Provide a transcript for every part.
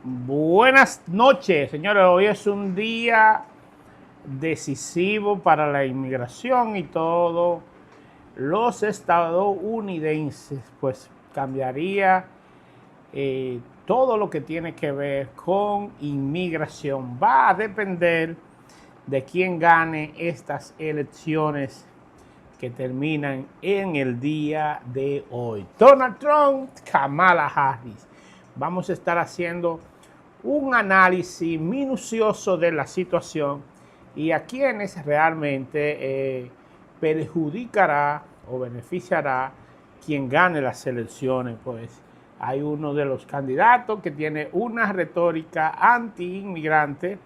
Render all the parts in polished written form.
Buenas noches, señores. Hoy es un día decisivo para la inmigración y todos los estadounidenses, pues cambiaría todo lo que tiene que ver con inmigración. Va a depender de quién gane estas elecciones que terminan en el día de hoy. Donald Trump, Kamala Harris. Vamos a estar haciendo un análisis minucioso de la situación y a quienes realmente perjudicará o beneficiará quien gane las elecciones. Pues hay uno de los candidatos que tiene una retórica anti-inmigrante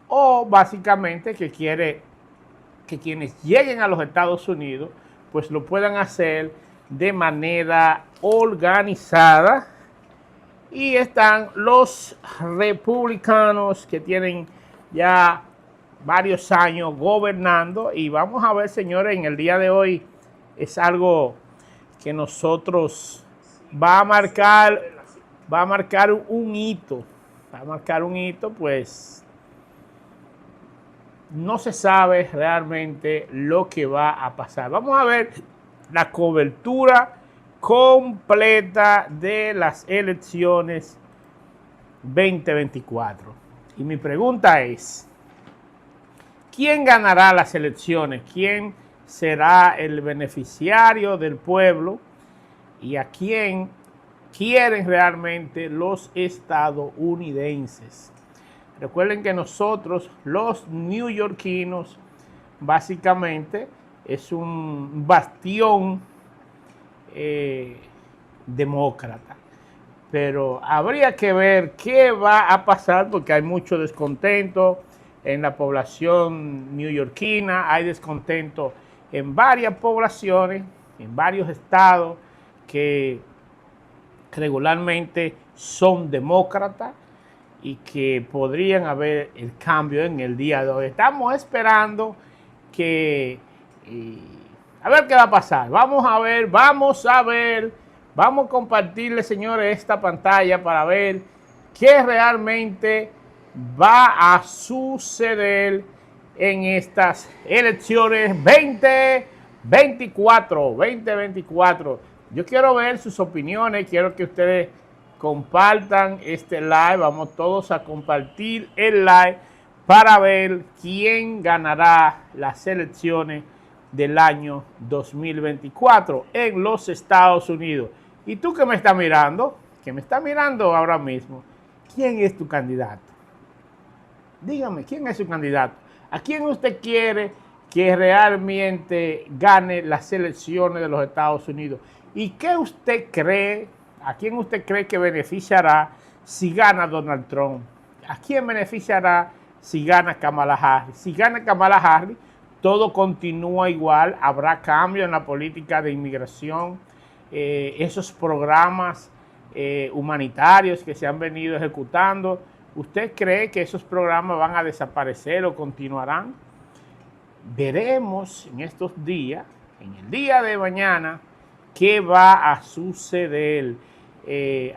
o básicamente que quiere que quienes lleguen a los Estados Unidos pues lo puedan hacer de manera organizada. Y están los republicanos que tienen ya varios años gobernando. Y vamos a ver, señores, en el día de hoy es algo que nosotros va a marcar un hito. Va a marcar un hito, pues no se sabe realmente lo que va a pasar. Vamos a ver la cobertura completa de las elecciones 2024. Y mi pregunta es, ¿quién ganará las elecciones? ¿Quién será el beneficiario del pueblo? ¿Y a quién quieren realmente los estadounidenses? Recuerden que nosotros, los neoyorquinos, básicamente es un bastión demócrata, pero habría que ver qué va a pasar porque hay mucho descontento en la población neoyorquina, hay descontento en varias poblaciones, en varios estados que regularmente son demócratas y que podrían haber el cambio en el día de hoy. Estamos esperando que a ver qué va a pasar. Vamos a ver. Vamos a compartirle, señores, esta pantalla para ver qué realmente va a suceder en estas elecciones 2024. Yo quiero ver sus opiniones, quiero que ustedes compartan este live. Vamos todos a compartir el live para ver quién ganará las elecciones del año 2024 en los Estados Unidos. Y tú que me estás mirando, ahora mismo, ¿quién es tu candidato? Dígame, ¿quién es su candidato? ¿A quién usted quiere que realmente gane las elecciones de los Estados Unidos? ¿Y qué usted cree, a quién usted cree que beneficiará si gana Donald Trump? ¿A quién beneficiará si gana Kamala Harris? Si gana Kamala Harris, todo continúa igual, habrá cambio en la política de inmigración, esos programas humanitarios que se han venido ejecutando. ¿Usted cree que esos programas van a desaparecer o continuarán? Veremos en estos días, en el día de mañana, qué va a suceder.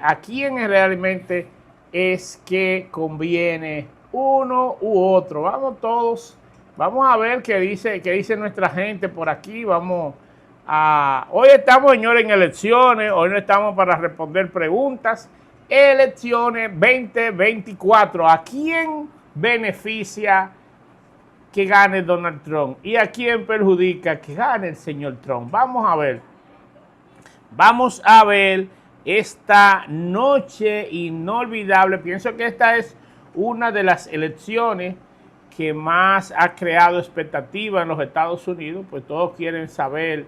¿A quién realmente es que conviene uno u otro? Vamos todos. Vamos a ver qué dice nuestra gente por aquí. Hoy estamos, señores, en elecciones. Hoy no estamos para responder preguntas. Elecciones 2024. ¿A quién beneficia que gane Donald Trump? ¿Y a quién perjudica que gane el señor Trump? Vamos a ver. Vamos a ver esta noche inolvidable. Pienso que esta es una de las elecciones que más ha creado expectativa en los Estados Unidos, pues todos quieren saber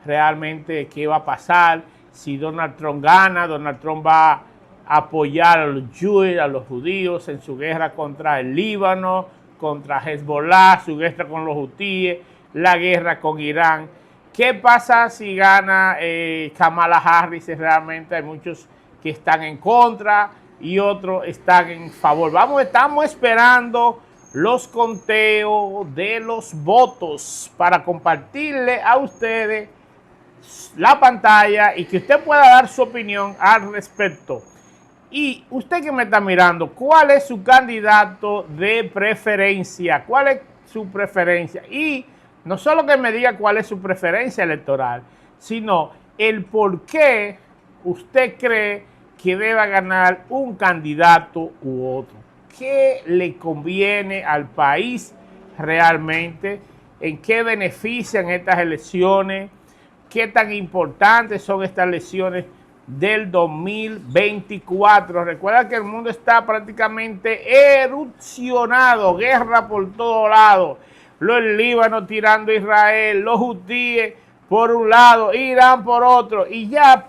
realmente qué va a pasar. Si Donald Trump gana, Donald Trump va a apoyar a los judíos en su guerra contra el Líbano, contra Hezbollah, su guerra con los hutíes, la guerra con Irán. ¿Qué pasa si gana Kamala Harris? Realmente hay muchos que están en contra y otros están en favor. Estamos esperando los conteos de los votos para compartirle a ustedes la pantalla y que usted pueda dar su opinión al respecto. Y usted que me está mirando, ¿cuál es su candidato de preferencia? ¿Cuál es su preferencia? Y no solo que me diga cuál es su preferencia electoral, sino el por qué usted cree que deba ganar un candidato u otro. ¿Qué le conviene al país realmente? ¿En qué benefician estas elecciones? ¿Qué tan importantes son estas elecciones del 2024? Recuerda que el mundo está prácticamente erupcionado, guerra por todos lados. Los Líbano tirando a Israel, los hutíes por un lado, Irán por otro, y ya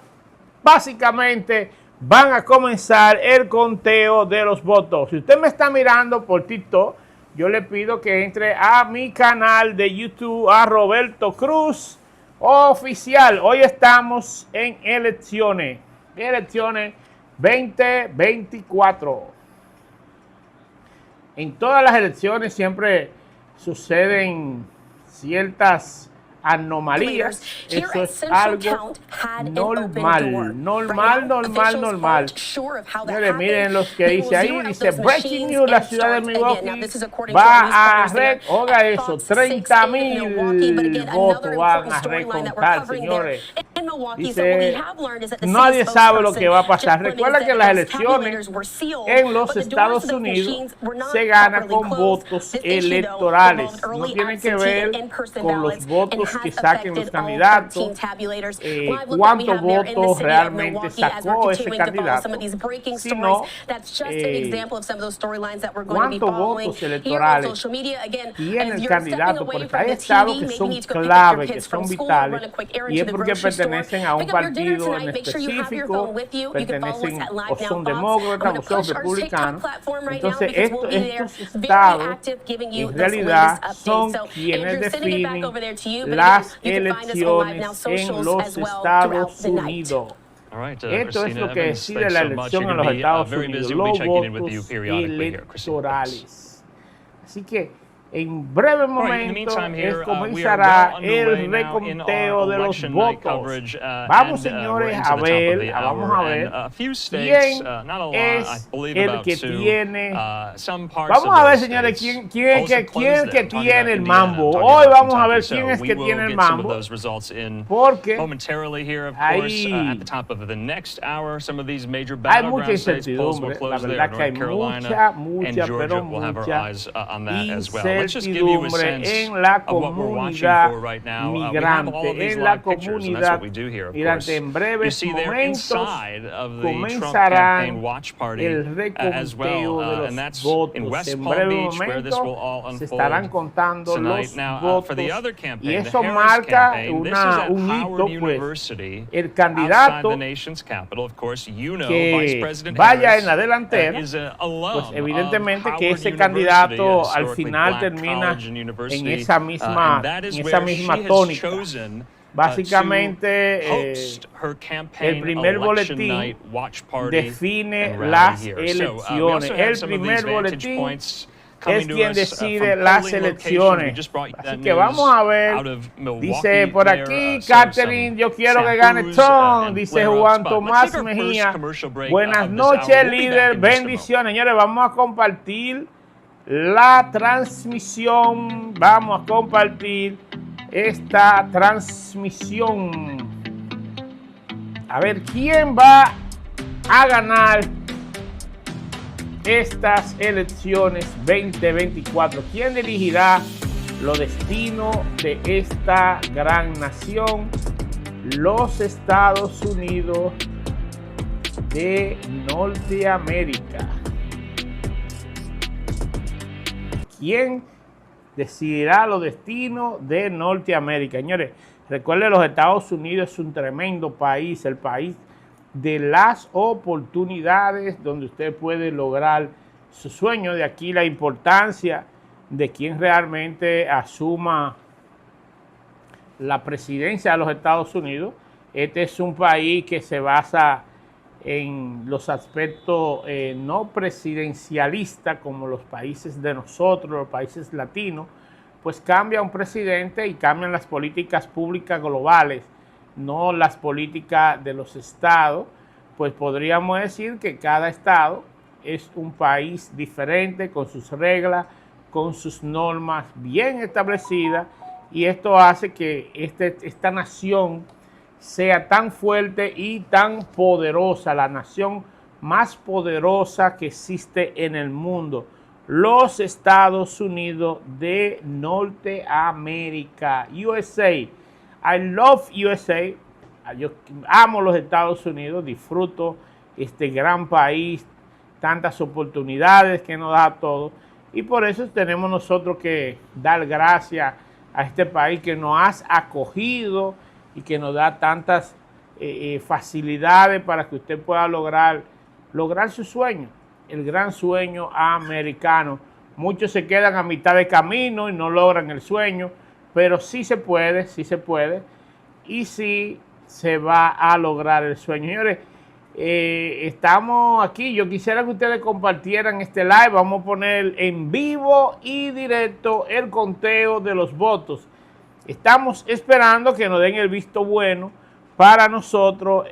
básicamente van a comenzar el conteo de los votos. Si usted me está mirando por TikTok, yo le pido que entre a mi canal de YouTube, a Roberto Cruz Oficial. Hoy estamos en elecciones 2024. En todas las elecciones siempre suceden ciertas anomalías. Eso es algo normal. Miren los que dice ahí, dice Breaking News, la ciudad de Milwaukee va a oiga eso, 30,000 votos van a recontar, señores. Dice, nadie sabe lo que va a pasar. Recuerda que las elecciones en los Estados Unidos se ganan con votos electorales. No tienen que ver con los votos que saquen los candidatos, cuántos votos realmente sacó ese candidato, sino cuántos votos electorales tiene el candidato, porque hay estados que son clave, que son vitales, y es porque pertenecen a un partido en específico, pertenecen o son demócratas o son republicanos. Entonces estos estados en realidad son quienes definen las elecciones en los Estados Unidos. Esto es lo que decide la elección en los Estados Unidos, los votos electorales. Así que en breve momento comenzará el reconteo de los votos. Vamos, señores, a ver quién es el que tiene. Vamos a ver, señores, quién es que tiene el mambo. Hoy vamos a ver quién es que tiene el mambo, porque hay mucha incertidumbre. La verdad que hay mucha incertidumbre en la comunidad migrante, en la comunidad migrante. En breves momentos comenzarán el reconteo de los votos. En breves momentos se estarán contando los votos, y eso marca un hito, pues el candidato que vaya en la delantera, pues evidentemente que ese candidato al final termina en esa misma tónica. Básicamente, el primer boletín define las elecciones. El primer boletín es quien decide las elecciones. Así que vamos a ver. Dice por aquí Catherine, yo quiero que gane Trump. Dice Juan Tomás Mejía, buenas noches, líder, bendiciones. Señores, vamos a compartir la transmisión. Vamos a compartir esta transmisión. A ver quién va a ganar estas elecciones 2024. ¿Quién dirigirá los destinos de esta gran nación, los Estados Unidos de Norteamérica? ¿Quién decidirá los destinos de Norteamérica? Señores, recuerden, los Estados Unidos es un tremendo país, el país de las oportunidades, donde usted puede lograr su sueño. De aquí la importancia de quien realmente asuma la presidencia de los Estados Unidos. Este es un país que se basa en los aspectos no presidencialistas como los países de nosotros, los países latinos. Pues cambia un presidente y cambian las políticas públicas globales, no las políticas de los estados, pues podríamos decir que cada estado es un país diferente, con sus reglas, con sus normas bien establecidas, y esto hace que esta nación sea tan fuerte y tan poderosa, la nación más poderosa que existe en el mundo, los Estados Unidos de Norteamérica, USA. I love USA. Yo amo los Estados Unidos, disfruto este gran país, tantas oportunidades que nos da a todos, y por eso tenemos nosotros que dar gracias a este país que nos ha acogido y que nos da tantas facilidades para que usted pueda lograr su sueño, el gran sueño americano. Muchos se quedan a mitad de camino y no logran el sueño, pero sí se puede, y sí se va a lograr el sueño. Señores, estamos aquí. Yo quisiera que ustedes compartieran este live. Vamos a poner en vivo y directo el conteo de los votos. Estamos esperando que nos den el visto bueno para nosotros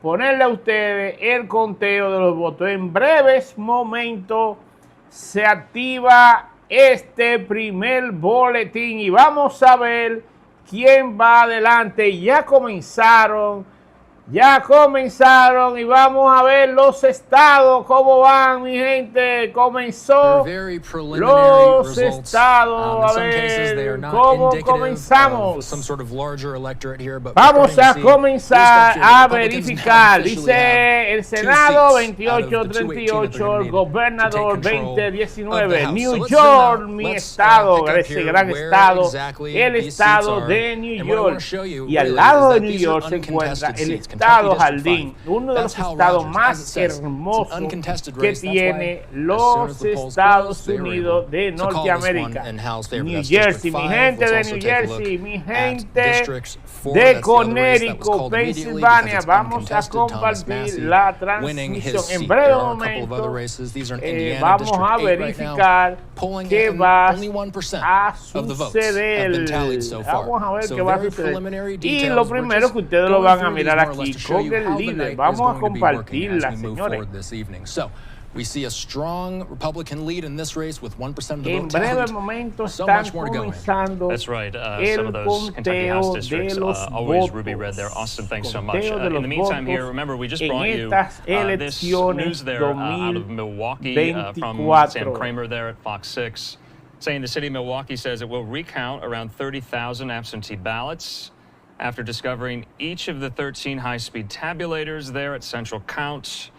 ponerle a ustedes el conteo de los votos. En breves momentos se activa este primer boletín y vamos a ver quién va adelante. Ya comenzaron y vamos a ver los estados, cómo van, mi gente. Comenzó los estados, a ver cómo comenzamos. Vamos a comenzar a verificar. Dice el Senado 28-38, el gobernador 20-19. New York, mi estado, ese gran estado, el estado de New York. Y al lado de New York se encuentra el estado Jardín, uno de los estados más hermosos que tiene los Estados Unidos de Norteamérica. New Jersey, mi gente de New Jersey, mi gente de Connecticut, Pensilvania. Vamos a compartir la transmisión en breve momento. Vamos a verificar qué va a suceder. Vamos a ver qué va a suceder. Y lo primero que ustedes lo van a mirar aquí con el líder. Vamos a compartirla, señores. En breve momento están comenzando el conteo de los votos. Conteo de los votos en estas elecciones 2024. Saying the city of Milwaukee says it will recount around 30,000 absentee ballots after discovering each of the 13 high-speed tabulators there at Central Count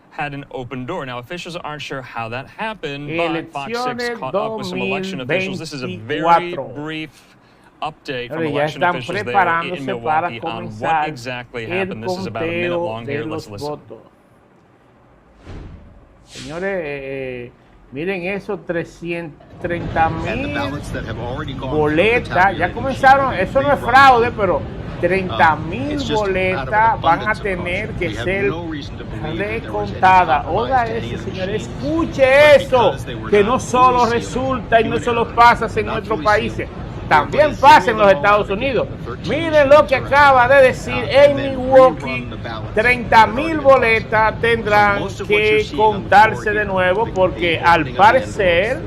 had an open door. Now, officials aren't sure how that happened, but Fox 6 caught up with some election officials. This is a very brief update from election officials there in Milwaukee on what exactly happened. This is about a minute long here. Let's listen. Señores, miren eso, 330,000 boletas. Ya comenzaron, eso no es fraude, pero 30,000 boletas van a tener que ser recontadas. Oiga eso, señores, escuche eso, que no solo resulta y no solo pasa en nuestros países, también pasa en los Estados Unidos. Miren lo que acaba de decir en Milwaukee: 30,000 boletas tendrán que contarse de nuevo porque al parecer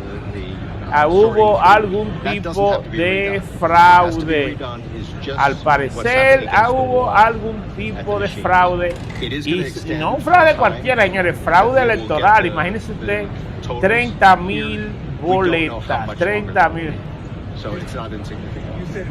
hubo algún tipo de fraude. Al parecer hubo algún tipo de fraude, y no un fraude cualquiera, señores, fraude electoral. Imagínense usted, 30,000 boletas, 30,000. So it's not insignificant.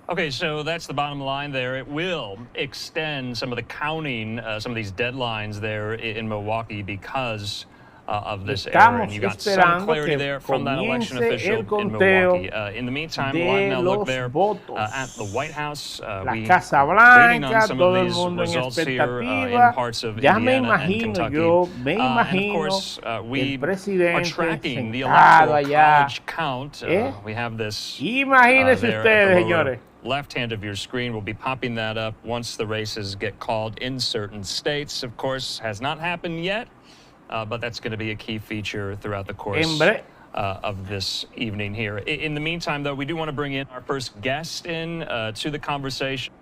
Okay, so that's the bottom line there. It will extend some of the counting, some of these deadlines there in Milwaukee because of this error. And you got some clarity there from that election official in Milwaukee. In the meantime, we'll now look there at the White House. We Casa Blanca, todo el mundo en expectativa. Ya me imagino, of course, we are tracking the electoral college count. We have this Imagínense ustedes, señores. Left hand of your screen. Will be popping that up once the races get called in certain states. Of course, has not happened yet, but that's going to be a key feature throughout the course of this evening here. In the meantime, though, we do want to bring in our first guest to the conversation.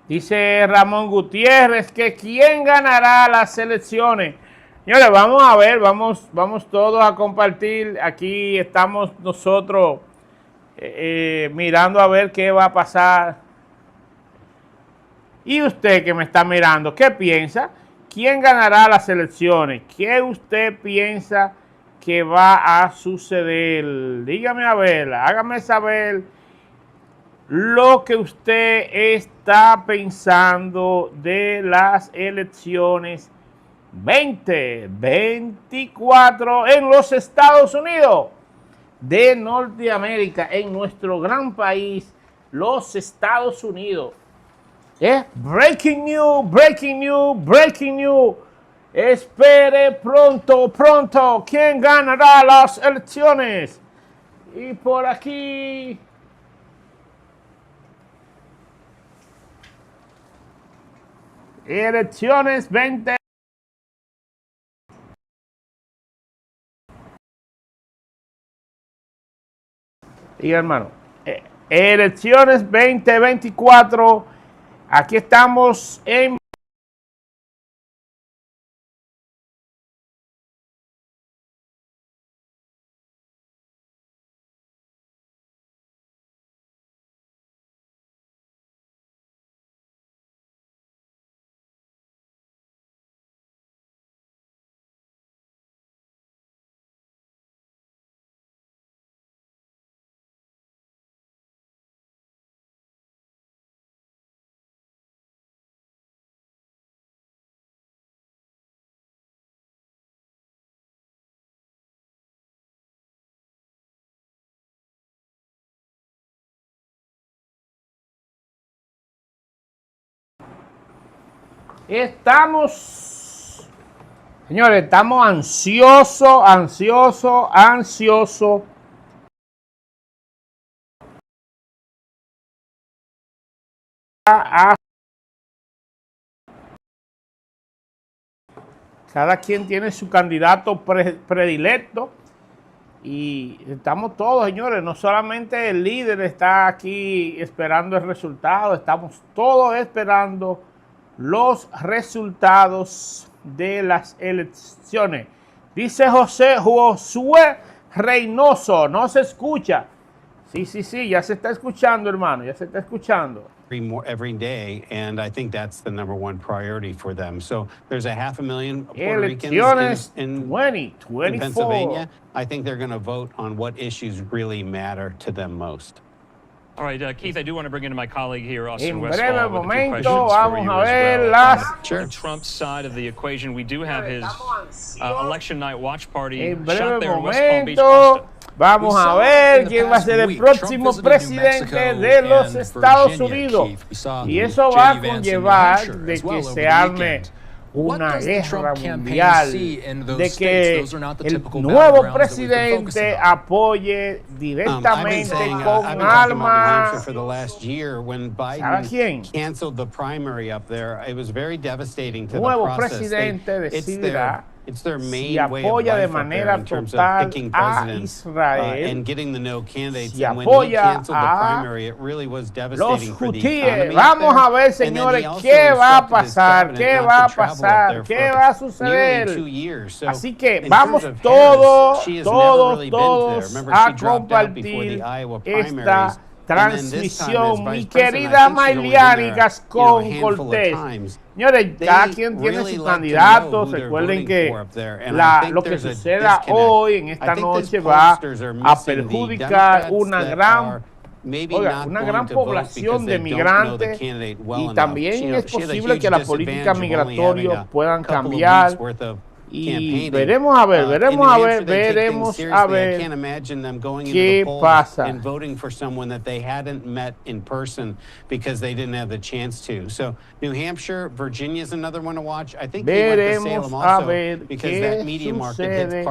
Dice Ramón Gutiérrez que quién ganará las elecciones. Señores, vamos a ver, vamos todos a compartir. Aquí estamos nosotros mirando a ver qué va a pasar. Y usted que me está mirando, ¿qué piensa? ¿Quién ganará las elecciones? ¿Qué usted piensa que va a suceder? Dígame a ver, hágame saber lo que usted está pensando de las elecciones 2024 en los Estados Unidos de Norteamérica, en nuestro gran país, los Estados Unidos. Breaking news, breaking news, breaking news. Espere pronto, pronto. ¿Quién ganará las elecciones? Y por aquí, elecciones 20. Y hermano, elecciones 2024. Aquí estamos en señores, estamos ansiosos. Cada quien tiene su candidato predilecto y estamos todos, señores, no solamente el líder está aquí esperando el resultado, estamos todos esperando los resultados de las elecciones. Dice Josué Reynoso, no se escucha. Sí, ya se está escuchando, hermano, ya se está escuchando. Every day, and I think that's the number one priority for them. So there's 500,000 Puerto Ricans in 2024. In Pennsylvania. I think they're going to vote on what issues really matter to them most. All right, Keith, I do want to bring in my colleague here, Austin En Westfall, breve with a few momento questions for vamos you a as ver well. las... On Trump's side of the equation, we do have his election night watch party En shot breve there in West Palm Beach, momento Austin. vamos a ver quién va a ser el próximo presidente de los Estados Unidos. Y eso va a conllevar de que se arme una guerra mundial, de que el nuevo presidente apoye directamente con armas. ¿Sabe quién? Nuevo presidente decidirá si apoya de manera total a Israel, si apoya a los hutíes. Vamos a ver, señores, qué va a pasar, qué va a suceder. Así que vamos todos a compartir esta transmisión, mi querida Mailiani Gascón Cortés. Señores, cada quien tiene sus candidatos. Recuerden que lo que suceda hoy, en esta noche, va a perjudicar una gran población de migrantes, y también es posible que la política migratoria puedan cambiar. Y veremos a ver qué pasa. New Hampshire, Virginia is another one to watch. I think veremos a ver qué sucede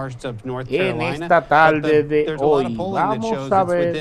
en esta tarde de hoy. Vamos a ver.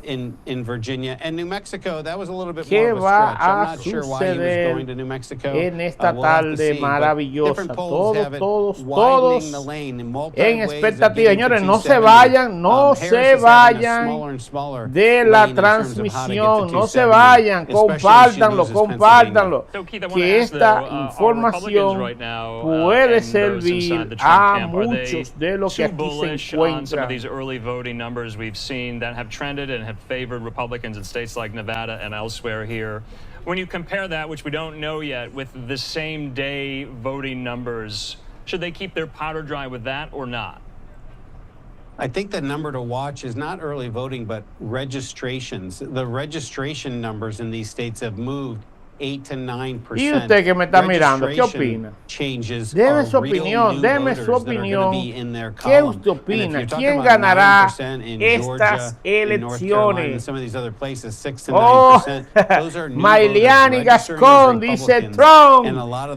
in Virginia and New Mexico. That was a little bit ¿Qué more of a va stretch. I'm a not sure why he was suceder going to New Mexico. en esta We'll have to tarde see, but maravillosa? different polls have it Todos widening the lane in multi en ways of expectativa. getting to Señores, no se 270. vayan, no Harris se is having a vayan smaller and smaller de lane la in terms of how to get to transmisión, no se 270, vayan, especially if she compártanlo, loses compártanlo, So, Keith, I wanna que ask, esta though, are información Republicans right now, puede and those servir inside the Trump a camp, are they muchos de los que too aquí se bullish on some of encuentran. these early voting numbers we've seen that have trended and have favored Republicans in states like Nevada and elsewhere here? When you compare that, which we don't know yet, with the same day voting numbers, should they keep their powder dry with that or not? I think the number to watch is not early voting, but registrations. The registration numbers in these states have moved 8 to 9%. Y usted que me está mirando, ¿qué opina? Deme su opinión, deme su opinión. ¿Qué usted opina? ¿Quién ganará estas elecciones? Oh, Mailiani Gascón dice Trump.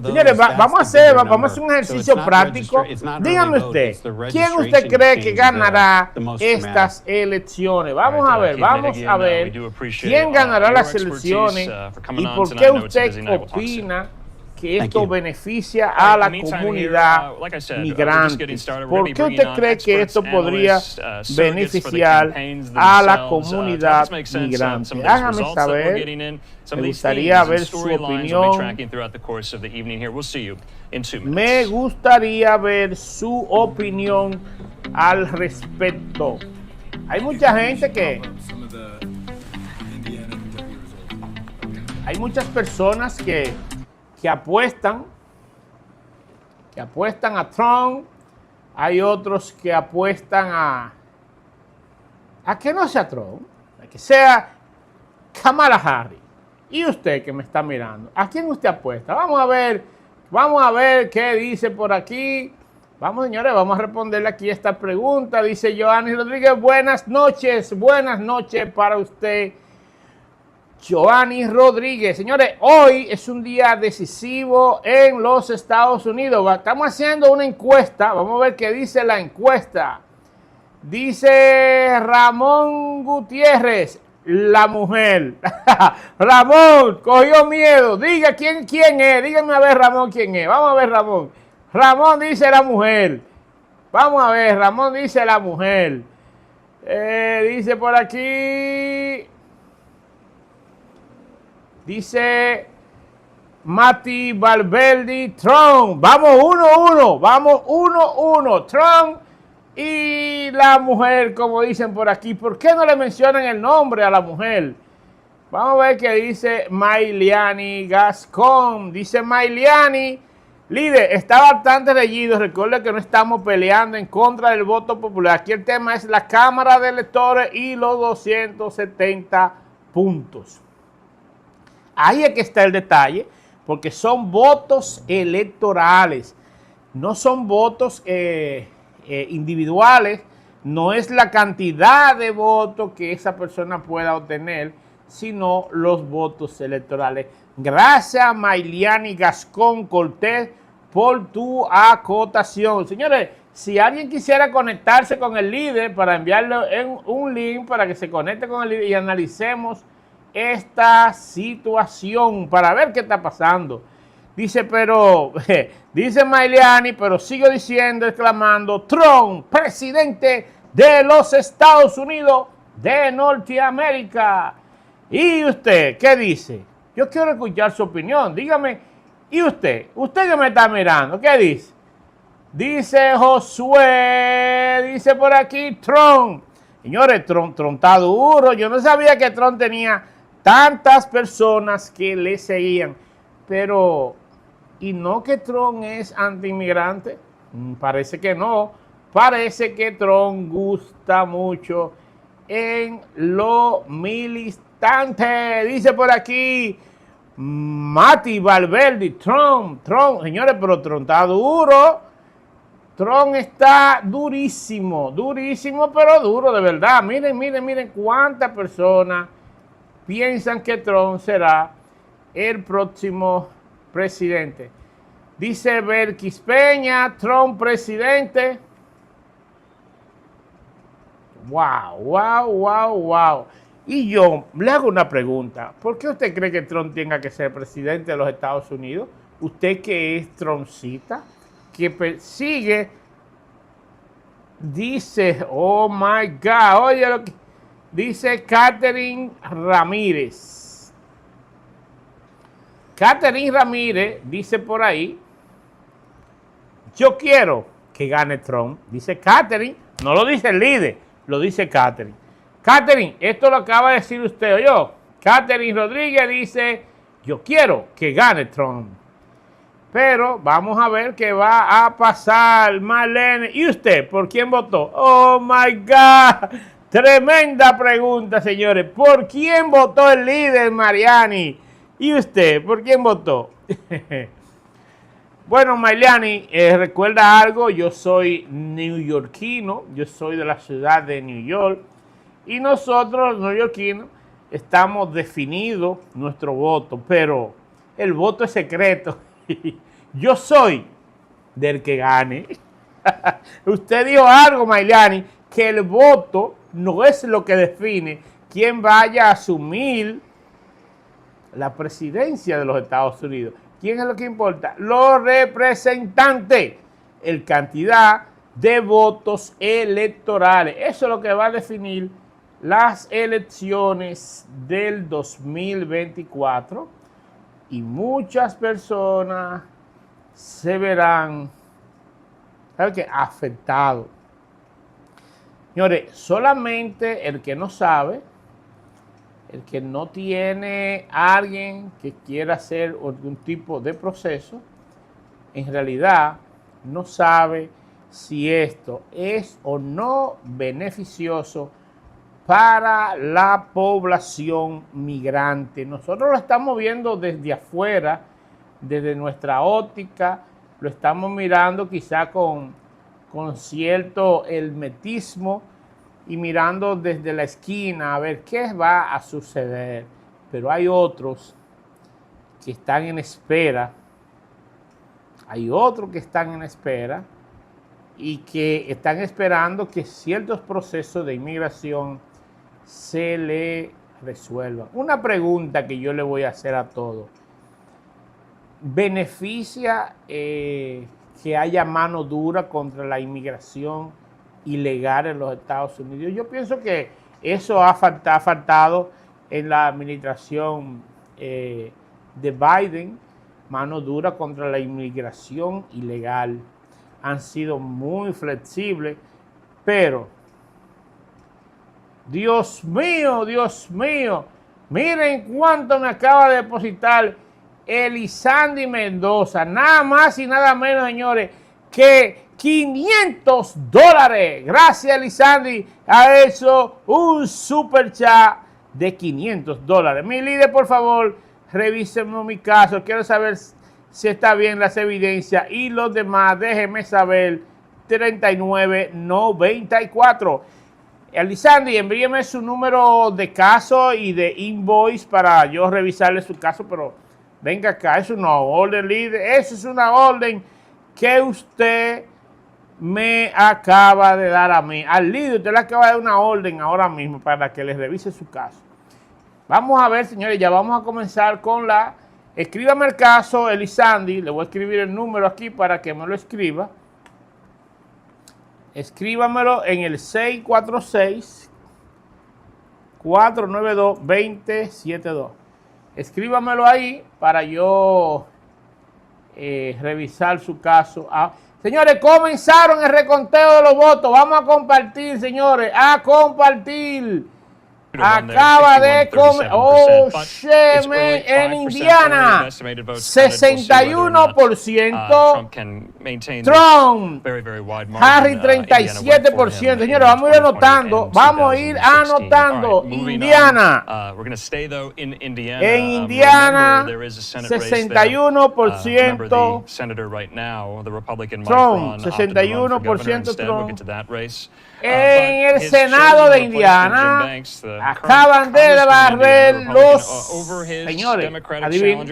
Señores, vamos a hacer un ejercicio práctico. Dígame usted, ¿quién usted cree que ganará estas elecciones? Vamos a ver quién ganará las elecciones y por qué usted opina que esto beneficia a la comunidad migrante. ¿Por qué usted cree que esto podría beneficiar a la comunidad migrante? Hágame saber. Me gustaría ver su opinión. Me gustaría ver su opinión al respecto. Hay mucha gente que... Hay muchas personas que apuestan a Trump. Hay otros que apuestan a que no sea Trump, a que sea Kamala Harris. Y usted que me está mirando, ¿a quién usted apuesta? Vamos a ver qué dice por aquí. Vamos, señores, vamos a responderle aquí esta pregunta. Dice Joanny Rodríguez, buenas noches para usted. Joanny Rodríguez. Señores, hoy es un día decisivo en los Estados Unidos. Estamos haciendo una encuesta. Vamos a ver qué dice la encuesta. Dice Ramón Gutiérrez, la mujer. Ramón, cogió miedo. Diga quién es. Díganme a ver, Ramón, quién es. Vamos a ver, Ramón. Ramón dice la mujer. Vamos a ver, Ramón dice la mujer. Dice por aquí... Dice Mati Valverde, Trump. Vamos 1-1. Vamos 1-1. Trump y la mujer, como dicen por aquí. ¿Por qué no le mencionan el nombre a la mujer? Vamos a ver qué dice Mailiani Gascón. Dice Mailiani, líder, está bastante reñido. Recuerde que no estamos peleando en contra del voto popular. Aquí el tema es la Cámara de Electores y los 270 puntos. Ahí es que está el detalle, porque son votos electorales, no son votos individuales, no es la cantidad de votos que esa persona pueda obtener, sino los votos electorales. Gracias, Mailiani Gascón Cortés, por tu acotación. Señores, si alguien quisiera conectarse con el líder para enviarle un link para que se conecte con el líder y analicemos esta situación para ver qué está pasando. Dice, dice Mailiani, pero sigo diciendo, exclamando, Trump, presidente de los Estados Unidos de Norteamérica. ¿Y usted qué dice? Yo quiero escuchar su opinión. Dígame, ¿y usted que me está mirando, qué dice? Dice Josué, dice por aquí, Trump. Señores, Trump está duro. Yo no sabía que Trump tenía tantas personas que le seguían, pero, ¿y no que Trump es anti-inmigrante? Parece que no, parece que Trump gusta mucho en lo militante. Dice por aquí, Mati Valverde, Trump, señores, pero Trump está duro. Trump está durísimo, pero duro de verdad. Miren cuántas personas piensan que Trump será el próximo presidente. Dice Berkis Peña, Trump presidente. Wow, wow, wow, wow. Y yo le hago una pregunta. ¿Por qué usted cree que Trump tenga que ser presidente de los Estados Unidos? Usted que es Trumpcita, que persigue, dice, oh my God, oye lo que dice Catherine Ramírez. Catherine Ramírez dice por ahí, yo quiero que gane Trump. Dice Catherine, no lo dice el líder, lo dice Catherine. Catherine, esto lo acaba de decir usted o yo. Catherine Rodríguez dice, yo quiero que gane Trump. Pero vamos a ver qué va a pasar, Marlene. ¿Y usted por quién votó? Oh my God. Tremenda pregunta, señores. ¿Por quién votó el líder, Mariani? ¿Y usted por quién votó? Bueno, Mariani, recuerda algo. Yo soy neoyorquino. Yo soy de la ciudad de New York. Y nosotros, los neoyorquinos, estamos definidos nuestro voto. Pero el voto es secreto. Yo soy del que gane. Usted dijo algo, Mailiani, que el voto no es lo que define quién vaya a asumir la presidencia de los Estados Unidos. ¿Quién es lo que importa? Los representantes, el cantidad de votos electorales. Eso es lo que va a definir las elecciones del 2024. Y muchas personas se verán, ¿sabe qué?, afectados. Señores, solamente el que no sabe, el que no tiene a alguien que quiera hacer algún tipo de proceso, en realidad no sabe si esto es o no beneficioso para la población migrante. Nosotros lo estamos viendo desde afuera, desde nuestra óptica, lo estamos mirando quizá con cierto hermetismo y mirando desde la esquina a ver qué va a suceder. Pero hay otros que están en espera, y que están esperando que ciertos procesos de inmigración se le resuelvan. Una pregunta que yo le voy a hacer a todos. ¿Beneficia que haya mano dura contra la inmigración ilegal en los Estados Unidos? Yo pienso que eso ha faltado en la administración de Biden. Mano dura contra la inmigración ilegal. Han sido muy flexibles, pero Dios mío, miren cuánto me acaba de depositar Elisandi Mendoza, nada más y nada menos, señores, que $500. Gracias, Elisandi, ha hecho un super chat de $500. Mi líder, por favor, revísenme mi caso, quiero saber si está bien las evidencias y los demás, déjenme saber. 3994. Elisandi, envíeme su número de caso y de invoice para yo revisarle su caso, pero venga acá, es una orden, líder, eso es una orden que usted me acaba de dar a mí. Al líder, usted le acaba de dar una orden ahora mismo para que le revise su caso. Vamos a ver, señores, ya vamos a comenzar con la... Escríbame el caso, Elisandi, le voy a escribir el número aquí para que me lo escriba. Escríbamelo en el 646-492-2072. Escríbamelo ahí para yo revisar su caso. Señores, comenzaron el reconteo de los votos. Vamos a compartir, señores, a compartir. Acaba de comer, oh shit, man, en Indiana, 61%, Trump, Harry 37%, señores, vamos a ir anotando, Indiana, en Indiana, 61%, Trump, 61% Trump. En el Senado de Indiana acaban de barrer los, señores, adivinen,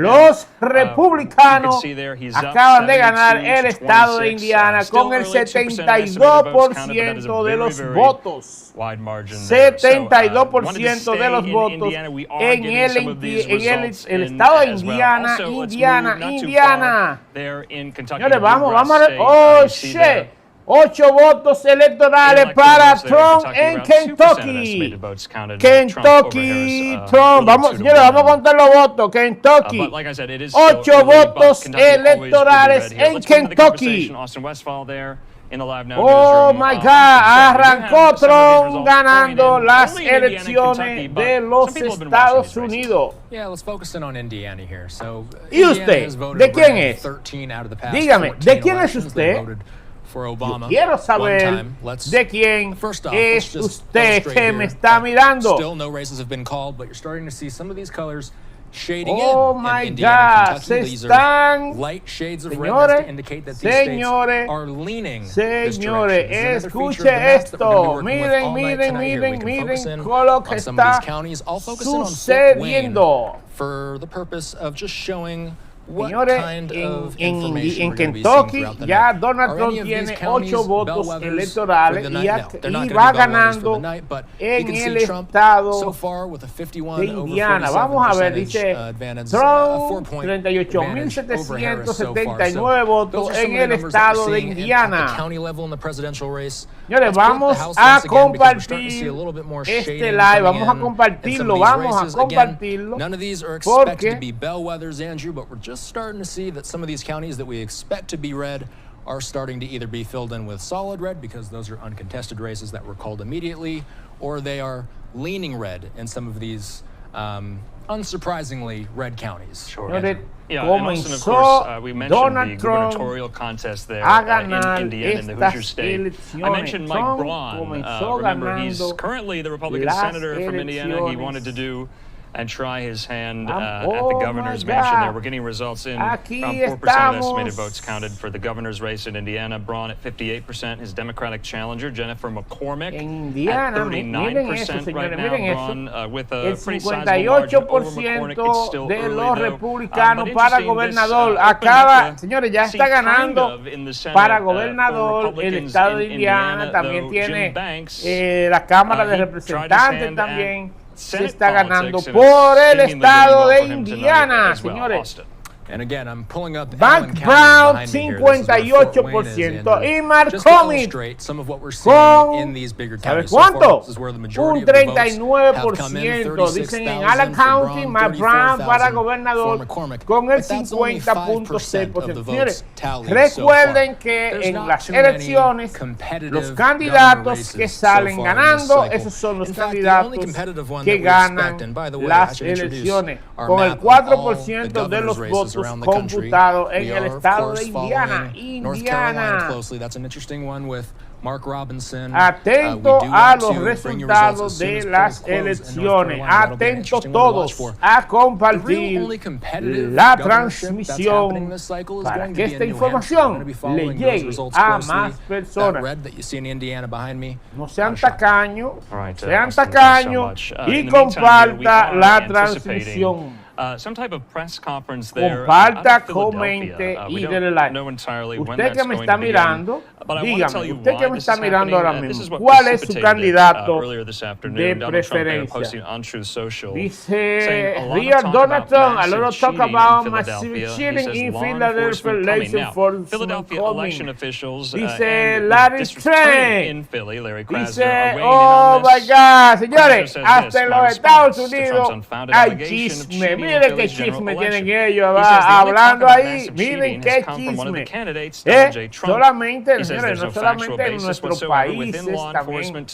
los republicanos acaban de ganar el estado de Indiana con el 72% de los votos. 72% de los votos en el estado de Indiana. Señores, vamos a ver. Oh, shit. 8 votos electorales para Trump en Kentucky. Kentucky, Trump. Vamos, señores, vamos a contar los votos. Kentucky. 8 votos electorales en Kentucky. Oh my God, arrancó Trump ganando las elecciones de los Estados Unidos. ¿Y usted? ¿De quién es? Dígame, ¿de quién es usted? Yo quiero saber de quién es usted que me está mirando. Oh my God, se están, señores, escuche esto, miren lo que está sucediendo. Señores, en Kentucky ya Donald Trump tiene 8 votos electorales y va ganando en el estado de Indiana. Vamos a ver, dice Trump, 38.779 votos en el estado de Indiana. Señores, vamos a compartir este live, vamos a compartirlo porque starting to see that some of these counties that we expect to be red are starting to either be filled in with solid red because those are uncontested races that were called immediately, or they are leaning red in some of these unsurprisingly red counties. Sure. Comenzó Donald Trump a ganar estas elecciones. I mentioned Mike Braun. Remember, he's currently the Republican senator from Indiana. He wanted to do and try his hand at the governor's mansion there. We're getting results in. Around 4% of estimated votes counted for the governor's race in Indiana. Braun at 58%. His Democratic challenger, Jennifer McCormick, at 39% right now. Braun with a pretty sizable margin over McCormick. It's still de early, los though. republicanos para gobernador. Acaba, señores, ya está ganando para gobernador el estado de Indiana. También tiene la Cámara de Representantes también. Se está ganando por el estado de Indiana, señores. Mac Brown, 58%. Y McCormick, ¿sabes cuánto? Un 39%. Dicen en Allen County, Mac Brown para gobernador con el 50.6%. Señores, recuerden que en las elecciones, los candidatos que salen ganando, esos son los candidatos que ganan las elecciones. Con el 4% de los votos computado en el estado de Indiana. Atento a los resultados de las elecciones. Atentos todos a compartir la transmisión para que esta información le llegue a más personas. No sean tacaños, y comparta la transmisión. Some type of press conference there. Comparta, comente y denle like. Usted que me está mirando, dígame, usted que me está mirando ahora mismo, ¿cuál es su candidato de preferencia? Dice, Real Donald Trump, a lot of talk about massive cheating in Philadelphia election for coming. Dice, Larry Trent. Dice, oh my God, señores, hasta en los Estados Unidos hay chisme. Miren qué chisme tienen ellos hablando ahí. Miren qué chisme. Solamente, señores, no solamente en nuestros países, también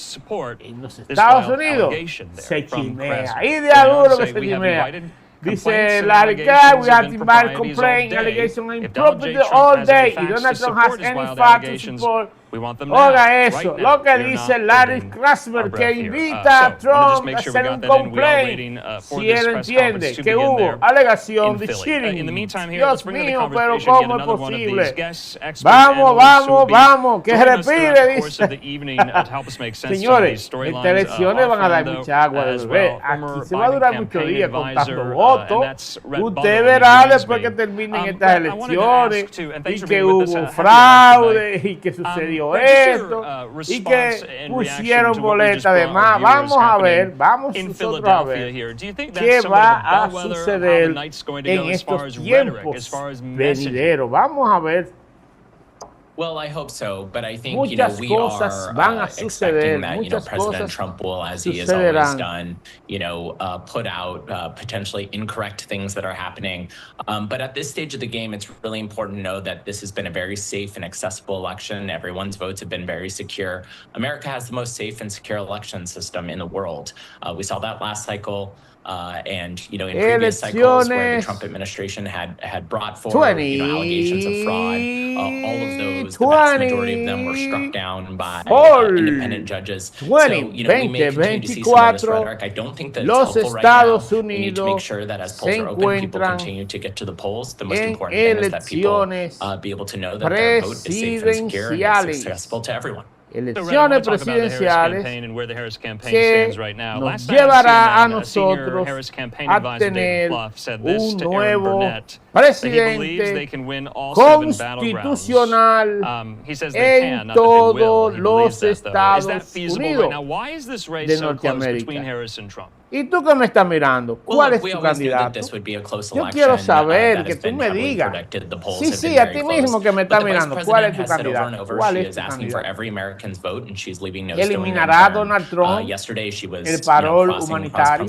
en los Estados Unidos se chismea. Ahí de aduro que se chismea. Dice Larry Cat, we have to complaint allegation and property all day. Y Donald Trump has any facts to support We want them now. Oiga eso, Right now. lo que We are dice not Larry holding Krasner, our que breath here. invita a So, wanna just Trump make a sure we hacer got un that in. We are complaint waiting for si this él press entiende conference to que begin hubo there alegación in de Philly. cheating. In the meantime, here, Dios let's bring to the mío, pero conversation yet ¿cómo es another one of these posible? guests, experts, Vamos, analysts who will vamos, be vamos, que joining us throughout respire, the course of dice. the evening to help us make sense of these Señores, storylines. estas elecciones van a dar Off-end, mucha agua de as beber. well, Aquí former se va a durar Biden muchos campaign días contando advisor, and votos. that's Rhett Usted Butler, verá who joins después me. que terminen But estas I wanted to elecciones ask too, and y thanks for que being with us. hubo Happy to have you fraude tonight. y que sucedió What's your, esto y response que and reaction pusieron to what we just boleta de brought más. our viewers Vamos a ver, happening vamos in nosotros a Philadelphia ver here? Do you think qué that's somewhat va of a a bellwether of how the suceder night's going to en go as far estos as rhetoric, as tiempos far as messaging? venideros. Vamos a ver. Well, I hope so, but I think Muchas we cosas are van a suceder, expecting that muchas President cosas Trump will, as he has always sucederán. done, put out potentially incorrect things that are happening. But at this stage of the game, it's really important to know that this has been a very safe and accessible election. Everyone's votes have been very secure. America has the most safe and secure election system in the world. We saw that last cycle. And in previous cycles where the Trump administration had brought forward allegations of fraud, all of those, the vast majority of them were struck down by independent judges. So we may continue to see some of this rhetoric. I don't think that it's helpful right now. We need to make sure that as polls are open, people continue to get to the polls. The most important thing is that people be able to know that their vote is safe and secure and it's accessible to everyone. Elecciones presidenciales que nos llevará a nosotros a tener un nuevo presidente constitucional en todos los Estados Unidos de Norteamérica. ¿Y tú que me estás mirando? ¿Cuál es tu candidato? Yo quiero saber, que tú me digas. Sí, a ti mismo que me estás mirando. ¿Cuál es tu candidato? ¿Cuál es tu candidato? ¿Eliminará a Donald Trump el parol humanitario?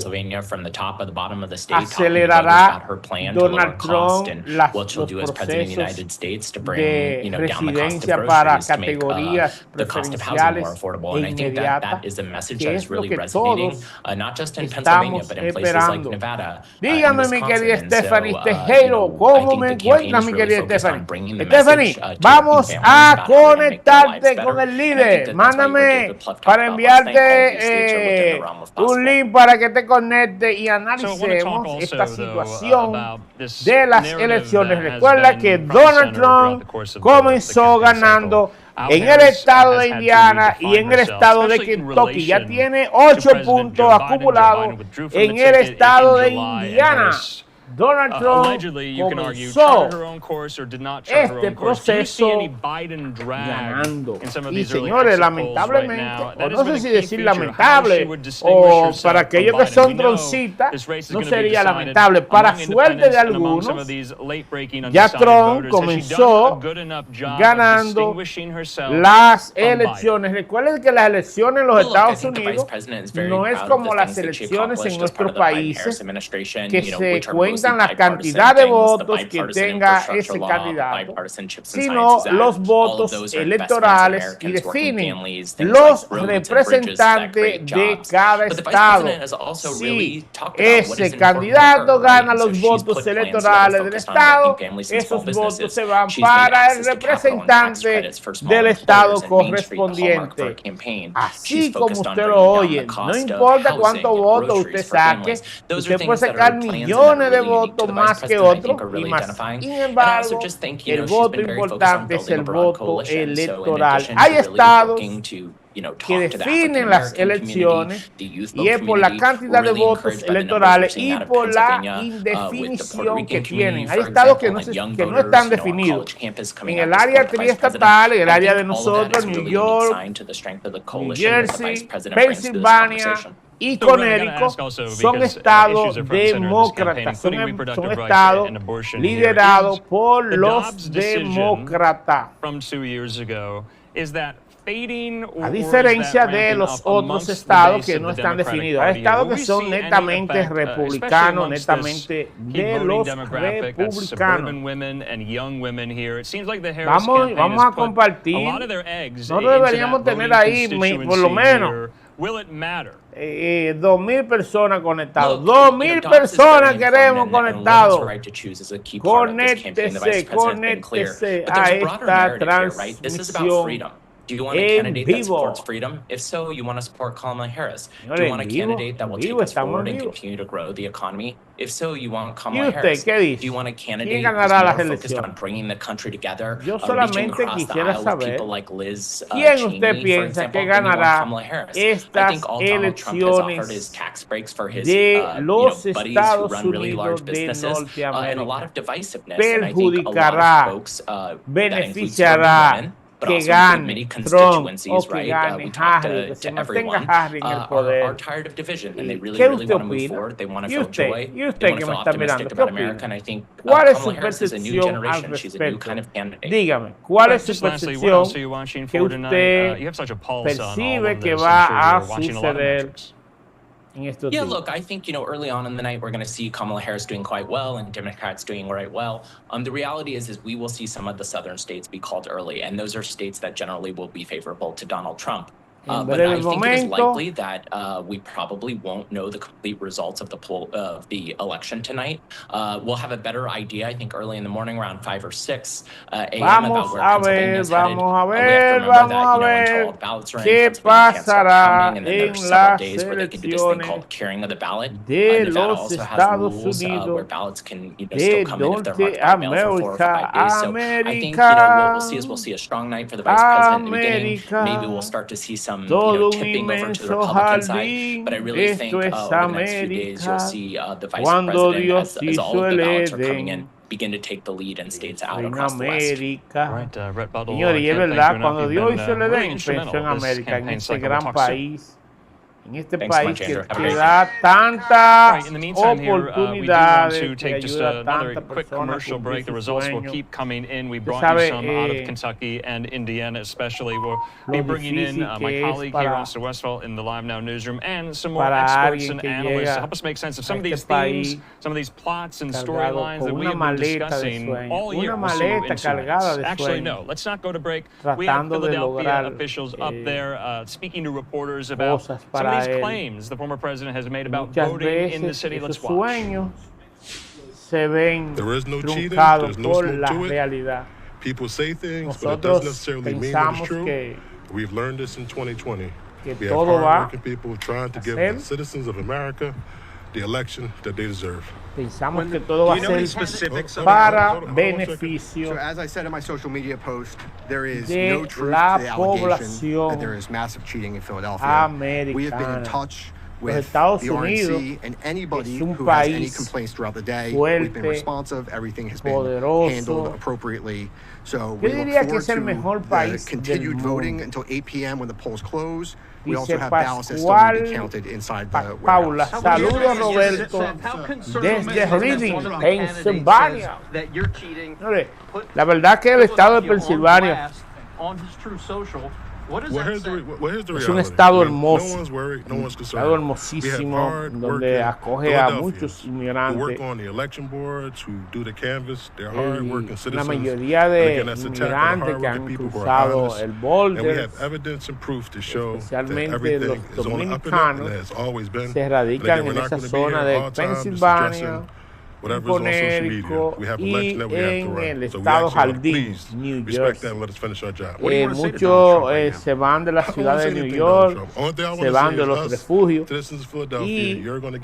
¿Acelerará Donald Trump los procesos de residencia para categorías preferenciales e inmediatas? Que es lo que todos estamos esperando. Dígame, mi querida Stephanie Tejero, ¿cómo me encuentras, mi querida Stephanie? Stephanie, vamos a conectarte con el líder. Mándame para enviarte un link para que te conecte y analicemos esta situación de las elecciones. Recuerda que Donald Trump comenzó ganando en el estado de Indiana y en el estado de Kentucky. Ya tiene 8 puntos acumulados en el estado de Indiana. Donald Trump comenzó este proceso ganando. Y señores, lamentablemente, o no sé si decir lamentable, o para aquellos que son troncitas, no sería lamentable. Para suerte de algunos, ya Trump comenzó ganando las elecciones. Recuerden que las elecciones en los Estados Unidos no es como las elecciones en nuestros países, que se cuentan la cantidad de votos que tenga ese candidato, sino los votos electorales y definen los representantes de cada estado. Si ese candidato gana los votos electorales del estado, esos votos se van para el representante del estado correspondiente. Así como usted lo oye, no importa cuántos votos usted saque, usted puede sacar millones de votos más que otro y más. Sin embargo, el voto importante es el voto electoral. Hay estados que definen las elecciones y es por la cantidad de votos electorales y por la indefinición que tienen. Hay estados que no están definidos. En el área triestatal, en el área de nosotros, New York, New Jersey, Pensilvania y Connecticut son estados demócratas, son estados liderados por los demócratas. A diferencia de los otros estados que no están definidos. Hay estados que son netamente republicanos, netamente de los republicanos. Vamos a compartir. Nosotros deberíamos tener ahí, por lo menos, 2,000 personas conectadas. 2,000 personas queremos conectados. Conéctese a esta transmisión. Do you want a candidate that supports freedom? If so, you want to support Kamala Harris. Do you want a candidate that will take us forward and continue to grow the economy? If so, you want Kamala Harris. Do you want a candidate who's more focused on bringing the country together, reaching across the aisle with people like Liz Cheney, for example? Then you want Kamala Harris. I think all Donald Trump has offered is tax breaks for his buddies who run really large businesses and a lot of divisiveness. And I think a lot of folks, that includes women, but also many constituencies, right? We talk to everyone, are tired of division, and they really want to move forward. They want to feel joy. They want to feel optimistic about America, and I think Kamala Harris is a new generation. She's a new kind of candidate. Dígame, ¿cuál es su Lastly, what percepción else are you watching que for tonight? usted You have such a pulse on all percibe of que this. va I'm a sure you're watching a lot of suceder metrics. en estos Yeah, días? look, I think, early on in the night, we're going to see Kamala Harris doing quite well and Democrats doing right well. The reality is we will see some of the southern states be called early, and those are states that generally will be favorable to Donald Trump. But I think it is likely that we probably won't know the complete results of the election tonight. We'll have a better idea, I think, early in the morning, around 5 or 6 a.m. about where Pennsylvania is headed. We have to remember that, until all ballots are in, Pennsylvania can't start counting, and then there are several days where they can do this thing called carrying of the ballot. Nevada also has rules where ballots can still come in if they're marked by mail for 4 or 5 days. So I think, what we'll see is we'll see a strong night for the vice president in the beginning. Maybe we'll start to see some tipping over to the Republican side, but I really think over the next few days you'll see the vice president, as all of the ballots are coming in, begin to take the lead in states out across the West. Right, Rhett Buttle, Señores, y es thank verdad, you cuando enough. Dios You've hizo been el really Edén, instrumental pensó en in this América, en campaign este cycle. We'll gran talk soon. país, en este Thanks so país much, que Andrew. Have a te great da tantas In the meantime, here, we do want oportunidades, to que take just ayuda a another tantas quick personas a commercial cumplir break. The sus results will sueños. keep coming in. We Usted brought sabe, you some out of Kentucky and Indiana, especially. We'll be lo bringing in difícil my que es colleague here, para- Austin Westphal, in the Live Now newsroom, and some more para experts alguien and que analysts to llega help us make sense of a some of these este país themes, some of these plots and cargado storylines con that we una have been maleta de discussing sueños, all year. una We'll see you maleta in 2 cargada minutes. de Actually, sueños, no. Let's not go to break. We have tratando de Philadelphia lograr officials up there speaking to reporters about cosas some para of these él. claims the former president has made about Muchas voting in the veces city. Let's esos watch. sueños se ven There is no cheating, truncados there's no por smoke la to it. realidad. People say things, but it Nosotros doesn't necessarily mean that it's pensamos true. que We've learned this in 2020. que We have todo va hardworking people trying to give ser- the citizens of America the election that they deserve. Pensamos que todo va a Do you know any ser specifics of para hold on a second. beneficio So as I said in my social media post, there is de no truth la to the allegation población that there is massive cheating in Philadelphia. We have been in americana. touch Los with Estados the Unidos RNC and anybody es un who has any país complaints throughout the day. fuerte, We've been responsive. Everything has been poderoso. handled appropriately. So Yo we look diría que es el forward mejor to país the del continued voting mundo. until 8 p.m. when the polls close. We Dice also have ballots that still need to Pascual be counted inside Pa- the Paula, warehouse. saludos Roberto desde Reading, Pensilvania. Señores, la verdad que el estado de Pensilvania Well, here's the reality. es un estado No hermoso, one's worried, no one's concerned. estado We have hermosísimo hard donde working acoge a Philadelphians muchos who inmigrantes. work on the election boards, who do the canvas. They're Y hard-working la citizens. mayoría And de again, that's a tap on the inmigrantes que han hard-working people who are cruzado honest. el And we border have evidence and proof to show that especialmente everything los is on the up and up, and dominicanos it has always been. se And radican again, we're en not esa going to be zona here de all the time just Pensilvania, addressing whatever is on social media. Connecticut We have y election that we have to en run. el So we estado ask you to Jardín, please New respect Jersey. that and let us finish our job. Muchos se van de la ciudad de New York, se van de los refugios y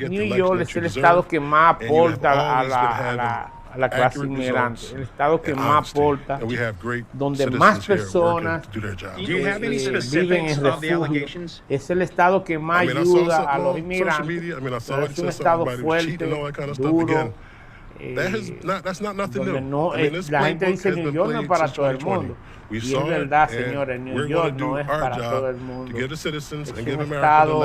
New York es el estado que más aporta a la clase inmigrante, el estado que más aporta, donde más personas viven en refugio, es el estado que más ayuda a los inmigrantes, pero es un estado fuerte, duro, donde no es, la gente dice New York no es para todo el mundo. Y es verdad, señores, New York no es para todo el mundo. Es un estado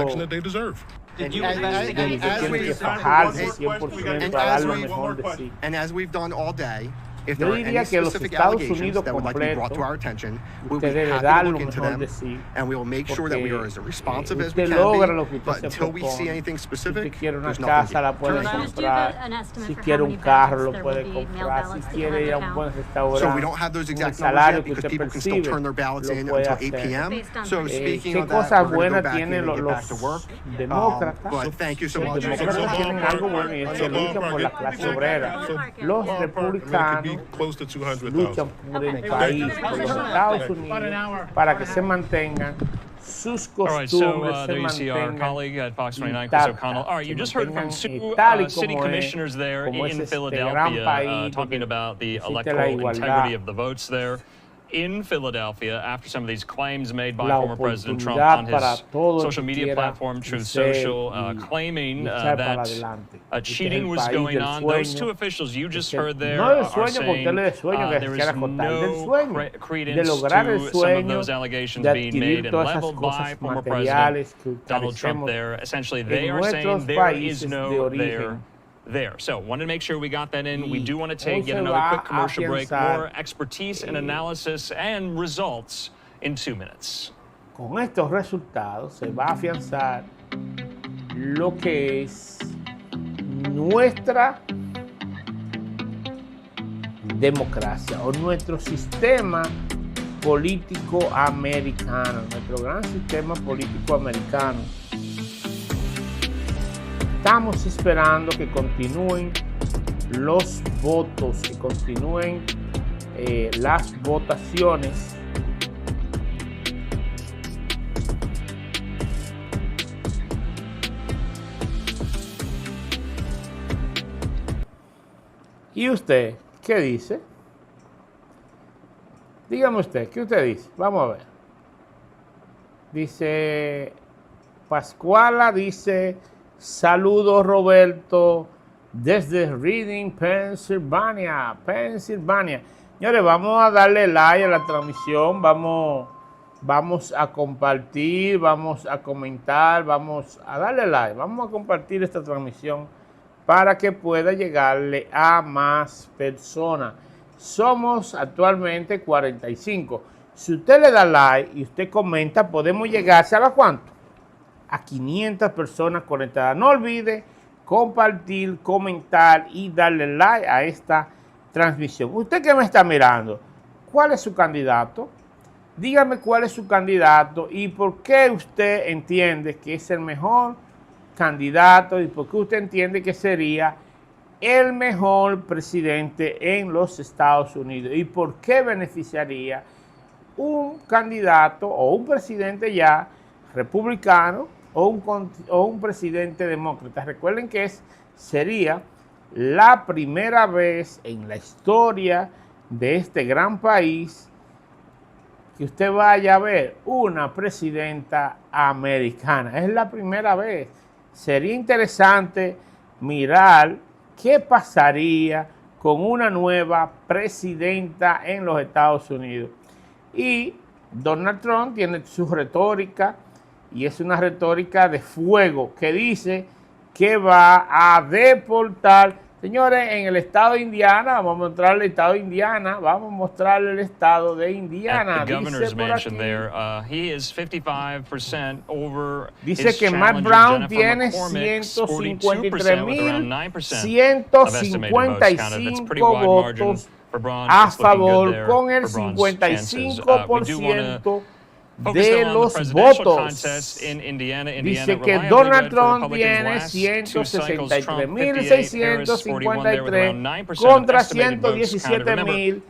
tiene que fajarse 100% a dar lo mejor de sí. And as we've done all day, if Yo there are diría any que los specific Estados allegations Unidos that would like to be brought completo, to our attention, we'll be usted debe happy dar to lo look into mejor de them, sí, and we will make sure that we are as responsive as we usted can logra be. lo que usted But se until we see propone. anything Si usted specific, quiere una there's nothing casa, la here. puede comprar. Si quiere un carro, lo puede comprar. Si quiere ir a un buen So we restaurante, don't have those un exact numbers salario yet que because usted people can still percibe, turn their ballots in lo puede until 8 hacer. p.m. So speaking ¿Qué of that, cosas we're going to go buenas back in tienen and get back to work. los demócratas? But thank you so Los much. demócratas tienen algo bueno y es que luchan por la clase obrera. Los republicanos be close to luchan 200,000. por el país, por los Estados Unidos, para que se mantengan sus All right, costumbres, so there you see our colleague at Fox 29, Chris O'Connell. All right, you just heard from two city commissioners there in Philadelphia talking about the electoral integrity of the votes there in Philadelphia after some of these claims made by former President Trump on his social media platform, Truth Social, claiming that cheating was going on. Those two officials you just heard there are saying there is no credence to some of those allegations being made and leveled by former President Donald Trump there. Essentially, they are saying there is no there. So, wanted to make sure we got that in. We do want to take yet another quick commercial break. More expertise and analysis and results in 2 minutes. Con estos resultados se va a afianzar lo que es nuestra democracia o nuestro sistema político americano, nuestro gran sistema político americano. Estamos esperando que continúen los votos, que continúen las votaciones. ¿Y usted qué dice? Dígame usted, ¿qué usted dice? Vamos a ver. Dice Pascuala, dice... Saludos Roberto desde Reading, Pennsylvania. Señores, vamos a darle like a la transmisión, vamos a compartir, vamos a comentar, vamos a darle like, vamos a compartir esta transmisión para que pueda llegarle a más personas. Somos actualmente 45. Si usted le da like y usted comenta, podemos llegar, ¿sabe a cuánto? A 500 personas conectadas. No olvide compartir, comentar y darle like a esta transmisión. Usted que me está mirando, ¿cuál es su candidato? Dígame cuál es su candidato y por qué usted entiende que es el mejor candidato y por qué usted entiende que sería el mejor presidente en los Estados Unidos y por qué beneficiaría un candidato o un presidente ya republicano o un presidente demócrata. Recuerden que sería la primera vez en la historia de este gran país que usted vaya a ver una presidenta americana. Es la primera vez. Sería interesante mirar qué pasaría con una nueva presidenta en los Estados Unidos. Y Donald Trump tiene su retórica, y es una retórica de fuego que dice que va a deportar. Señores, en el estado de Indiana, vamos a mostrar el estado de Indiana, vamos a mostrar el estado de Indiana. At the governor's mansion there, he is 55% over. Dice que Matt Brown tiene 153.155 votos a favor, con el 55% de los votos. Dice que Donald Trump tiene 163.653 contra 117.000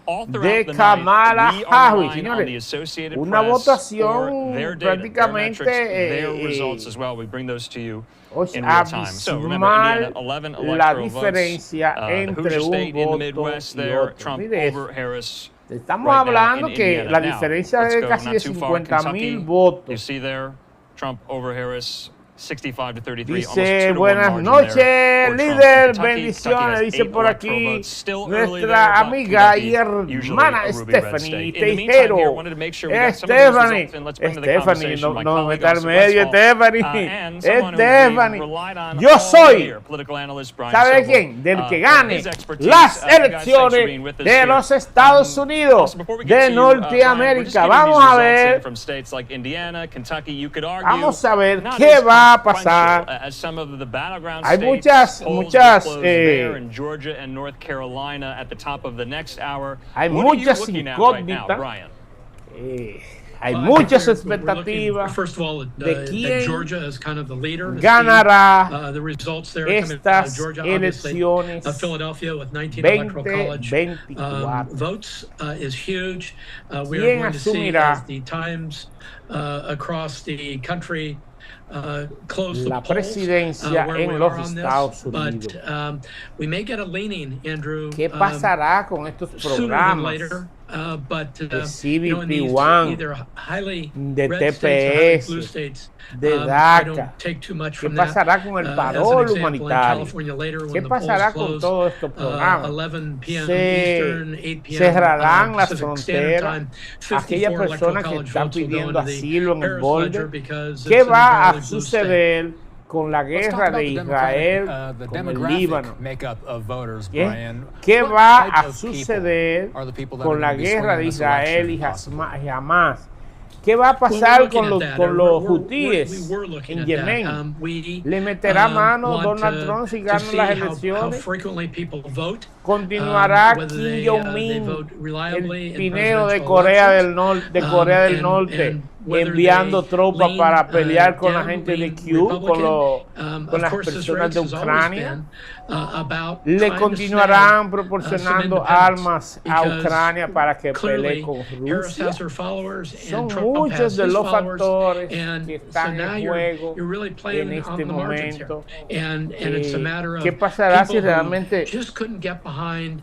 de Kamala Harris. Señores, una votación prácticamente abismal la diferencia entre un voto y otro. Mire eso. Estamos hablando que la diferencia es de casi de 50,000 votos. Dice, buenas noches, líder, bendiciones, dice por aquí nuestra amiga y hermana Stephanie Tejero. Stephanie, no me meta al medio, Stephanie. Yo soy, ¿sabe quién? Del que gane las elecciones de los Estados Unidos de Norteamérica. Vamos a ver qué va a pasar. Hay muchas hay muchas incógnitas. Hay muchas expectativas de quién ganará estas elecciones 2024. ¿Quién asumirá la presidencia en los Estados Unidos? ¿Qué pasará con estos programas de CBP One, de TPS, de DACA? ¿Qué pasará con el parol humanitario? ¿Qué pasará con todos estos programas? ¿Se cerrarán las fronteras? Aquellas personas que están pidiendo asilo en el borde. ¿Qué va a suceder con la guerra de Israel con el Líbano? ¿Qué va a suceder con la guerra de Israel y Hamas? ¿Qué va a pasar con los hutíes en Yemen? ¿Le meterá mano Donald Trump si gana las elecciones? ¿Continuará Kim Jong-un, el pineo de Corea del Norte, enviando tropas para pelear con la gente de Q, con las personas de Ucrania? ¿Le continuarán proporcionando armas a Ucrania para que pelee con Rusia? Son muchos de los factores que están en juego en este momento. ¿Qué pasará si realmente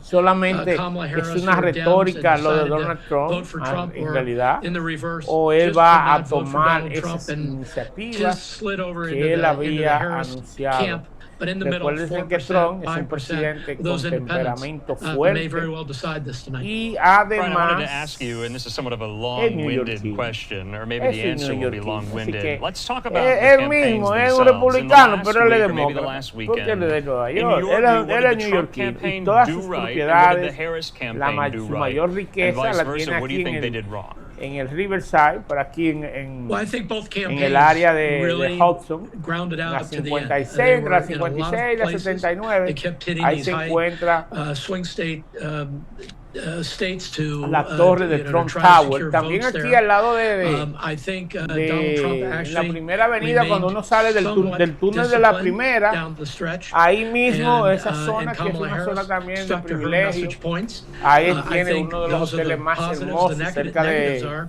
solamente es una retórica lo de Donald Trump en realidad, o él va a tomar esas iniciativas que él había anunciado? Recuerden que Trump es un presidente con temperamento fuerte y además es neoyorquino. Él mismo es un republicano, pero él es demócrata porque él es de Nueva York. Él es neoyorquino y todas sus propiedades, su mayor riqueza la tiene aquí en el Riverside, por aquí en el área de Hudson, la 56, entre la 56 y la 79, ahí se encuentra la torre de Trump Tower. También aquí al lado de la primera avenida, cuando uno sale del túnel de la primera, ahí mismo, esa zona que es una zona también de privilegio, ahí tiene uno de los hoteles más hermosos cerca de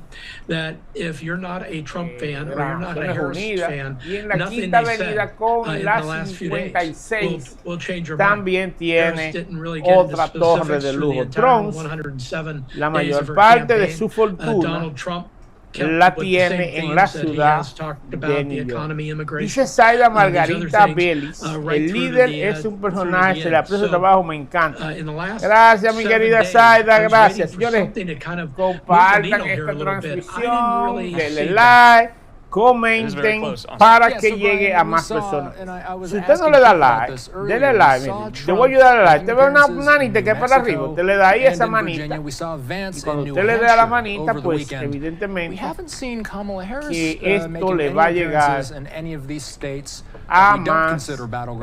Naciones Unidas, y en la quinta avenida con la 56 también tiene otra torre de lujo. Trump, la mayor parte de su fortuna la tiene en la ciudad de New York. Dice Zaida Margarita Vélez, el líder es un personaje, se le aprecia el trabajo, me encanta. Gracias, mi querida Zaida, gracias. Señores, compartan esta transmisión, denle like, comenten para que llegue a más personas. Si usted no le da like, denle like. Te voy a ayudar a darle like. Te veo una manita que es para arriba. Usted le da ahí esa manita. Y cuando usted le dé a la manita, pues evidentemente que esto le va a llegar a más personas.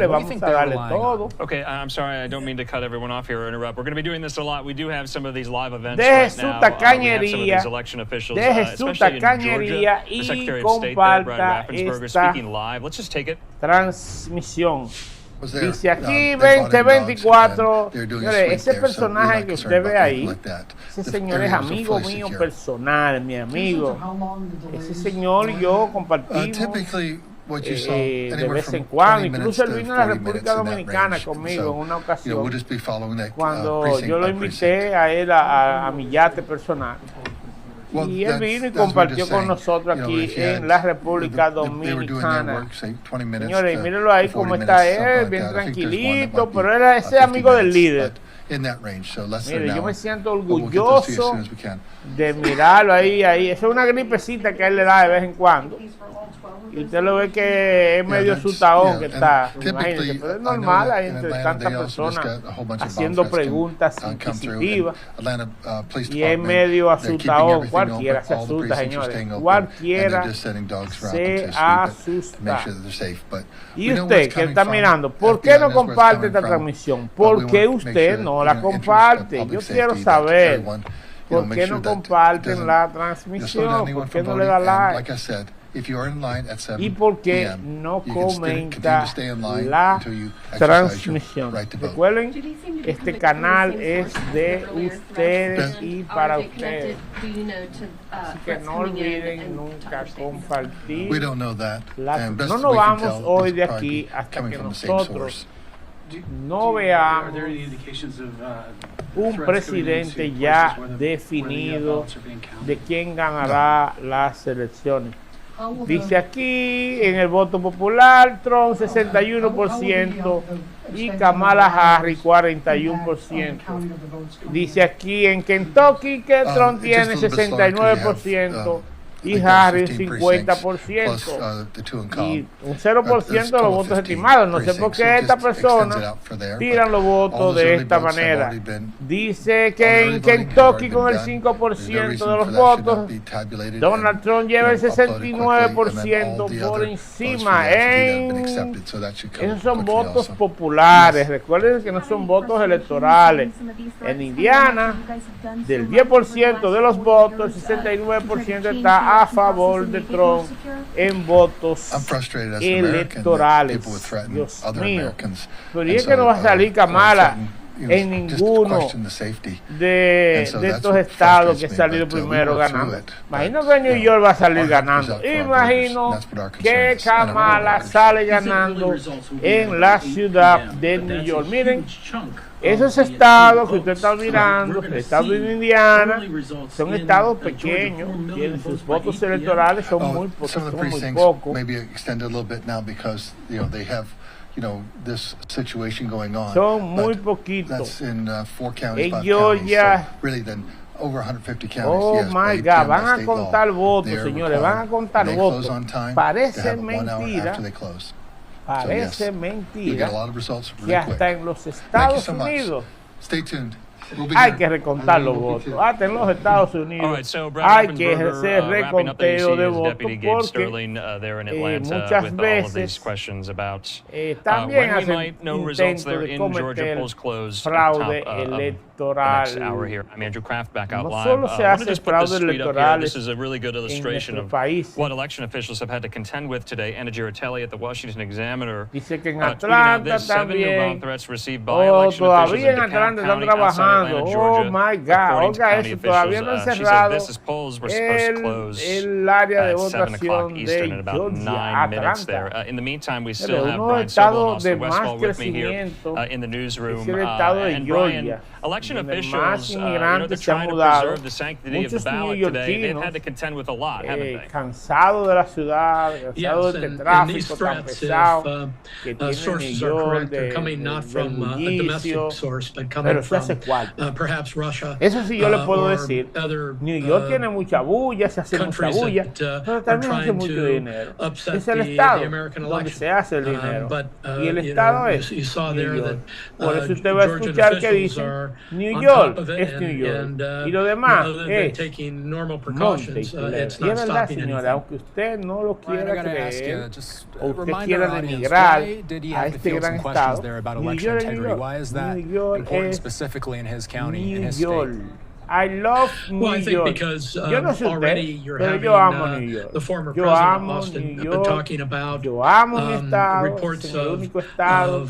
Vamos a darle todo. Okay, I'm sorry, I don't mean to cut everyone off here or interrupt. We're going to be doing this a lot. We do have some of these live events right now. Tacañería, deje su tacañería y comparta esta transmisión. Dice aquí 2024. Señores, ese personaje que usted ve ahí, ese señor es amigo mío personal, mi amigo. Ese señor y yo compartimos de vez en cuando. Incluso él vino a la República Dominicana conmigo en una ocasión, cuando yo lo invité a él a mi yate personal. Y él vino y compartió con nosotros aquí en la República Dominicana. Señores, mírenlo ahí como está él, bien tranquilito, pero era ese amigo del líder. Mire, yo me siento orgulloso de mirarlo ahí. Esa es una gripecita que a él le da de vez en cuando. Y usted lo ve que es medio sutaón que está, imagínese, pero es normal, hay entre tantas personas haciendo preguntas inquisitivas y es medio asustadón. Cualquiera se asusta, señores, cualquiera se asusta. Y usted que está mirando, ¿por qué no comparte esta transmisión? ¿Por qué usted no la comparte? Yo quiero saber. ¿Por make qué sure no that it comparten doesn't, la slow down transmisión? anyone ¿Por qué from no le voting. da And like? like I said, if you're in line at 7 ¿Y por qué p.m., no you can continue comenta to stay in line la until you exercise your transmisión? right to vote. Recuerden, este canal es de ustedes y para ustedes. Así que no olviden nunca compartir. We don't know that. And best No we nos can vamos tell, hoy it's de probably aquí hasta coming que from the same nosotros source. no veamos un presidente ya definido de quién ganará las elecciones. Dice aquí en el voto popular, Trump 61% y Kamala Harris 41%. Dice aquí en Kentucky que Trump tiene 69% y Harris 50%. Y un 0% de los votos estimados. No sé por qué esta persona tiran los votos de esta manera. Dice que en Kentucky con el 5% de los votos, Donald Trump lleva el 69% por encima. Esos son votos populares. Recuerden que no son votos electorales. En Indiana, del 10% de los votos, el 69% está a favor de Trump en votos electorales. Dios mío. Pero y es que no va a salir Kamala en ninguno de estos estados que ha salido primero ganando. Imagino que New York va a salir ganando. Imagino que Kamala sale ganando en la ciudad de New York. Miren, esos estados que usted está mirando, el estado de Indiana, son estados pequeños, tienen sus votos electorales, son muy pocos. This situation going on. Son muy poquitos. That's in 4 counties, 5 Georgia, counties. So really, then over 150 counties. Oh yes, my God, van a contar votos, señores, van a contar votos. Parece mentira. Parece mentira que hasta en los Estados Unidos hay que recontar los votos. Hasta en los Estados Unidos hay que hacer reconteo de votos porque muchas veces también hacen intentos de cometer fraude electoral. No solo se hace fraude electoral en nuestro país. Dice que en Atlanta también, todavía en Atlanta están trabajando. Oh my God, oiga eso, todavía no han cerrado el área de votación de Georgia, Atlanta. Pero uno estados de más crecimiento es el estado de Georgia, donde más inmigrantes se han mudado, muchos neoyorquinos cansados de la ciudad, cansados de este tráfico tan pesado que tiene New York, del bullicio, pero eso hace cuarto. Eso sí yo le puedo decir. New York tiene mucha bulla, se hace mucha bulla, pero también hace mucho dinero. Es el estado donde se hace el dinero. Y el estado es New York. Por eso usted va a escuchar que dicen New York es New York. Y lo demás es monte y culebra. Y es verdad, señora, aunque usted no lo quiera creer, o usted quiera denigrar a este gran estado, New York es New York. New York es New York. I love New York. Yo no sé usted, pero yo amo New York. Yo amo New York. Yo amo mi estado. Es el único estado.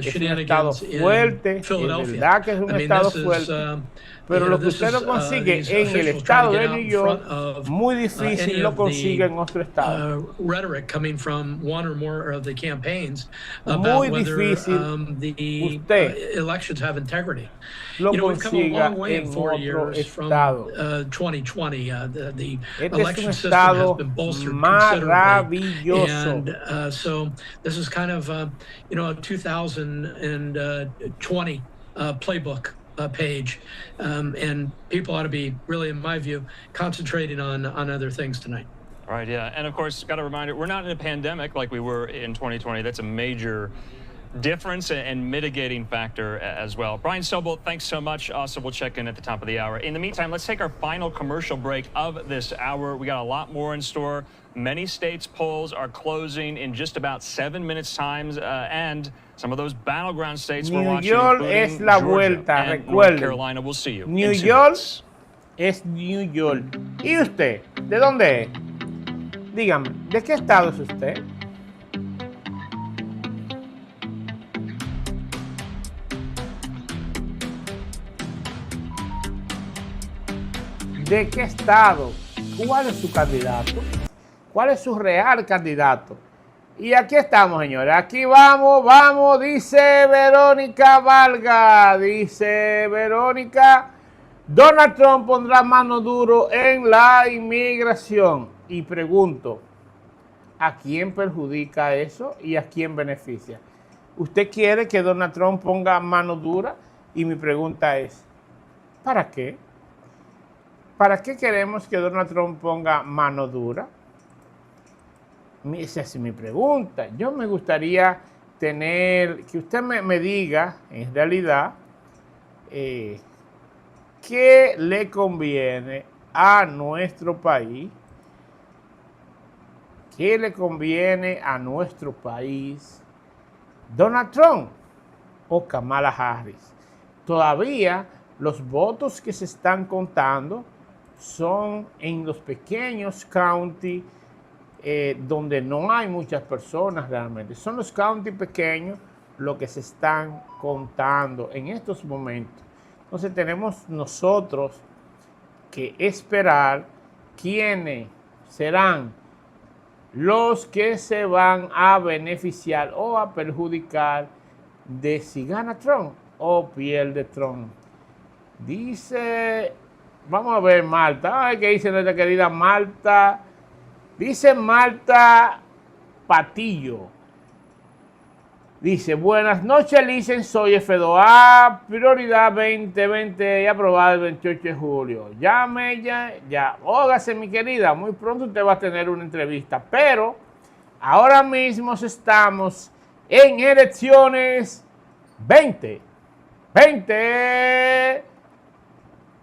Es un estado fuerte. Es verdad que es un estado fuerte. Pero lo que usted no consigue en el estado de New York, muy difícil lo consigue en otro estado. Muy difícil usted lo consiga en otro estado. Este es un estado maravilloso. So this is kind of a 2020 playbook page, and people ought to be really, in my view, concentrating on other things tonight. Right, yeah. And of course, got a reminder, we're not in a pandemic like we were in 2020. That's a major difference and mitigating factor as well. Brian Sobel, thanks so much. Also, we'll check in at the top of the hour. In the meantime, let's take our final commercial break of this hour. We got a lot more in store. Many states' polls are closing in just about 7 minutes' time, and some of those battleground states we're watching, New York es la vuelta, North Carolina. We'll see you. New York es New York. ¿Y usted? ¿De dónde es? Dígame, ¿de qué estado es usted? ¿De qué estado? ¿Cuál es su candidato? ¿Cuál es su real candidato? Y aquí estamos, señores. Aquí vamos, dice Verónica Valga. Dice Verónica, Donald Trump pondrá mano duro en la inmigración. Y pregunto, ¿a quién perjudica eso y a quién beneficia? ¿Usted quiere que Donald Trump ponga mano dura? Y mi pregunta es, ¿para qué? ¿Para qué queremos que Donald Trump ponga mano dura? Esa es mi pregunta. Yo me gustaría tener, que usted me diga, en realidad, qué le conviene a nuestro país, qué le conviene a nuestro país, Donald Trump o Kamala Harris. Todavía los votos que se están contando son en los pequeños counties donde no hay muchas personas realmente. Son los counties pequeños los que se están contando en estos momentos. Entonces tenemos nosotros que esperar quiénes serán los que se van a beneficiar o a perjudicar de si gana Trump o pierde Trump. Dice, vamos a ver Marta, ay, ¿qué dice nuestra querida Marta? Dice Marta Patillo. Dice, buenas noches, Licen, soy F2A, prioridad 2020 y aprobada el 28 de julio. Llame ya. Ógase, mi querida, muy pronto usted va a tener una entrevista, pero ahora mismo estamos en Elecciones 2020.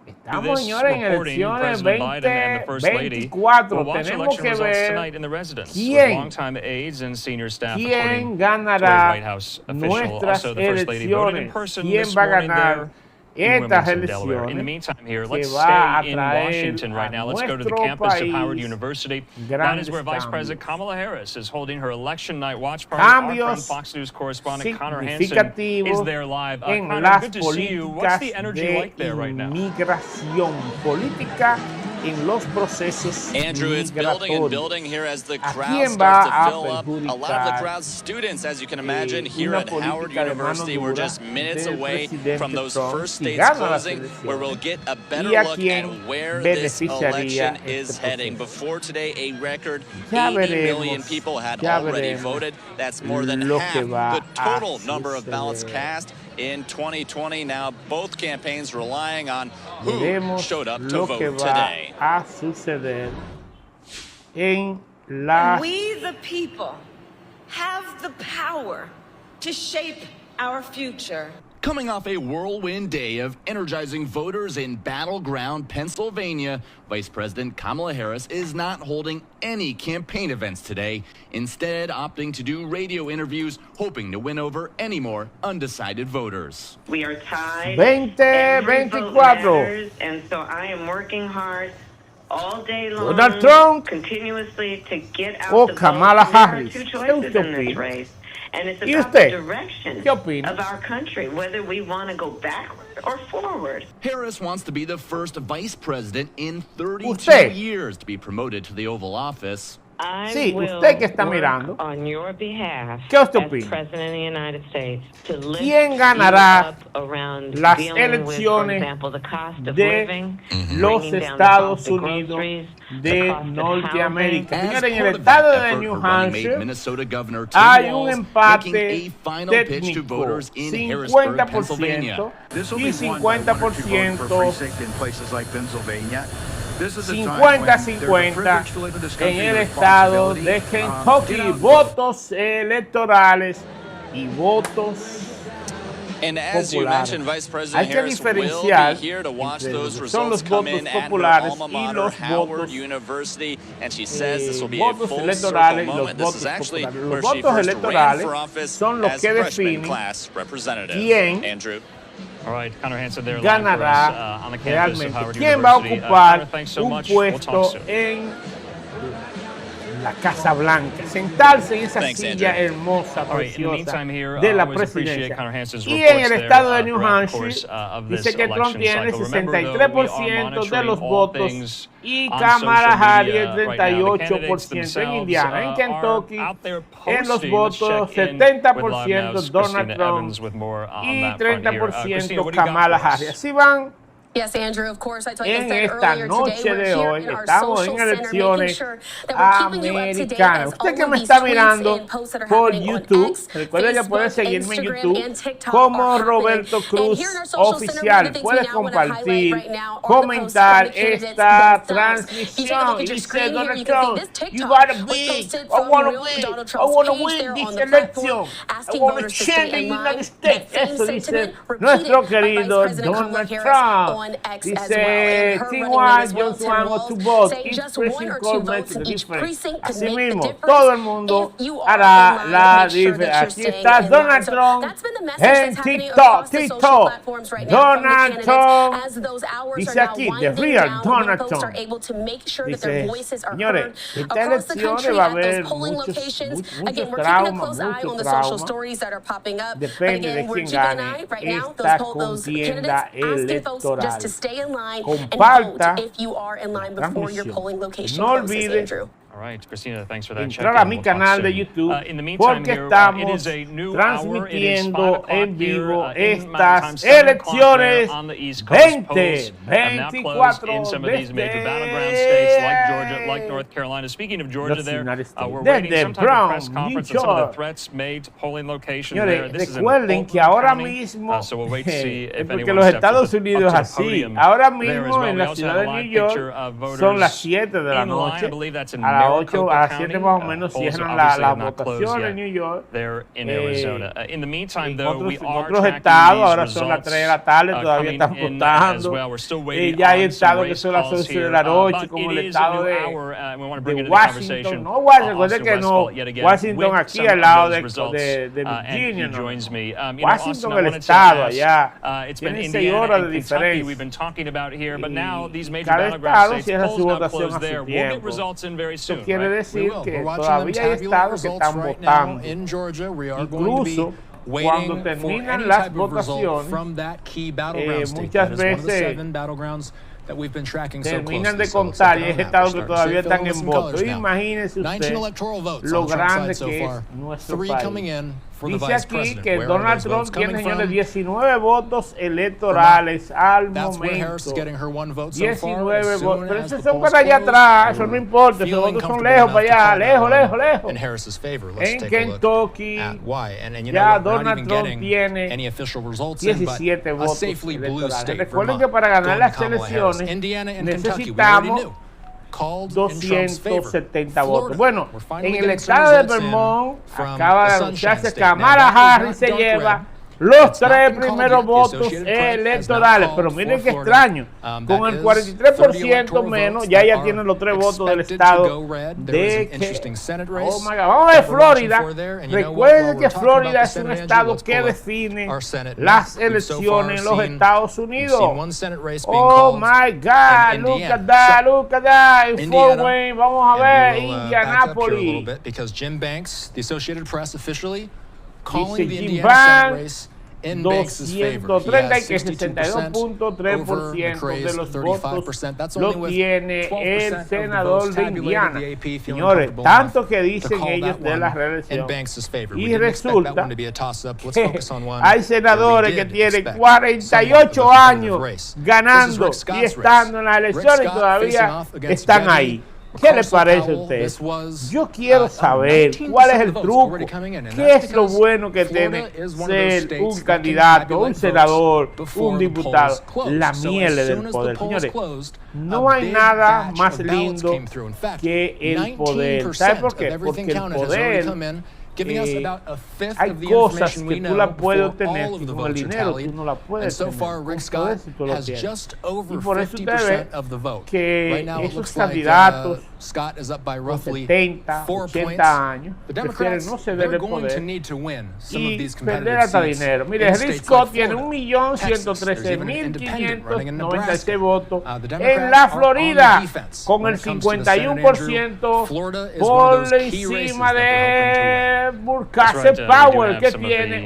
Estamos, señores, en Elecciones 2024. Tenemos que ver quién ganará nuestras elecciones, quién va a ganar estas elecciones que va a traer a nuestro país grandes cambios significativos en las políticas de inmigración, política en los procesos migratorios. ¿A quién va a perjudicar una política de mano dura del presidente Trump si gana las elecciones? ¿Y a quién beneficiaría este proceso? Ya veremos lo que va a suceder. In 2020, now both campaigns relying on who Veremos showed up to lo que vote va today. a suceder en la... We, the people, have the power to shape our future. Coming off a whirlwind day of energizing voters in battleground Pennsylvania, Vice President Kamala Harris is not holding any campaign events today, instead opting to do radio interviews, hoping to win over any more undecided voters. We are tied. 2024. And so I am working hard all day long, Donald Trump continuously to get out o the Kamala vote. There are Harris. two ¿Qué choices usted in this opina? race. And it's ¿Y about the usted? direction ¿Qué opina? of our country, whether we want to go backward or forward. Harris wants to be the first vice president in 32 ¿Usted? years to be promoted to the Oval Office. I Sí, will usted que está work mirando. on your behalf ¿Qué usted as opina? President of the United States to lift ¿Quién you ganará up around las dealing with, for elecciones example, the cost of de living, los bringing down the Estados cost of Unidos groceries, the de cost of Norteamérica? As Señores, en el part of estado that de effort, New her running mate, Hampshire Minnesota Governor Tim hay un Walz empate making a final pitch to técnico, voters in Harrisburg, 50% Pennsylvania. y 50% 50-50 en el estado de Kentucky. Votos electorales y votos And as you populares. mentioned, Vice Hay President que Harris will be diferenciar here to watch entre those lo que son results los come votos in at her populares alma y mater, los Howard votos University, and she says this will be a votos full electorales circle y los moment. This votos is actually populares. where Los she votos first ran electorales for office son los as que freshman definen class representative. quién Andrew. ganará realmente. ¿Quién va a ocupar un puesto en la Casa Blanca, sentarse en esa silla hermosa, preciosa de la presidencia? Y en el estado de New Hampshire dice que Trump tiene 63% de los votos y Kamala Harris el 38% en Indiana. En Kentucky, en los votos, 70% Donald Trump y 30% Kamala Harris. Así van. Yes, Andrew, of course, I En esta noche de hoy estamos en elecciones americanas. Usted que me está mirando por YouTube, recuerde que puede seguirme en YouTube como Roberto Cruz Oficial. Puedes compartir, comentar esta transmisión. Y dice Donald Trump, you gotta win, I wanna win this election, I wanna change the United States. Eso dice nuestro querido Donald Trump. Dice, T1, just want to vote. Each precinct code makes a difference. Así mismo, todo el mundo hará la diferencia. Aquí está Donald Trump en TikTok. Donald Trump dice aquí, the real Donald Trump. Dice, señores, esta elección va a haber muchos traumas, depende de quién gane esta contienda electoral. Comparta la transmisión. No olvide entrar a mi canal de YouTube porque estamos transmitiendo en vivo estas elecciones 2024 desde Brown, New York. Señores, recuerden que ahora mismo, porque los Estados Unidos es así, ahora mismo en la ciudad de New York son las 7 de la noche. A las 8, a las 7 más o menos cierran la votación en New York. En otros estados ahora son las 3 de la tarde, todavía están votando. Ya hay estados que son las 11 de la noche, como el estado de Washington. No Washington, recuerden que no, Washington aquí al lado de Virginia. No. Washington, el estado allá, tiene 6 horas de diferencia. Cada estado cierra su votación a su tiempo. Eso quiere decir que todavía hay estados que están votando. Incluso cuando terminan las votaciones, muchas veces terminan de contar y hay estados que todavía están en voto. Imagínense usted lo grande que es nuestro país. Dice aquí que Donald Trump tiene, señores, 19 votos electorales al momento. 19 votos. Pero esos son para allá atrás, eso no importa. Esos votos son lejos, para allá, lejos. En Kentucky, ya Donald Trump tiene 17 votos electorales. Recuerden que para ganar las elecciones necesitamos 270 votos. Bueno, en el estado de Vermont acaba de anunciarse que Kamala Harris se lleva los 3 primeros votos electorales. Pero miren qué extraño, con el 43% menos, ya ella tiene los 3 votos del estado de oh my God. Vamos a ver Florida. Recuerden que Florida es un estado que define las elecciones en los Estados Unidos. Oh my God, look at that. In Fort Wayne, vamos a ver Indianapolis. Dice Jim Banks, 230 y que 62.3% de los votos lo tiene el senador de Indiana. Señores, tanto que dicen ellos de la reelección. Y resulta que hay senadores que tienen 48 años ganando y estando en las elecciones y todavía están ahí. ¿Qué le parece a usted? Yo quiero saber cuál es el truco, qué es lo bueno que tiene ser un candidato, un senador, un diputado, la miel del poder. Señores, no hay nada más lindo que el poder. ¿Sabe por qué? Porque el poder giving us about a fifth hay of the cosas information we que tú know la puedes before obtener all of y the con el votes are dinero tallied. tú no la And puedes so tener. far, Rick Con Scott todo eso tú lo has tienes. just over Y por eso usted ve 50% of the vote. que Right now, it esos looks like candidatos Scott is up by con roughly 70, 4 80 points. años The prefieren Democrats, no ceder they're el going to poder need to win some of y these perder competitive hasta seats dinero. Mire, in Rick states Scott like tiene Florida, Texas. There's even an independent running in 1.113.596 Nebraska. votos The en Democrats la are on Florida, the defense con when el it comes to the Senate, Andrew. 51% Florida is por one of those key races encima that they're hoping to win. de Burkase That's right, Powell, we do que have some of tiene the, un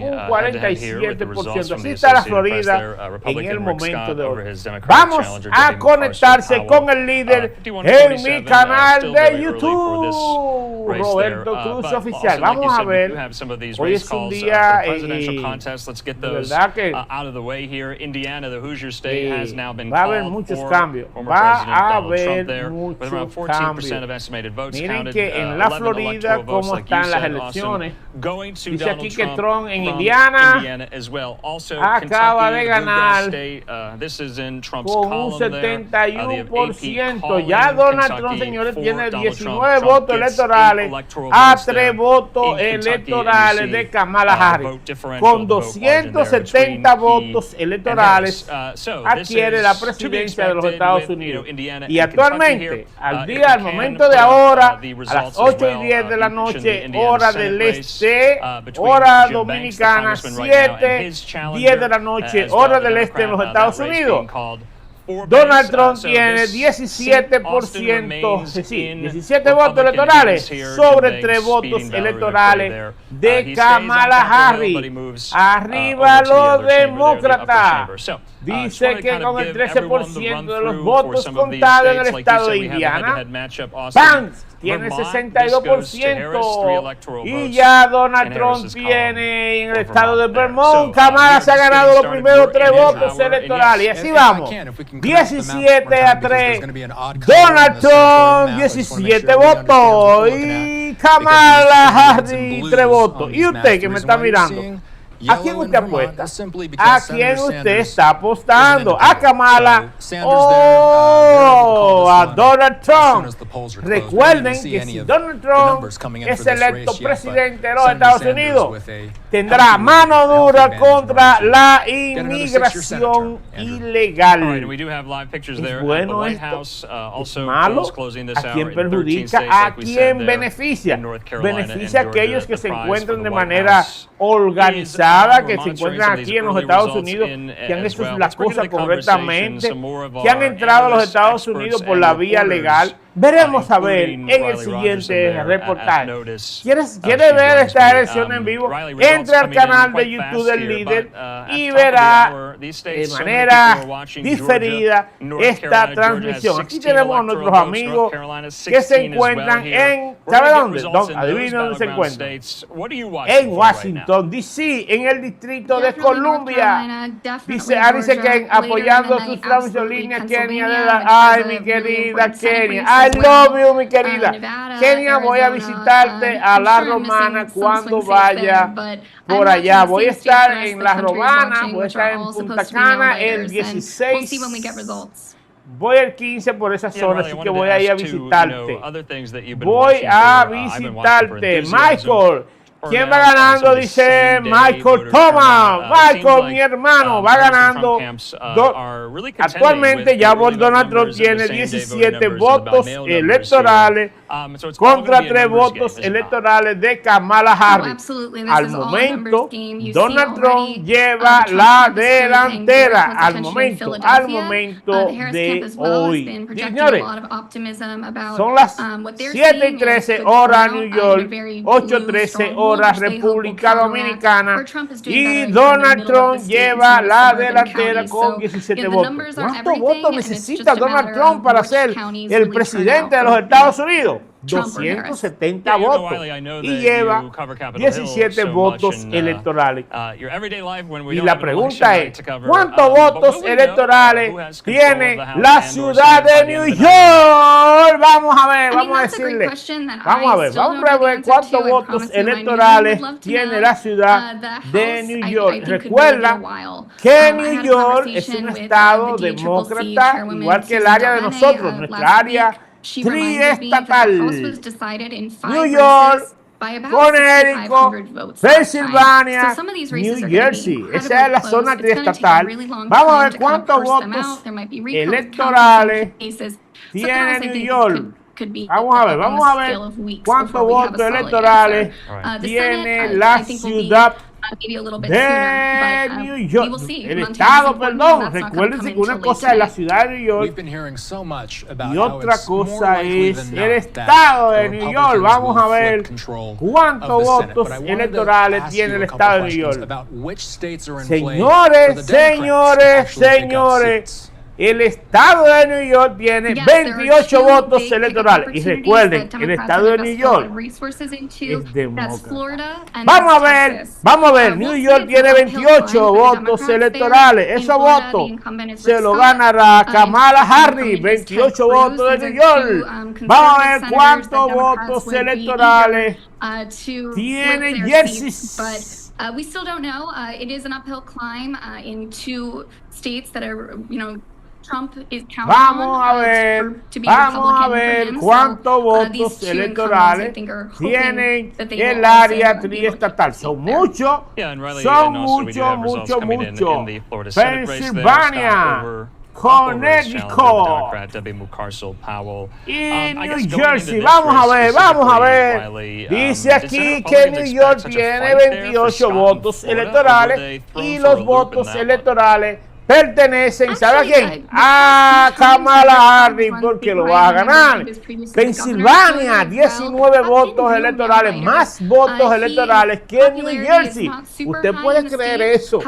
head-to-head here with the 47%. results from Así the está la Associated Press Florida there, en el Republican Rick momento Scott de over hoy. his Democratic Vamos challenger, a Debbie conectarse Powell. con el líder en mi 51-47, canal still de very early for YouTube, this race Roberto there. Cruz But Oficial. also, like you Vamos a said, we do ver, have some of these hoy race es un calls día for presidential contests. Let's get de those verdad que out of the way here. Indiana, the Hoosier state, has now been va a haber called muchos for cambios. former Va President a Donald Trump haber there, with around muchos 14% of cambios. estimated votes Miren counted, que en la 11 Florida, electoral votes, cómo like you están las said, elecciones. Austin, going to Dice Donald aquí que Trump Trump en from Indiana Indiana as well. Also, acaba Kentucky, de Bluegrass ganar State, this is in Trump's con un column there. The 71%. Ya Donald Trump, señores, tiene 19 Trump votos gets electorales 8 electoral a votes 3 there votos in Kentucky, and you electorales see, de Kamala Harris. vote differential, Con the vote margin there 270 between votos he and electorales Harris. So this adquiere is la to be presidencia de los expected Estados with, Unidos. Indiana Y and Kentucky actualmente, here. al If día, we al can momento de put up, ahora, the a las results 8 as y well, 10 de la each in the noche, Indiana hora Senate del race, este, between hora Jim Banks, the dominicana, congressman right now, and 7, his 10 challenger, de la noche, as well, hora the del este en los Democrat, Estados that race Unidos. being called for Donald Banks. Trump So tiene this seat, Austin 17%, remains sí, in 17 votos Republican electorales hands here. sobre Jim 3 Banks votos speeding down electorales there. de He stays on Kamala Capitol Hill, but he Harris. moves, Arriba over to the los other chamber there, the upper demócratas. chamber. So, just Dice wanted to que kind of con el give everyone the 13% de los run-through votos for some of these contados en el states. Like you estado said, de we have a Indiana, head-to-head matchup. Austin, Banks tiene Vermont, this goes to Harris, 3 62%. electoral Y votes ya Donald in Trump Harris's tiene en el column estado de for Vermont there. Vermont. So, Kamala we're se ha just ganado getting los started. primeros We're 3 in his votos hour, and electorales. Y yes, así vamos. 17-3. Donald Trump, 17 votos. Y Kamala Harris, 3 votos. Y usted que me está mirando, ¿a quién usted apuesta? ¿A quién usted está apostando? ¿A Kamala o a Donald Trump? Recuerden que si Donald Trump es electo presidente de los Estados Unidos, tendrá mano dura contra la inmigración ilegal. ¿Es bueno esto? ¿Es malo? ¿A quién perjudica? ¿A quién beneficia? Beneficia a aquellos que se encuentran de manera organizada, que se encuentran aquí en los Estados Unidos, que han hecho las cosas correctamente, que han entrado a los Estados Unidos por la vía legal. Veremos a ver en el siguiente reportaje. ¿Quiere ver esta elección en vivo? Entre al canal de YouTube del líder y verá de manera diferida esta transmisión. Aquí tenemos a nuestros amigos que se encuentran en, ¿sabe dónde? Adivinen dónde se encuentran. En Washington, D.C., en el distrito de Columbia. Dice que apoyando sus transmisiones líneas, Kenia. Ay, mi querida Kenia. I love you, mi querida. Kenia, voy a visitarte a La Romana cuando vaya por allá. Voy a estar en La Romana, voy a estar en Punta Cana el 16. Voy el 15 por esa zona, así que voy a ir a visitarte. Voy a visitarte. Michael. ¿Quién va ganando? Dice Michael Thomas. Michael, mi hermano, va ganando. Actualmente ya Donald Trump tiene 17 votos electorales contra 3 votos electorales de Kamala Harris. Al momento, Donald Trump lleva la delantera. Al momento de hoy. Señores, son las 7:13 hora New York, 8:13 hora República Dominicana, y Donald Trump lleva la delantera con 17 votos. ¿Cuántos votos necesita Donald Trump para ser el presidente de los Estados Unidos? 270 votos y lleva 17 votos electorales. Y la pregunta es, ¿cuántos votos electorales tiene la ciudad de New York? Vamos a ver, vamos a decirle. Vamos a ver cuántos votos electorales tiene la ciudad de New York. Recuerda que New York es un estado demócrata, igual que el área de nosotros, nuestra área triestatal. New York Connecticut, Pensilvania, New Jersey. Esa es la zona triestatal. Vamos a ver cuántos votos electorales tiene New York. Vamos a ver cuántos votos electorales tiene la ciudad de New York, el estado, perdón. Recuérdense que una cosa es la ciudad de New York y otra cosa es el estado de New York. Vamos a ver cuántos votos electorales tiene el estado de New York. Señores, el estado de New York tiene 28 votos electorales. Y recuerden, el estado de New York es demócrata. Vamos a ver, New York tiene 28 votos electorales. Esos votos se lo ganará Kamala Harris, 28 votos de New York. Vamos a ver cuántos votos electorales tiene Jersey. We still don't know. It is an uphill climb in 2 states that are, Trump is counting vamos a ver cuántos votos electorales tienen el área triestatal. Son muchos. Pensilvania, Connecticut y New Jersey. Vamos a ver. Dice aquí que New York tiene 28 votos electorales y los votos electorales pertenecen, ¿sabe a quién? A Kamala Harris, porque lo va a ganar. Pensilvania, 19 votos electorales, más votos electorales que New Jersey. ¿Usted puede creer eso?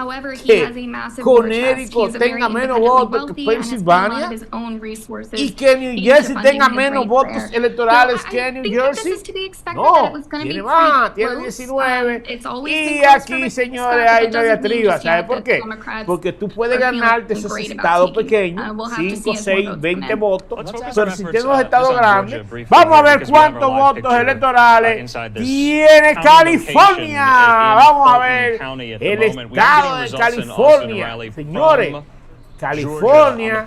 Que Connecticut tenga menos votos que Pensilvania y que New Jersey tenga menos votos electorales que New Jersey. No, tiene más, tiene 19. Y aquí, señores, hay una diatriba. ¿Sabe por qué? Porque tú puedes ganarte esos estados pequeños, 5, 6, 20 votos, pero si tienes los estados grandes, vamos a ver cuántos votos electorales tiene California. Vamos a ver el estado de California, señores. California,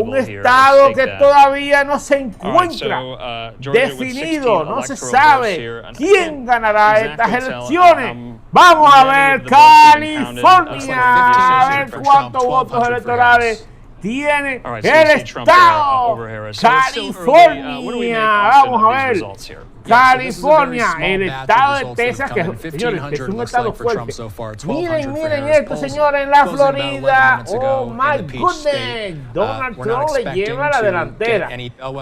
un estado que todavía no se encuentra definido, no se sabe quién ganará estas elecciones. Vamos a ver California, a ver cuántos votos electorales tiene el estado California. Vamos a ver California, el estado de Texas, que señores, es un estado fuerte. Miren esto, señores, en la Florida. Oh my goodness, Donald Trump le lleva la delantera.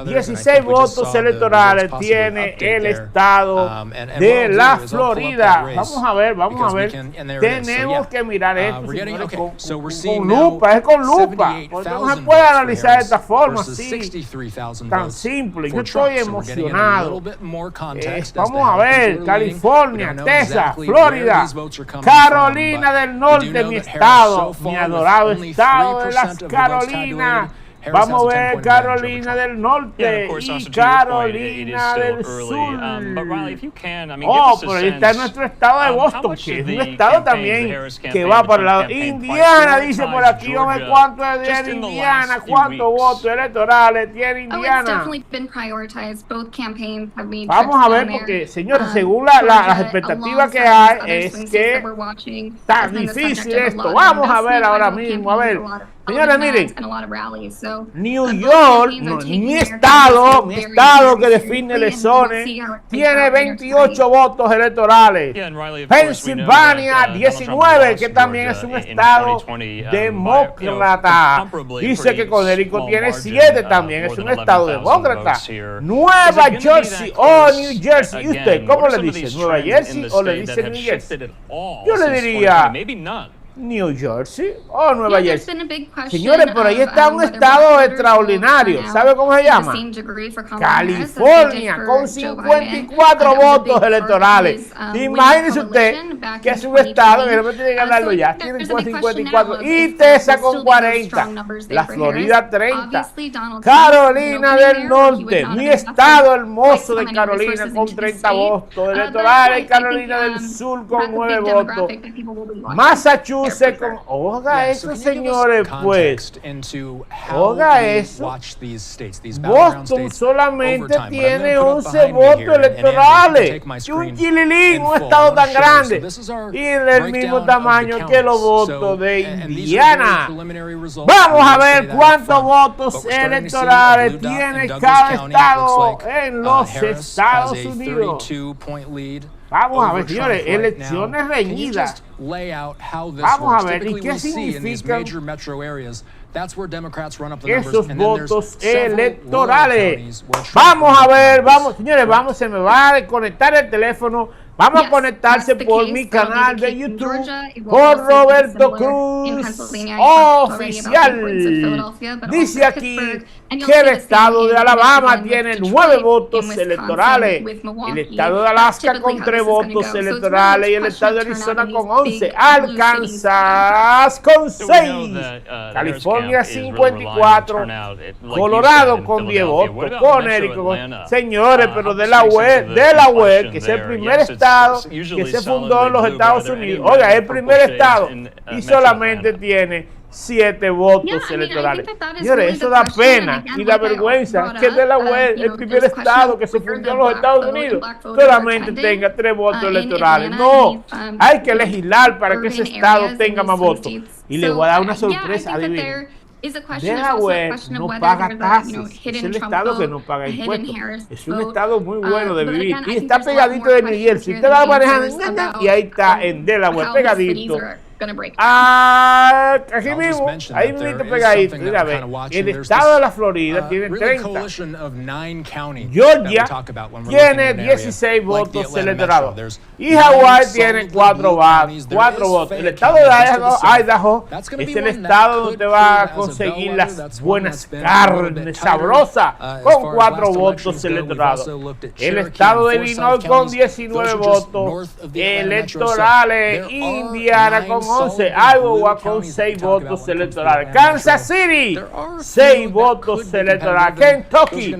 16 votos electorales tiene el estado de la Florida. Vamos a ver. Tenemos que mirar esto, señores, con lupa, es con lupa. Porque no se puede analizar de esta forma así, tan simple. Yo estoy emocionado. Vamos a ver, California, Texas, Florida, Carolina del Norte, mi estado, mi adorado estado de las Carolinas. Vamos a ver Carolina del Norte y Carolina del Sur. Pero ahí está nuestro estado de Boston, que es un estado también que va para el lado. Indiana, dice por aquí, hombre, ¿cuánto es de Indiana? ¿Cuántos votos electorales tiene Indiana? Vamos a ver, porque, señores, según las expectativas que hay, es que está difícil esto. Vamos a ver ahora mismo, a ver. Señores, miren, New York, mi estado que define elecciones, tiene 28 votos electorales. Pensilvania, 19, que también es un estado demócrata. Dice que Connecticut tiene 7, también es un estado demócrata. Nueva Jersey o New Jersey. ¿Y usted cómo le dice? ¿Nueva Jersey o le dice New Jersey? Yo le diría New Jersey o Nueva Jersey. Señores, por ahí está un estado extraordinario. ¿Sabe cómo se llama? California, con 54 votos electorales. Imagínese usted que es un estado que no tiene que ganarlo ya. Tiene 54. Y Texas con 40. La Florida 30. Carolina del Norte, mi estado hermoso de Carolina, con 30 votos electorales. Y Carolina del Sur con 9 votos. Massachusetts luce con... Oiga eso, señores, pues. Oiga eso. Boston solamente tiene 11 votos electorales. Y un chililín, un estado tan grande. Y del mismo tamaño que los votos de Indiana. Vamos a ver cuántos votos electorales tiene cada estado en los Estados Unidos. Vamos a ver, señores, elecciones reñidas. Vamos a ver, ¿y qué significan esos votos electorales? Vamos a ver, vamos, señores, se me va a desconectar el teléfono. Vamos a conectarse por mi canal de YouTube por Roberto Cruz Oficial. Dice aquí que el estado de Alabama tiene 9 votos electorales, el estado de Alaska con 3 votos electorales y el estado de Arizona con 11, Arkansas con 6, California 54, Colorado con 10 votos, Connecticut con... Señores, pero Delaware, que es el primer estado que se fundó en los Estados Unidos, oiga, es el primer estado y solamente tiene 7 votos electorales. Señores, eso da pena y da vergüenza que Delaware, el primer estado que se fundó en los Estados Unidos, solamente tenga 3 votos electorales. No, hay que legislar para que ese estado tenga más votos. Y le voy a dar una sorpresa, adivinen. Delaware no paga taxes, es el estado que no paga impuestos. Es un estado muy bueno de vivir y está pegadito de New Jersey. Usted va manejando y ahí está en Delaware, pegadito. Aquí mismo, ahí mismo pegadito. Mira, a ver, el estado de la Florida tiene 30. Georgia tiene 16 votos electorales. Y Hawái tiene 4 votos. El estado de Idaho es el estado donde usted va a conseguir las buenas carnes sabrosas con 4 votos electorales. El estado de Illinois con 19 votos electorales. Indiana con 11, Iowa con 6 votos electorales, Kansas City 6 votos electorales, Kentucky,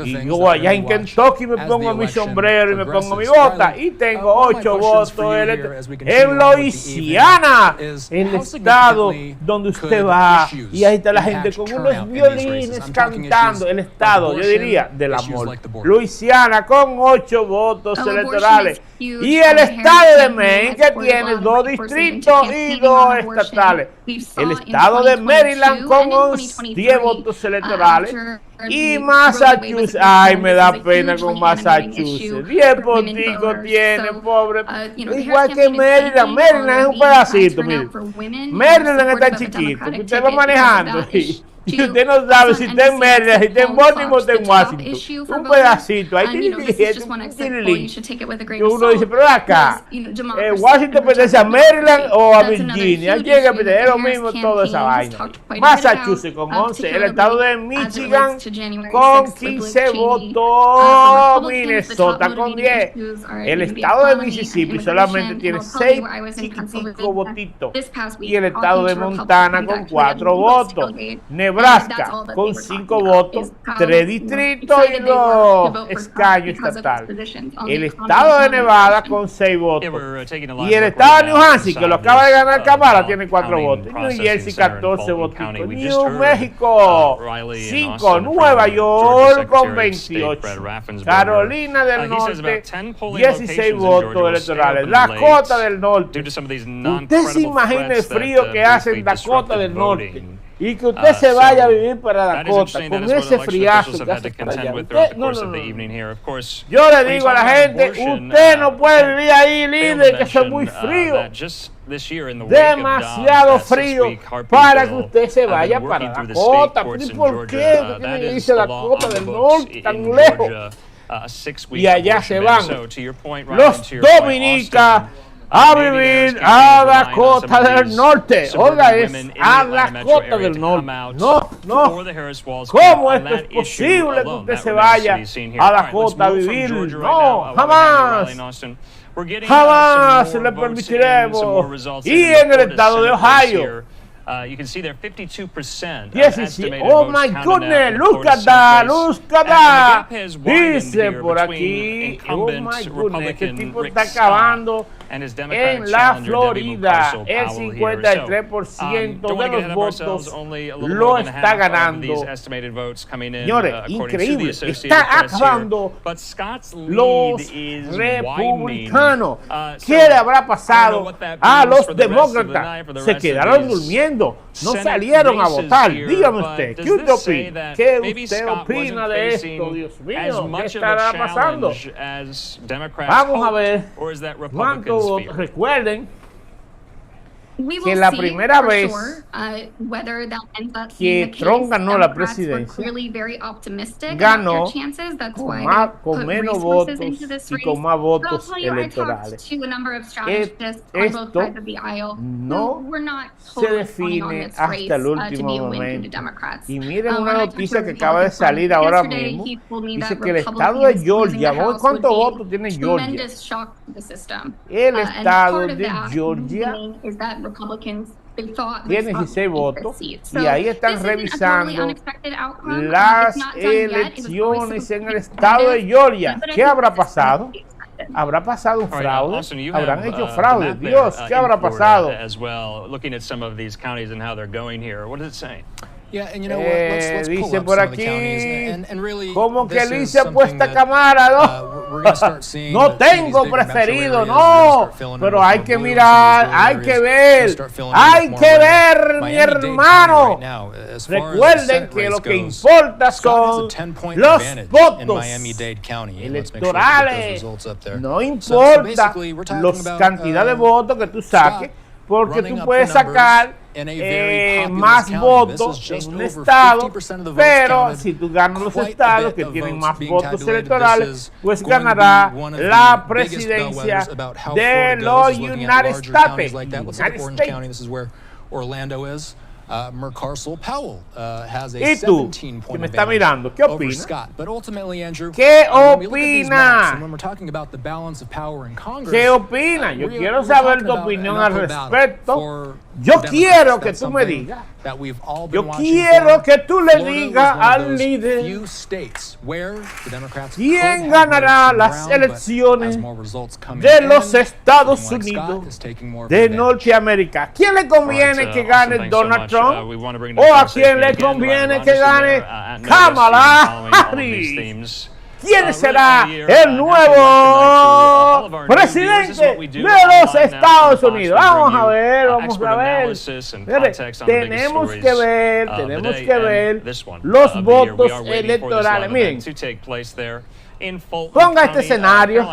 y yo allá en Kentucky me pongo mi sombrero y me pongo mi bota y tengo 8 votos electorales. En Luisiana, el estado donde usted va y ahí está la gente con unos violines cantando, el estado, yo diría, del amor. Luisiana con 8 votos electorales. Y el estado de Maine, que tiene 2 distritos y 2 estatales. El estado de Maryland con 10 votos electorales. Y Massachusetts, ay, me da pena con Massachusetts. 10 voticos tiene, pobre. Igual que Maryland. Maryland es un pedacito, mire. Maryland está chiquito, que usted va manejando. Y usted no sabe si está en Maryland, si está en Baltimore o está en Washington. Un pedacito, ahí tiene que uno dice, pero acá, Washington pertenece a Maryland o a Virginia. Llega, es lo mismo toda esa vaina. Massachusetts con 11, el estado de Michigan con 15 votos, Minnesota con 10. El estado de Mississippi solamente tiene 6 chiquiticos votitos. Y el estado de Montana con 4 votos. Nebraska con 5 votos, 3 distritos y 2 escaños estatales. El estado de Nevada con 6 votos. Y el estado de New Hampshire, que lo acaba de ganar Kamala, tiene 4 votos. New Jersey 14 votos. New México 5. Nueva York con 28. Carolina del Norte 16 votos electorales. Dakota del Norte. Usted se imagina el frío que hace en Dakota del Norte. Y que usted se vaya a vivir para Dakota con ese friazo que hace para allá. No. Yo le digo a la gente, usted no puede vivir ahí, líder, que es muy frío. Demasiado frío para que usted se vaya para Dakota. ¿Y por qué? ¿Por qué me dice Dakota del Norte tan lejos? Y allá se van los dominicas a vivir a Dakota del Norte. Oiga, es a Dakota del Norte. No. ¿Cómo esto es posible que usted se vaya a Dakota a vivir? No, jamás. Jamás le permitiremos. Y en el estado de Ohio, you can see there 52%. Oh my goodness, look at that. Dice por aquí, oh my goodness, este tipo está acabando En la Florida, el 53% de los votos lo está ganando. Señores, increíble. Está acabando los republicanos. ¿Qué le habrá pasado a los demócratas? Se quedaron durmiendo. No salieron a votar. Dígame usted, ¿qué usted opina? ¿Qué usted opina de esto? Dios mío, ¿qué estará pasando? Vamos a ver cuántos votos. Recuerden que la primera vez que Trump ganó la presidencia, ganó con menos votos y con más votos electorales. Esto no se define hasta el último momento. Y miren una noticia que acaba de salir ahora mismo. Dice que el estado de Georgia, ¿cuántos votos tiene Georgia? El estado de Georgia tiene 16 votos y ahí están revisando las elecciones en el estado de Georgia. ¿Qué habrá pasado? ¿Habrá pasado un fraude? ¿Habrán hecho fraude? Dios, ¿qué habrá pasado? Yeah, and you know what? Let's pull dice up por some of the aquí, counties, and really, como que this is Alicia something puesta that, cámara, ¿no? we're gonna start seeing No that some of these tengo big metro preferido, areas, no, we're gonna start filling in pero with hay more que blue, mirar, some of these hay rural que areas, ver, we'll start filling in hay with que more ver, red. mi Miami-Dade hermano. County right now, as far as the Recuerden Senate que race lo que goes, importa Scott has son a 10-point los advantage in votos Miami-Dade County. And let's make sure we get those electorales. results up there. No So importa basically, we're talking los about, cantidad de votos que tú saques, porque running tú up puedes the numbers sacar in a very populous más county. votos This is just en un over estado, 50% of the votes pero counted. si tú ganas los Quite a estados bit que of tienen votes más being votos tabulated. electorales, This is pues going to be ganará one of la the biggest presidencia bellwethers about how de Florida los goes, is looking at United larger counties States. like that. Let's look at Orange County. This is where Orlando is. Mercarsel-Powell has a ¿Y tú, 17-point que me está advantage mirando, qué over opinas? Scott. But ultimately, Andrew, ¿Qué when we look at these opina? maps, and when we're talking about the balance of power in Congress, ¿Qué opina? Yo quiero we're saber talking tu about opinión an al uphill battle respecto. for Yo the quiero Democrats. que That's tú me something digas. that we've all been Yo watching quiero for. que tú le Florida digas was one of al those líder few states where the Democrats quién could have ganará some las ground, but elecciones as more results come de in, los Estados someone like Scott Unidos is taking more of de an advantage. Norteamérica. ¿Quién le conviene que gane Donald Trump? ¿O a quién le conviene que gane Kamala Harris? ¿Quién será el nuevo presidente de los Estados Unidos? Vamos a ver, vamos a ver. Tenemos que ver los votos electorales. Miren, ponga este escenario,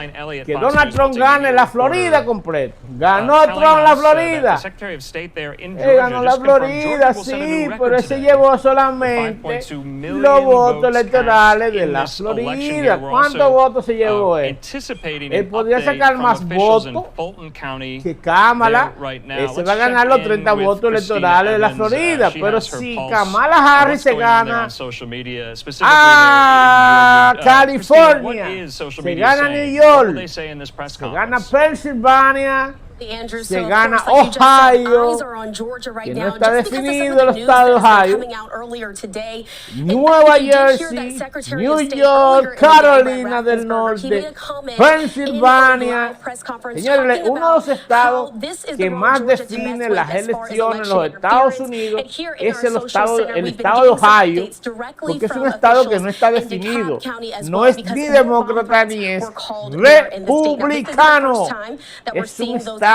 que Donald Trump gane la Florida completa. Ganó Trump la Florida. Ganó la Florida, sí, pero él se llevó solamente los votos electorales de la Florida. ¿Cuántos votos se llevó él? Él podría sacar más votos que Kamala. Él se va a ganar los 30 votos electorales de la Florida. Pero si Kamala Harris se gana a California, se gana New York, se gana Pennsylvania, se gana Ohio, que no está definido el estado de Ohio, Nueva Jersey, New York, Carolina del Norte, Pensilvania. Señores, uno de los estados que más define las elecciones en los Estados Unidos es el estado de Ohio, porque es un estado que no está definido, no es ni demócrata ni es republicano, es un estado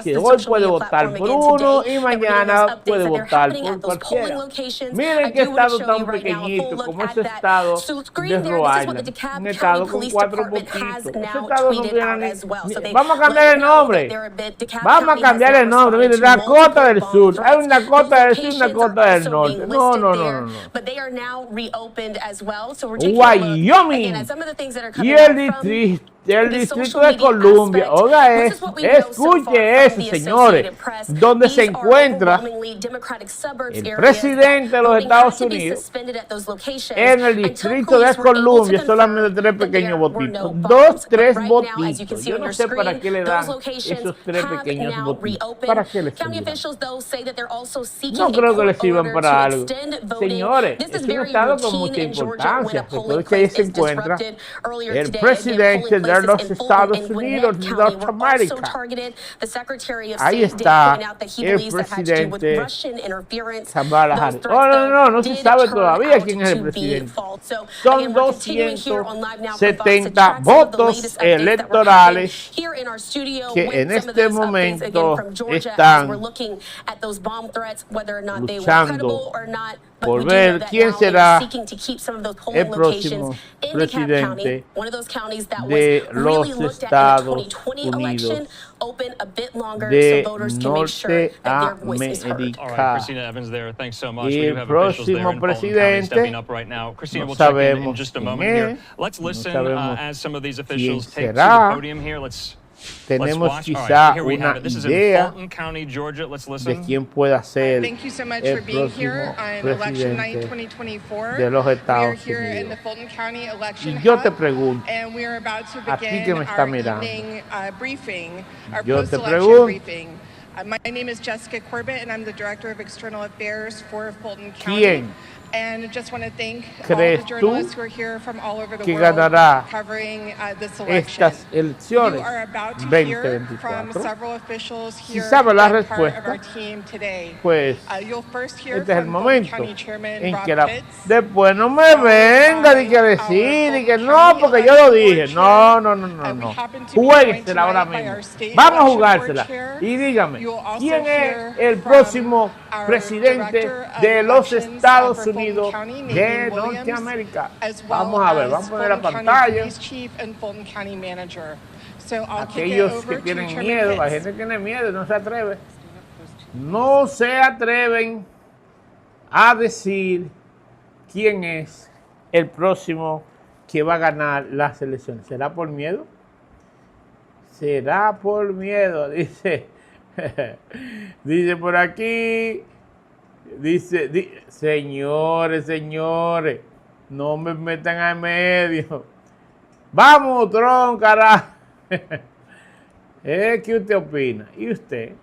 que hoy puede votar por uno y mañana puede votar por cualquiera. Miren qué estado tan pequeñito como ese estado de Rhode Island, un estado con 4 votitos. Ese estado no tiene ni... Vamos a cambiar el nombre. Vamos a cambiar el nombre. Miren, Dakota del Sur. Hay una Dakota del Sur y una Dakota del Norte. No. Wyoming y el distrito de Columbia. Oiga, escuche eso, señores, donde se encuentra el presidente de los Estados Unidos. En el distrito de Columbia solamente 3 pequeños votitos, 3 votitos. Yo no sé para qué le dan esos 3 pequeños votitos. ¿Para qué les sirven? No creo que les sirvan para algo. Señores, es un estado con mucha importancia, porque hoy que ahí se encuentra el presidente de de los Estados Unidos de Norteamérica. Ahí está el presidente Kamala Harris. No se sabe todavía quién es el presidente. Son 270 votos electorales que en este momento están luchando por ver quién será el próximo presidente de los Estados Unidos de Norteamérica. Y el próximo presidente no sabemos quién es, no sabemos quién será. Tenemos quizá una idea de quién pueda ser el próximo presidente de los Estados Unidos. Y yo te pregunto, a ti que me está mirando, yo te pregunto, ¿quién crees tú que ganará estas elecciones 2024? Si sabes la respuesta, pues este es el momento en que después no me venga de que decir y que no, porque yo lo dije. No. Juéguesela ahora mismo. Vamos a jugársela. Y dígame, ¿quién es el próximo presidente de los Estados Unidos de Norteamérica? Vamos a ver, vamos a poner la pantalla. Aquellos que tienen miedo, la gente que tiene miedo, no se atreve. No se atreven a decir quién es el próximo que va a ganar las elecciones. ¿Será por miedo? Será por miedo, dice. Dice por aquí. Dice, señores, no me metan al medio. Vamos, Trhump, carajo. ¿Qué usted opina? ¿Y usted?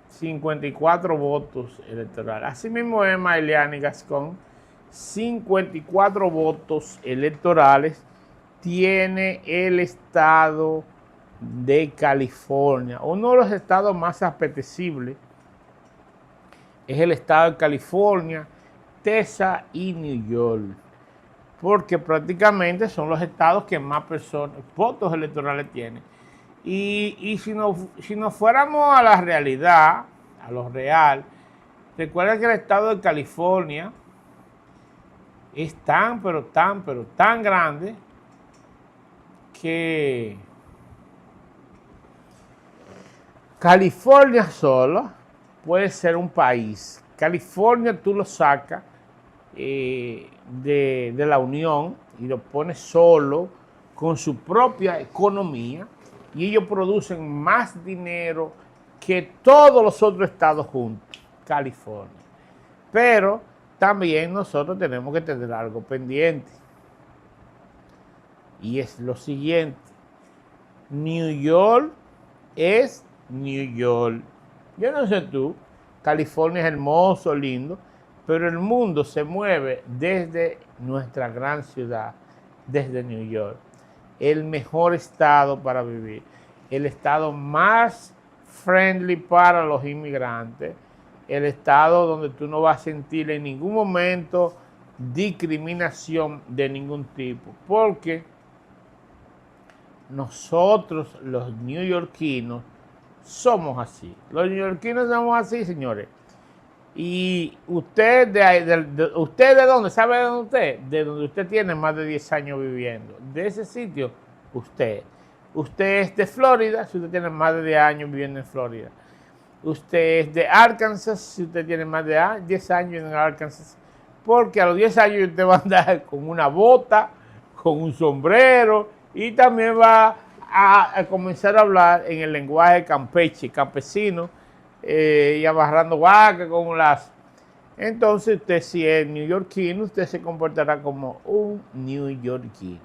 54 votos electorales. Así mismo es Mailiani Gascón. 54 votos electorales tiene el estado de California, uno de los estados más apetecibles. Es el estado de California, Texas y New York, porque prácticamente son los estados que más votos electorales tienen. Y si nos fuéramos a la realidad, a lo real, recuerda que el estado de California es tan grande que California solo puede ser un país. California tú lo sacas de la Unión y lo pones solo con su propia economía y ellos producen más dinero que todos los otros estados juntos, California. Pero también nosotros tenemos que tener algo pendiente y es lo siguiente: New York es New York. Yo no sé tú, California es hermoso, lindo, pero el mundo se mueve desde nuestra gran ciudad, desde New York. El mejor estado para vivir, el estado más friendly para los inmigrantes, el estado donde tú no vas a sentir en ningún momento discriminación de ningún tipo, porque nosotros los neoyorquinos somos así. Los neoyorquinos somos así, señores. Y usted ¿usted de dónde? ¿Sabe de dónde usted? De donde usted tiene más de 10 años viviendo. De ese sitio, usted. Usted es de Florida, si usted tiene más de 10 años viviendo en Florida. Usted es de Arkansas, si usted tiene más de 10 años en Arkansas. Porque a los 10 años usted va a andar con una bota, con un sombrero, y también va a comenzar a hablar en el lenguaje campeche, campesino, y amarrando vacas con un lazo. Entonces usted, si es neoyorquino, usted se comportará como un neoyorquino.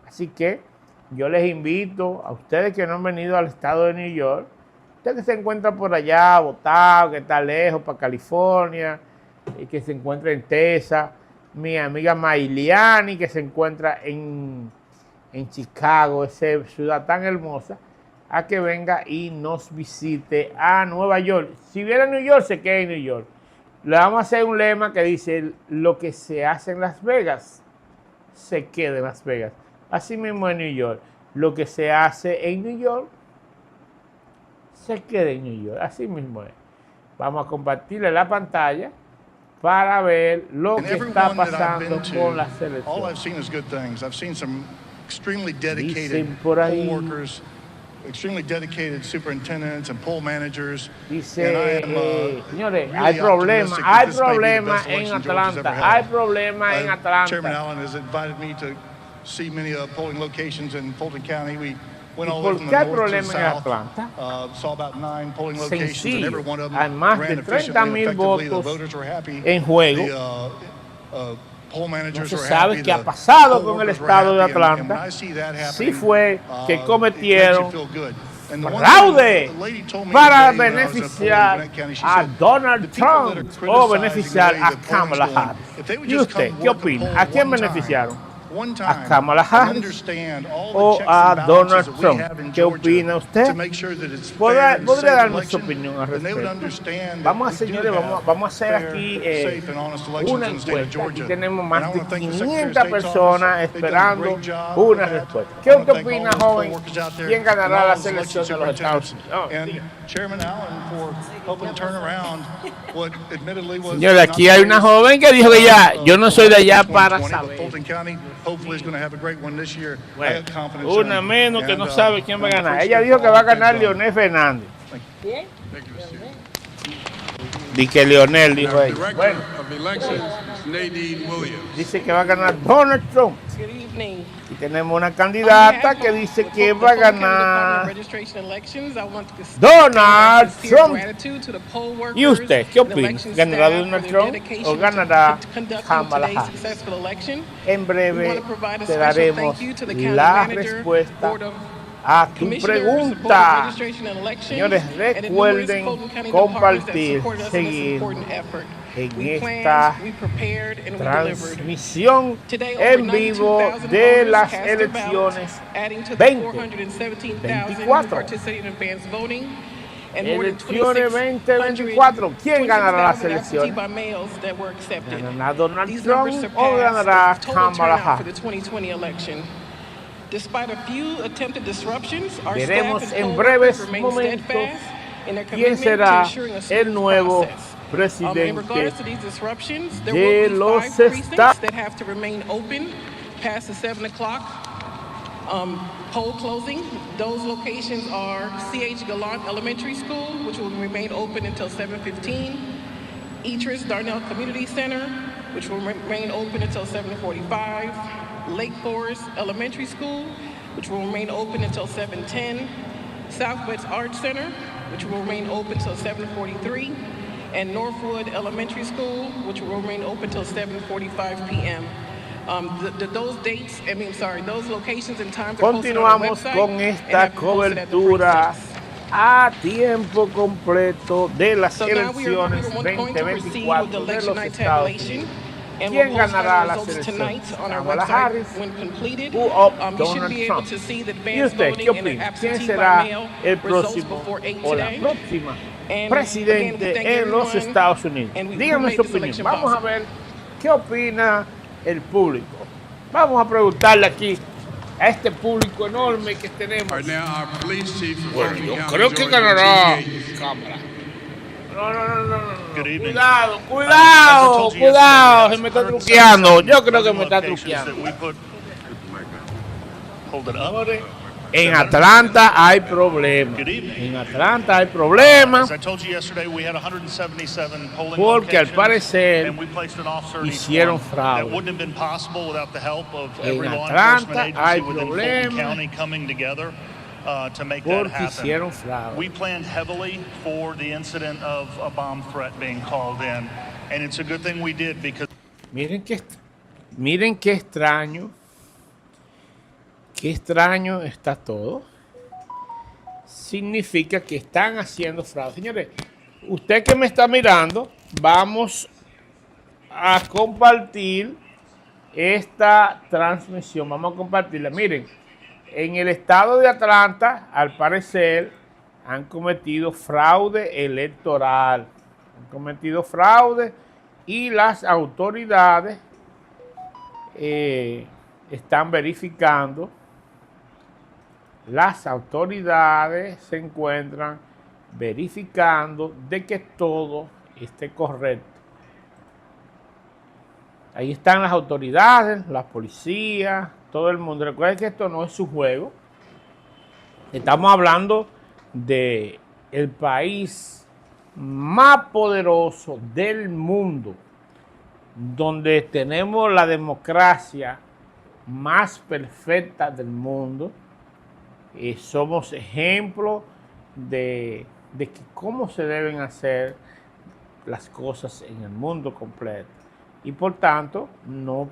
Así que yo les invito a ustedes que no han venido al estado de New York, usted que se encuentra por allá, botado, que está lejos para California, y que se encuentra en Texas, mi amiga Mailiani, que se encuentra en en Chicago, esa ciudad tan hermosa, a que venga y nos visite a Nueva York. Si viene a New York, se queda en New York. Le vamos a hacer un lema que dice: lo que se hace en Las Vegas, se queda en Las Vegas. Así mismo en New York. Lo que se hace en New York, se queda en New York. Así mismo es. Vamos a compartirle la pantalla para ver lo que está pasando con las elecciones. All I've seen is good things. I've seen some extremely dedicated Dicen por ahí, poll workers, extremely dedicated superintendents and poll managers. Dice, señores, hay problemas en Atlanta. Hay problemas en Atlanta. Chairman Allen has invited me to see many polling locations in Fulton County. We ¿Y por qué hay problemas en Atlanta? Sencillo, hay más de 30,000 votos en juego. No se sabe qué ha pasado con el estado de Atlanta. Sí fue que cometieron fraude para beneficiar a Donald Trump o beneficiar a Kamala Harris. ¿Y usted qué opina? ¿A quién beneficiaron? ¿A Kamala Harris o a Donald Trump? ¿Qué opina usted? ¿Podría darme su opinión al respecto? Vamos a, señores, vamos a hacer aquí una encuesta. Aquí tenemos más de 500 personas esperando una respuesta. ¿Qué usted opina, joven? ¿Quién ganará la selección de los Estados Unidos? Señores, aquí hay una joven que dijo que ya, yo no soy de allá para saber. Bueno, una menos que no sabe quién va a ganar. Ella dijo que va a ganar Leonel Fernández. Di que Leonel, dijo ella. Bueno, dice que va a ganar Donald Trump. Y tenemos una candidata que dice que va a ganar Donald Trump. ¿Y usted qué opina? ¿Ganará Donald Trump o ganará Kamala Harris? En breve te daremos la respuesta a tu pregunta. Señores, recuerden compartir, seguir en esta transmisión en vivo de las elecciones 2024. Elecciones 2024. ¿Quién ganará las elecciones? ¿Ganará Donald Trump o ganará Kamala Harris? Veremos en breves momentos quién será el nuevo presidente de los Estados poll closing. Those locations are C.H. Gallant Elementary School, which will remain open until 7:15. Etris Darnell Community Center, which will remain open until 7:45. Lake Forest Elementary School, which will remain open until 7:10. Southwest Arts Center, which will remain open until 7:43. And Northwood Elementary School, which will remain open until 7:45 p.m. Continuamos con esta cobertura a tiempo completo de las elecciones 2024 de los Estados Unidos. ¿Quién ganará las elecciones? ¿Kamala Harris o Donald Trump? ¿Y usted qué opina? ¿Quién será el próximo o la próxima presidente en los Estados Unidos? Díganme su opinión. Vamos a ver qué opina el público. Vamos a preguntarle aquí a este público enorme que tenemos. Bueno, yo creo que ganará Cámara. No. Cuidado, se me está truqueando. Yo creo que me está truqueando. En Atlanta hay problemas. Porque al parecer hicieron fraude. En Atlanta hay problemas. Porque hicieron fraude. We planned heavily for the incident of a bomb threat being called in, and it's a good thing we did because. Miren qué extraño. Qué extraño está todo. Significa que están haciendo fraude. Señores, usted que me está mirando, vamos a compartir esta transmisión. Vamos a compartirla. Miren, En el estado de Atlanta, al parecer, han cometido fraude electoral. Han cometido fraude y las autoridades están verificando. Las autoridades se encuentran verificando de que todo esté correcto. Ahí están las autoridades, la policía, todo el mundo. Recuerden que esto no es su juego. Estamos hablando de el país más poderoso del mundo, donde tenemos la democracia más perfecta del mundo. Somos ejemplo de cómo se deben hacer las cosas en el mundo completo. Y por tanto, no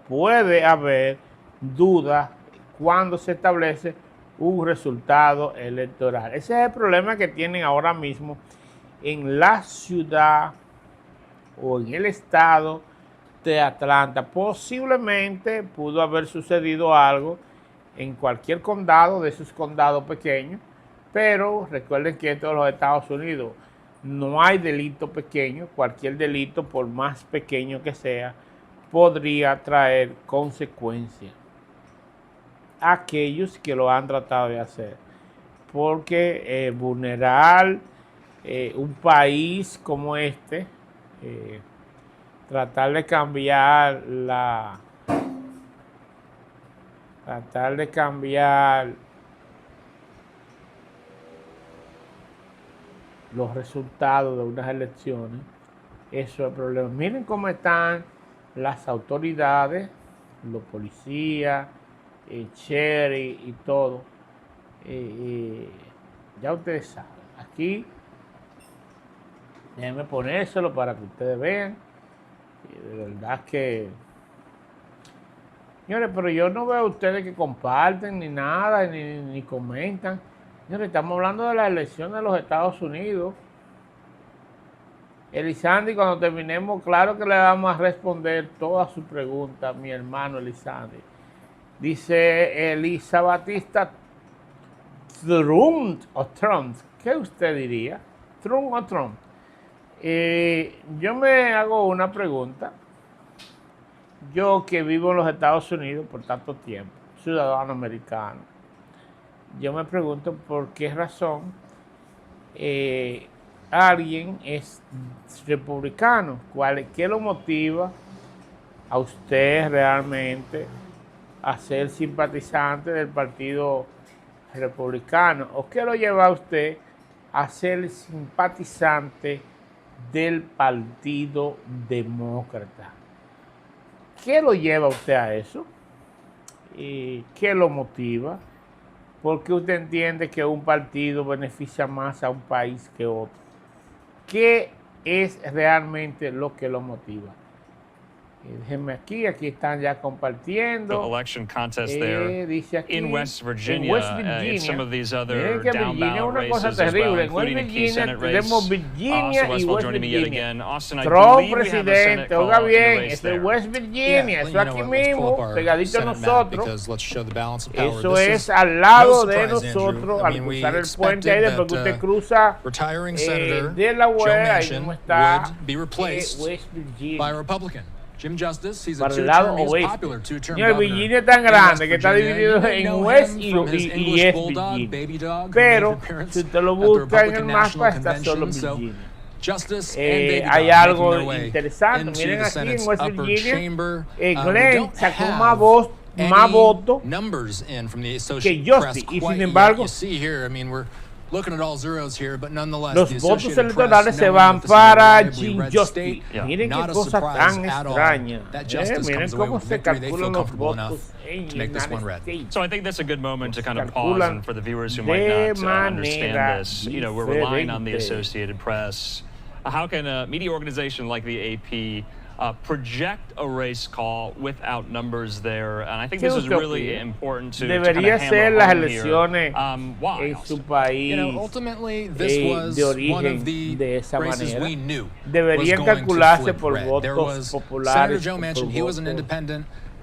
puede haber duda cuando se establece un resultado electoral. Ese es el problema que tienen ahora mismo en la ciudad o en el estado de Atlanta. Posiblemente pudo haber sucedido algo en cualquier condado de esos condados pequeños, pero recuerden que esto es los Estados Unidos. No hay delito pequeño. Cualquier delito, por más pequeño que sea, podría traer consecuencias a aquellos que lo han tratado de hacer. Porque vulnerar un país como este, tratar de cambiar los resultados de unas elecciones, eso es el problema. Miren cómo están las autoridades, los policías, el sheriff y todo. Ya ustedes saben. Aquí, déjenme ponérselo para que ustedes vean. De verdad que... Señores, pero yo no veo a ustedes que comparten ni nada, ni comentan. Señores, estamos hablando de las elecciones de los Estados Unidos. Elisandri, cuando terminemos, claro que le vamos a responder todas sus preguntas, mi hermano Elisandri. Dice Elisa Batista, Trhump o Trump, ¿qué usted diría? ¿Trump o Trump? Yo me hago una pregunta. Yo que vivo en los Estados Unidos por tanto tiempo, ciudadano americano, yo me pregunto por qué razón alguien es republicano. ¿Qué lo motiva a usted realmente a ser simpatizante del partido republicano? ¿O qué lo lleva a usted a ser simpatizante del partido demócrata? ¿Qué lo lleva a usted a eso? ¿Qué lo motiva? ¿Por qué usted entiende que un partido beneficia más a un país que otro? ¿Qué es realmente lo que lo motiva? Déjenme aquí están ya compartiendo. The election contest there dice aquí, in West Virginia, in some of these other miren que Virginia es una cosa terrible. En West Virginia tenemos Virginia y West Virginia. Trump presidente, oiga bien, este es West Virginia, eso aquí mismo, pegadito a nosotros. Eso es al lado de nosotros, al cruzar el puente ahí, después que usted cruza Delaware, ahí mismo está West Virginia. Jim Justice, he's a para el lado oeste. Señor, Virginia es tan grande que está dividido en West y East Virginia. Pero si usted lo busca en el mapa, está solo Virginia. Hay algo interesante. Miren aquí en West Virginia, Glenn sacó más votos que Justice. Y sin embargo, los votos electorales se van para Jim Justice. Miren qué cosa tan extraña. Miren cómo se calculan los votos en United States. So I think that's a good moment to kind of pause, and for the viewers who might not understand this, you know, we're relying on the Associated Press. How can a media organization like the AP project a race call without numbers there? And I think this is really important to debería ser las elecciones en su país de origen de esa manera. Deberían calcularse por votos populares.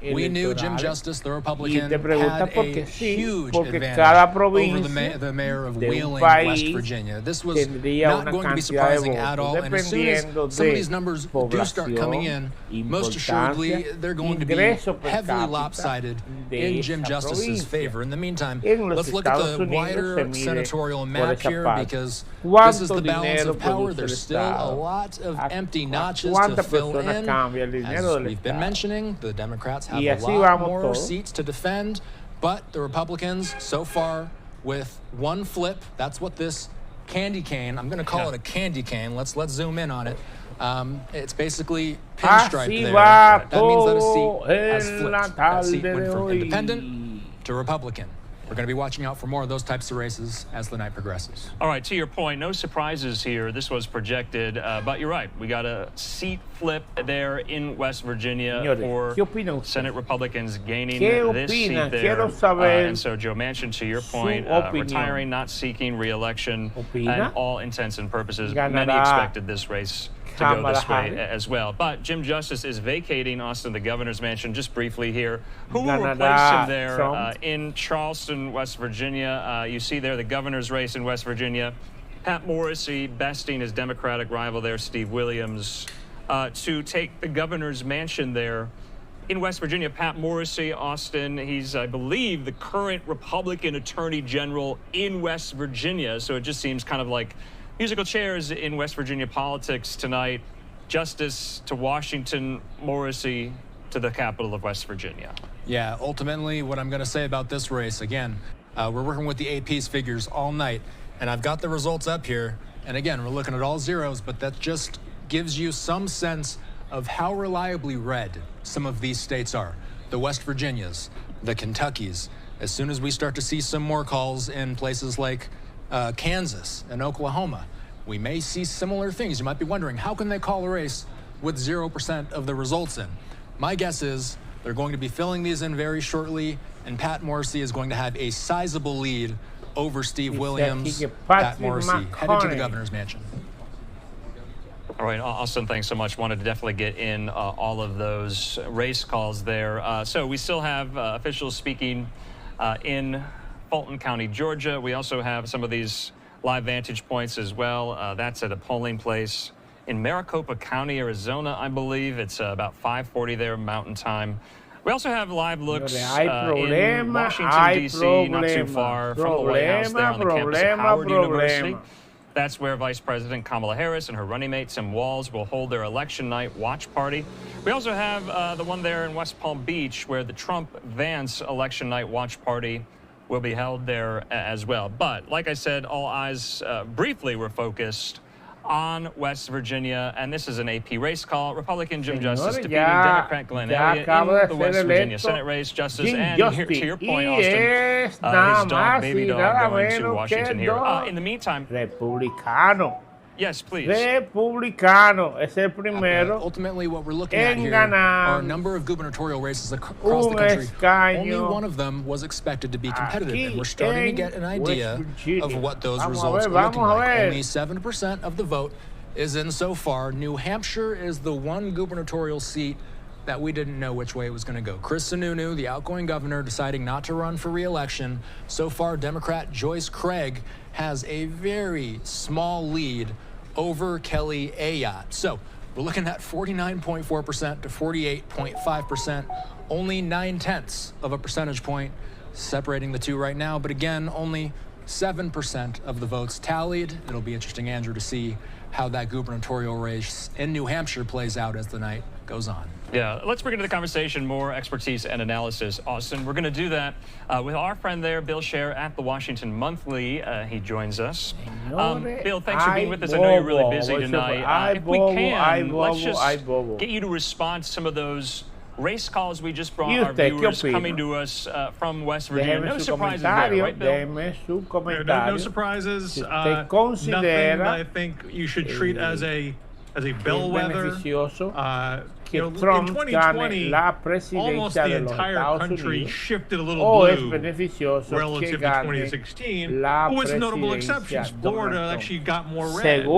We knew Jim Justice, the Republican, te preguntas had por qué a sí, huge porque advantage cada over provincia the mayor of de un Wheeling, país West Virginia. This was tendría not una going to be cantidad de surprising at all. And as soon as dependiendo some of de these numbers do start coming in, most assuredly they're going to be ingreso per heavily cápita lopsided de in Jim esa Justice's provincia. favor. In the meantime, En los let's look at Estados the Unidos se wider mide senatorial por map esa here, parte. because this is ¿Cuánto the balance dinero of power. produce el There's still a Estado? lot of empty notches to ¿Cuántas fill personas in. cambia el dinero As del we've been Estado? mentioning, the Democrats have Y a así lot vamos more todos. seats to defend, but the Republicans, so far, with one flip, that's what this candy cane, I'm going to call it a candy cane. Let's zoom in on it. It's basically pinstripe Así there. va That means that a seat todo has en la flipped. That seat tarde went de from hoy. independent to Republican. We're going to be watching out for more of those types of races as the night progresses. All right, to your point, no surprises here. This was projected, but you're right. We got a seat flip there in West Virginia Señores, ¿qué opina for usted? Senate Republicans gaining ¿Qué this opina? seat there. Quiero saber And so Joe Manchin, to your point, opinión. retiring, not seeking re-election, ¿Opina? and all intents and purposes, many Ganará expected this race to go this way Kamala as well. But Jim Justice is vacating Austin, the governor's mansion, just briefly here. Who will Ganará replace him there Trump. in Charleston, West Virginia? You see there the governor's race in West Virginia. Pat Morrissey besting his Democratic rival there, Steve Williams, to take the governor's mansion there in West Virginia. Pat Morrissey, Austin, he's, I believe, the current Republican Attorney General in West Virginia. So it just seems kind of like musical chairs in West Virginia politics tonight. Justice to Washington, Morrissey to the capital of West Virginia. Yeah, ultimately, what I'm going to say about this race, again, we're working with the AP's figures all night, and I've got the results up here. And again, we're looking at all zeros, but that just gives you some sense of how reliably red some of these states are. The West Virginias, the Kentuckys. As soon as we start to see some more calls in places like Kansas and Oklahoma, we may see similar things. You might be wondering, how can they call a race with 0% of the results in? My guess is they're going to be filling these in very shortly, and Pat Morrissey is going to have a sizable lead over Steve Williams. Pat Morrissey headed to the governor's mansion. All right, Austin, thanks so much. Wanted to definitely get in all of those race calls there. So we still have officials speaking in Fulton County, Georgia. We also have some of these live vantage points as well. That's at a polling place in Maricopa County, Arizona, I believe. It's about 5:40 there, Mountain Time. We also have live looks in Washington, D.C., not too far from the White House there on the campus of Howard University. That's where Vice President Kamala Harris and her running mate, Tim Walz, will hold their election night watch party. We also have the one there in West Palm Beach, where the Trump-Vance election night watch party will be held there as well. But like I said, all eyes briefly were focused on West Virginia, and this is an AP race call. Republican Jim Justice defeating Democrat Glenn Elliott in the West Virginia Senate race. Justice, and here, to your point, Austin, his dog, baby dog, going to Washington here. In the meantime, Republicano. Yes, please. Republicano es el primero. Ultimately, what we're looking at here are a number of gubernatorial races across the country. Only one of them was expected to be competitive, and we're starting to get an idea of what those results are looking like. Only 7% of the vote is in so far. New Hampshire is the one gubernatorial seat that we didn't know which way it was going to go. Chris Sununu, the outgoing governor, deciding not to run for re-election. So far, Democrat Joyce Craig has a very small lead over Kelly Ayotte. So we're looking at 49.4% to 48.5%, only 0.9 of a percentage point separating the two right now. But again, only 7% of the votes tallied. It'll be interesting, Andrew, to see how that gubernatorial race in New Hampshire plays out as the night goes on. Yeah, let's bring into the conversation more expertise and analysis. Austin, we're going to do that with our friend there, Bill Scher at the Washington Monthly. He joins us. Bill, thanks for being with us. I know you're really busy tonight. If we can, let's just get you to respond to some of those race calls we just brought our viewers coming to us from West Virginia. No surprises there, right, Bill? No surprises. Nothing that I think you should treat as a bellwether. In 2020, almost the entire country shifted a little blue relative to 2016, with notable exceptions. Florida actually got more red. So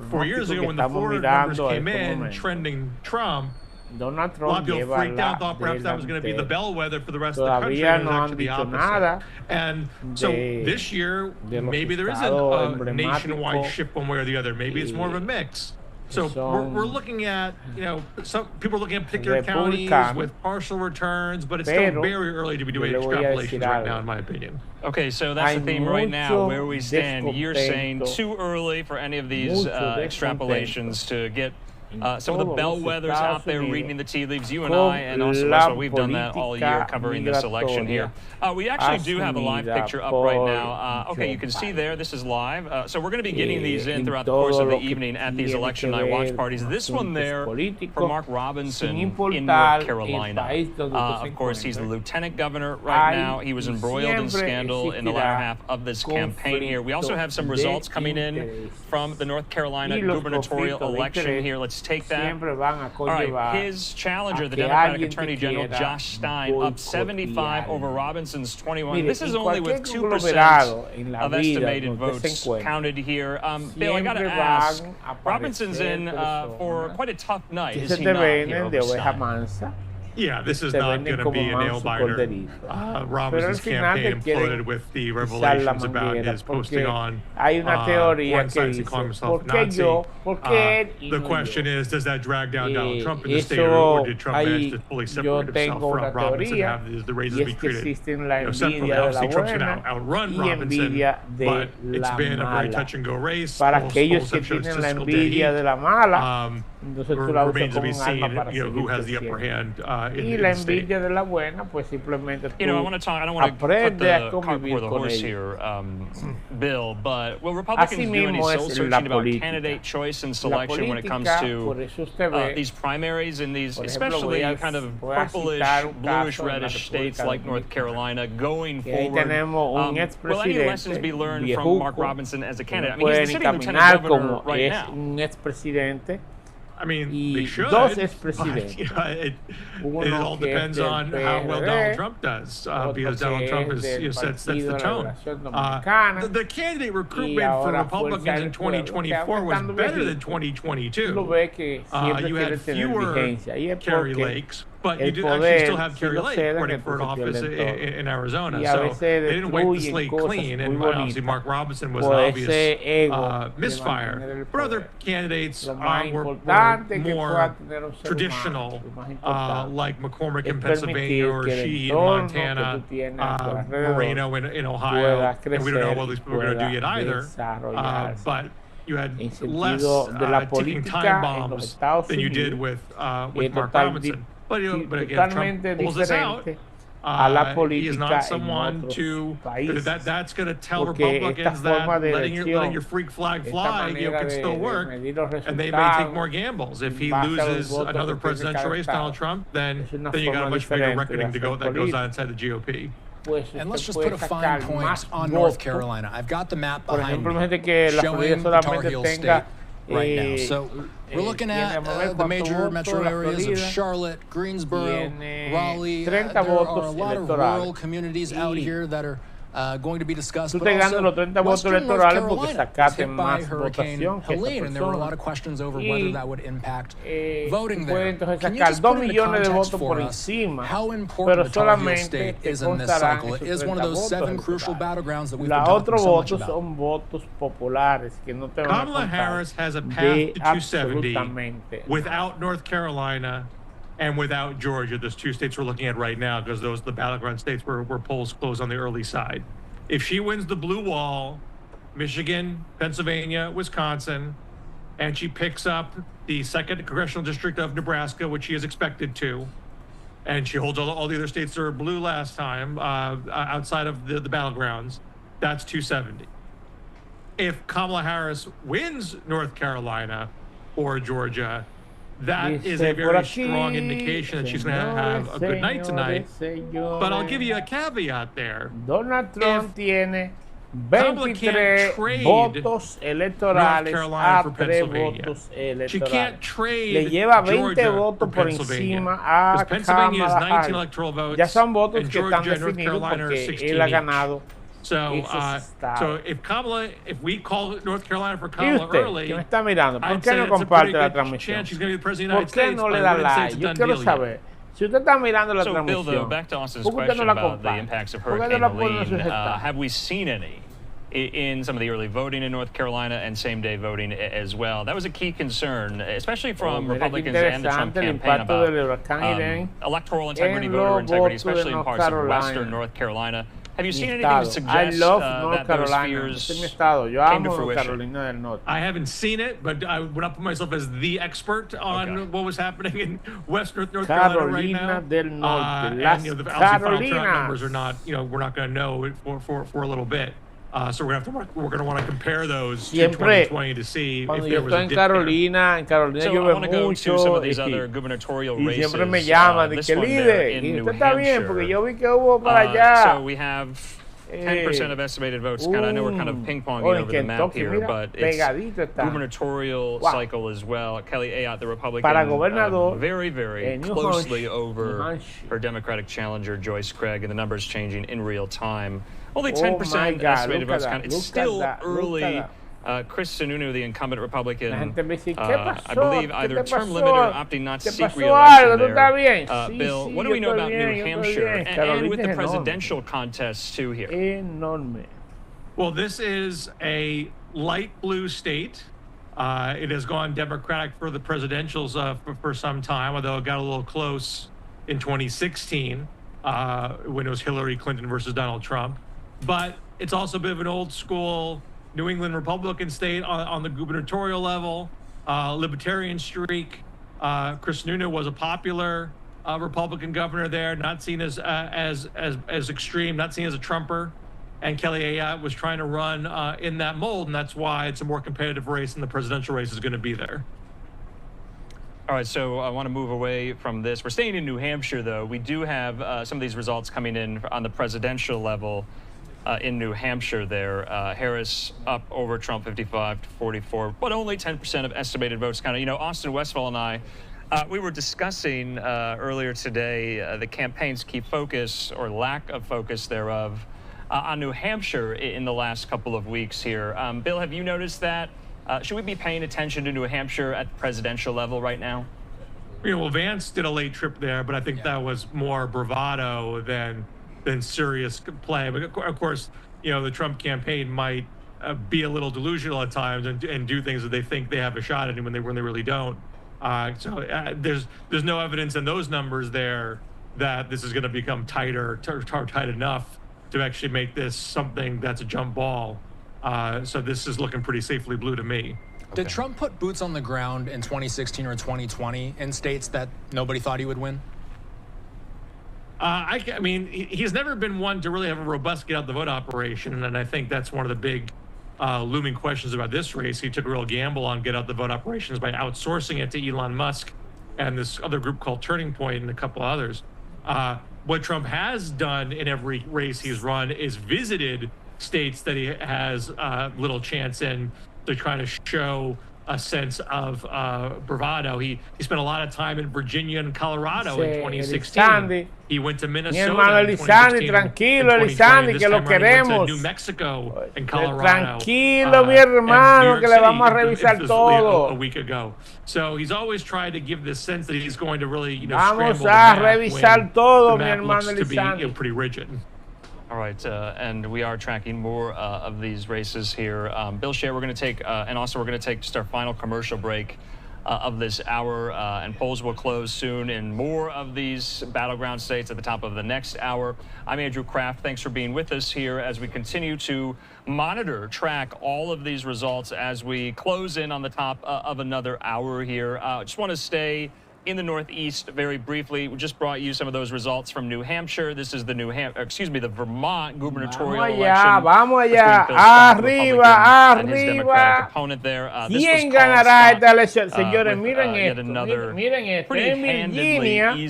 4 years ago, when the Florida numbers came in trending Trump, Donald a Trump lot of people lleva freaked la out, thought perhaps that was going to be the delantera. bellwether for the rest of the country. Todavía And it was no han actually the dicho opposite. nada And so de- this year, de los maybe there isn't estados a nationwide emblemáticos shift one way or the other. Maybe it's more of a mix. So we're looking at, some people are looking at particular counties republicanos, with partial returns, but it's still pero very early to be doing yo le voy a extrapolations decir right algo. now, in my opinion. Okay, so that's Hay the theme right now, mucho where we stand. You're saying descontento, too early for any of these mucho extrapolations to get some of the todos los bellwethers Estados out there Unidos reading the tea leaves, you and con I, and also la Russell, we've done that all year política covering this election here. We actually do have a live asumida picture up right por now. Okay, you can see there, this is live. So we're going to be getting these in en throughout the course todo of the lo que evening at these tiene election que night watch ver parties. con This one asuntos there políticos, for Mark Robinson sin in North importar el Carolina. país donde usted se Of course, he's the encuentre. lieutenant governor right Hay now. He was y embroiled in siempre scandal in the latter existirá half of this campaign here. We also have some results coming in intereses. from the North Carolina Y los gubernatorial conflictos de election interés here. Let's take that. siempre van a All right, conllevar his challenger, a the que Democratic alguien Attorney te General quiera Josh Stein, up 75 boicotear. over Robinson's 21. Mire, This is en only with cualquier 2% conglomerado en la of vida estimated donde se votes encuentre, counted here. Bill, I got to siempre ask, van a Robinson's in aparecer for personas quite a tough night, que is se he te not, here venden de over oveja Stein? mansa. Yeah, this is Te not venden going to como be a nail manso biter. corderito. Robinson's Pero al final campaign te quieren imploded with the pisar la revelations about manguera, his posting porque on hay una teoría one que side he dice, called himself ¿por qué Nazi. yo? ¿Por qué él y The no question is, does that drag down Donald Trump in the state, eso or did Trump manage ahí to fully yo separate himself tengo una from Robinson, teoría, have the races y be es que treated existen la separately? envidia de la Obviously, Trump's going buena to outrun y Robinson, envidia de but it's la been a very mala. touch and go race. Para Polls aquellos que have shown tienen la statistical envidia dead de la mala, heat. entonces tú la usas Remains to como be un arma seen, para who seguir has the upper hand creciendo. in Y the la state. envidia de la buena, pues simplemente tú I want to talk. I don't want to put aprende the a cart convivir before the con horse ellos. here, Bill. But will Republicans Así do any mismo soul es searching la about política. candidate choice and La selection when it comes política, por to eso usted ve, these primaries in these, por ejemplo, especially kind of voy a purplish, citar un bluish, caso en la reddish states República like North Dominicana. Carolina going Y ahí forward? tenemos un Will any lessons expresidente be learned from Mark viejuco Robinson as a que no candidate? I mean, puede he's the ni sitting lieutenant caminar governor como right es now. un expresidente. I mean, y they should. dos But, expresidentes. it Uno all que es depends del on how well PRD, Donald Trump does, otro because que Donald Trump es del sets Partido the de la tone. Liberación Dominicana, The candidate y recruitment for ahora Fuerza Republicans del in Pueblo, que 2024 was aumentando better than viejito. Tú 2022. lo ves que siempre You quiere had tener fewer vigencia. Y es Kerry porque Lakes, but you el did actually poder still have sí Kerry lo Lake ceden running for an office entonces pierden in Arizona. Y a So veces they didn't wipe the destruyen slate cosas clean, muy and obviously bonitas Mark Robinson was an por obvious ese ego de mantener misfire. el But other poder. candidates Lo más were importante que more pueda tener un ser traditional, humano, lo más importante like McCormick in es Pennsylvania permitir or que el Sheehy in entorno Montana, que tú tienes a tu alrededor Moreno in Ohio, pueda and we don't know crecer what these y people are going to do yet pueda either. desarrollarse. But you had En less sentido de la ticking política time en los bombs Estados than you did Unidos with Mark Robinson. But again, totalmente Trump pulls this out. diferente a la He is política not en someone otros países. that's going to tell Porque esta Republicans that forma de letting elección, your freak flag esta fly manera can still de work, medir los and they may take resultados more gambles. If he en base a los loses votos another que tiene presidential cada race, Donald estado. Trump, then Es una you got a forma much bigger diferente de reckoning to go hacer that goes política. on inside the GOP. Pues And let's usted just put puede a fine sacar point más on North votos. Carolina. I've got the map Por behind ejemplo, me, imagínate que la Florida showing the Tar solamente Heel tenga State right now. So we're looking at the major metro areas of Charlotte, Greensboro, Raleigh. 30 There are a votos lot of electorales. rural communities out here that are going to be discussed. Tú But te ganas also, los 30 votos Western North electorales porque Carolina was sacaste hit by más Hurricane votación que esta Helene, and there were a persona. lot of questions over Y, whether that would impact voting puede there. entonces Can you sacar just 2 put into millones de context votos for por us encima, how pero important the Tar Heel solamente State te is in this contarán cycle? It esos is one 30 of those 7 votos crucial electorales. battlegrounds that we've been Los talking otros so much votos about. son votos populares que no te van a Kamala contar Harris has a path de to 270 absolutamente without North Carolina and without Georgia. Those two states we're looking at right now, because those are the battleground states where polls close on the early side. If she wins the blue wall, Michigan, Pennsylvania, Wisconsin, and she picks up the 2nd congressional district of Nebraska, which she is expected to, and she holds all the other states that were blue last time, outside of the battlegrounds, that's 270. If Kamala Harris wins North Carolina or Georgia, that is a very strong indication that she's going to have a good night tonight. But I'll give you a caveat there. Donald Trump tiene 23 votos electorales a 3 votos electorales. Le lleva 20 votos por encima a Kamala Harris. Ya son votos que están definidos porque él ha ganado So, if we call North Carolina for Kamala early, ¿qué me está mirando? ¿Por qué no comparte la transmisión? ¿Por qué no le da like? Yo quiero saber. Si usted está mirando la transmisión, Bill, though, back to Austin's ¿por qué usted no question la about the comparte? impacts of ¿Por qué no Hurricane la pone en su Helene, gestado? have we seen any in some of the early voting in North Carolina and same-day voting as well? That was a key concern, especially from Republicans and the Trump campaign about electoral integrity, voter integrity, especially in parts of western North Carolina. Have you seen anything to suggest that those fears came to fruition? I haven't seen it, but I would not put myself as the expert on what was happening in West North Carolina right now. Del Norte, and the final Trump numbers are not, we're not going to know for a little bit. So we're going to want to compare those to 2020 to see if there was a dip Carolina so llueve I want to go mucho to some of these other gubernatorial races. Siempre me llaman this que one líder, there in y New usted está bien, Hampshire. porque yo vi que hubo para allá. So we have 10% of estimated votes. I know we're kind of ping-ponging over the map here, but it's gubernatorial cycle as well. Kelly Ayotte, the Republican, very, very closely over her Democratic challenger, Joyce Craig, and the numbers changing in real time. Only 10% estimated votes count. It's still early. Chris Sununu, the incumbent Republican, I believe either term limited or opting not to seek re-election there. Bill, what do we know about New Hampshire and with the presidential contest too here? Enorme. Well, this is a light blue state. It has gone Democratic for the presidentials for some time, although it got a little close in 2016 when it was Hillary Clinton versus Donald Trump. But it's also a bit of an old school New England Republican state on the gubernatorial level, libertarian streak. Chris Sununu was a popular Republican governor there, not seen as extreme, not seen as a Trumper. And Kelly Ayotte was trying to run in that mold, and that's why it's a more competitive race, and the presidential race is going to be there. All right, so I want to move away from this. We're staying in New Hampshire, though. We do have some of these results coming in on the presidential level. In New Hampshire there, Harris up over Trump 55-44, but only 10% of estimated votes counted. Austin Westfall and I, we were discussing earlier today the campaign's key focus or lack of focus thereof on New Hampshire in the last couple of weeks here. Bill, have you noticed that? Should we be paying attention to New Hampshire at the presidential level right now? Well, Vance did a late trip there, but I think that was more bravado than serious play. But of course, the Trump campaign might be a little delusional at times and do things that they think they have a shot at when they really don't. There's no evidence in those numbers there that this is going to become tight enough to actually make this something that's a jump ball. So this is looking pretty safely blue to me. Did Trump put boots on the ground in 2016 or 2020 in states that nobody thought he would win? I mean, he's never been one to really have a robust get-out-the-vote operation, and I think that's one of the big looming questions about this race. He took a real gamble on get-out-the-vote operations by outsourcing it to Elon Musk and this other group called Turning Point and a couple others. What Trump has done in every race he's run is visited states that he has little chance in to try to show a sense of bravado. He spent a lot of time in Virginia and Colorado in 2016. He went to Minnesota in 2016. Tranquilo, Elizandi, que lo queremos. New Mexico and Colorado. Tranquilo, mi hermano, que le vamos a revisar todo. A week ago. So he's always tried to give this sense that he's going to really, vamos scramble a the revisar todo, mi map hermano looks to be Elizandi. Pretty rigid. All right, and we are tracking more of these races here. Bill Scher, we're going to take, and also we're going to take just our final commercial break of this hour, and polls will close soon in more of these battleground states at the top of the next hour. I'm Andrew Kraft. Thanks for being with us here as we continue to monitor, track all of these results as we close in on the top of another hour here. Just want to stay in the Northeast very briefly. We just brought you some of those results from New Hampshire. This is the the Vermont gubernatorial election. Vamos allá, arriba. Opponent there. ¿Quién ganará esta elección? Señores, miren esto. Miren esto. En Virginia, el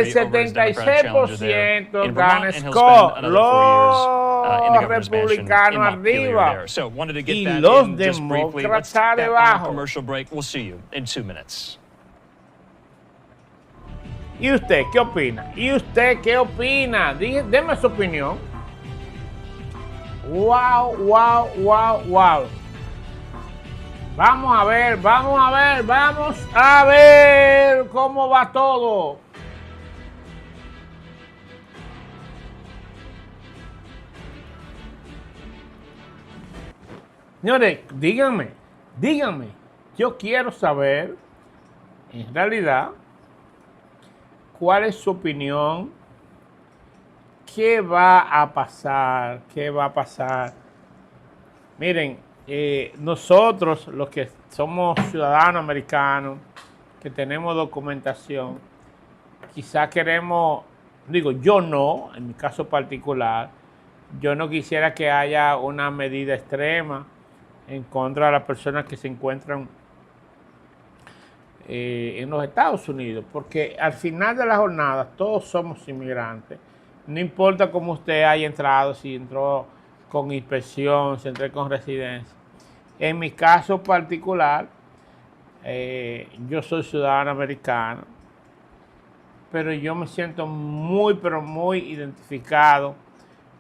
76% gana Scott. Los republicanos arriba. Y los demócratas debajo. Commercial break. We'll see you in 2 minutes. ¿Y usted qué opina? Deme su opinión. Wow. Vamos a ver cómo va todo. Señores, díganme, yo quiero saber, en realidad, cuál es su opinión, qué va a pasar. Miren, nosotros, los que somos ciudadanos americanos, que tenemos documentación, quizás queremos, yo no, en mi caso particular, yo no quisiera que haya una medida extrema en contra de las personas que se encuentran en los Estados Unidos, porque al final de la jornada todos somos inmigrantes, no importa cómo usted haya entrado, si entró con inspección, si entró con residencia. En mi caso particular, yo soy ciudadano americano, pero yo me siento muy identificado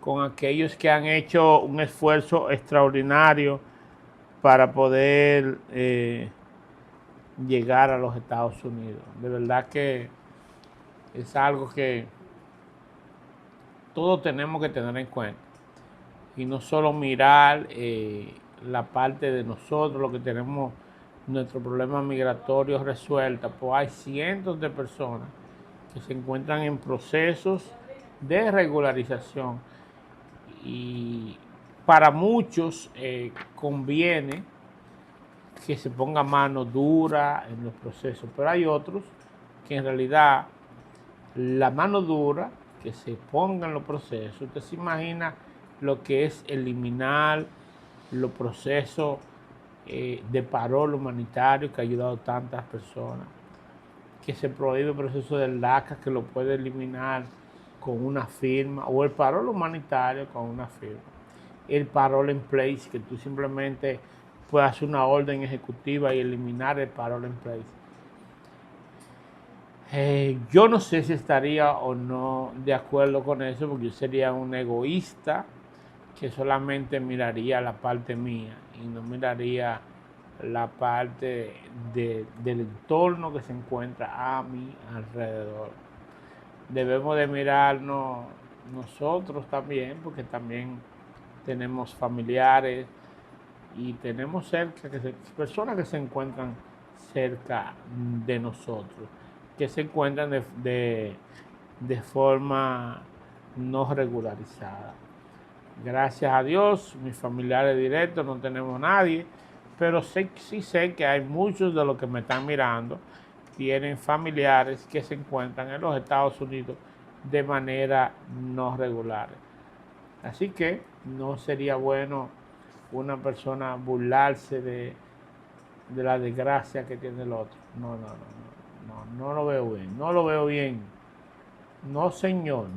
con aquellos que han hecho un esfuerzo extraordinario para poder llegar a los Estados Unidos. De verdad que es algo que todos tenemos que tener en cuenta. Y no solo mirar la parte de nosotros, lo que tenemos, nuestros problemas migratorios resueltos, pues hay cientos de personas que se encuentran en procesos de regularización. Y para muchos conviene que se ponga mano dura en los procesos, pero hay otros que en realidad la mano dura que se ponga en los procesos, usted se imagina lo que es eliminar los procesos de parol humanitario que ha ayudado a tantas personas, que se prohíbe el proceso del DACA, que lo puede eliminar con una firma, o el parol humanitario con una firma, el parol en place, que tú simplemente puedes hacer una orden ejecutiva y eliminar el parol en place. Yo no sé si estaría o no de acuerdo con eso, porque yo sería un egoísta que solamente miraría la parte mía y no miraría la parte del entorno que se encuentra a mi alrededor. Debemos de mirarnos nosotros también, porque también tenemos familiares y tenemos personas que se encuentran cerca de nosotros, que se encuentran de forma no regularizada. Gracias a Dios, mis familiares directos no tenemos nadie, pero sí sé que hay muchos de los que me están mirando tienen familiares que se encuentran en los Estados Unidos de manera no regular. Así que no sería bueno una persona burlarse de la desgracia que tiene el otro. No lo veo bien, no lo veo bien. No señor,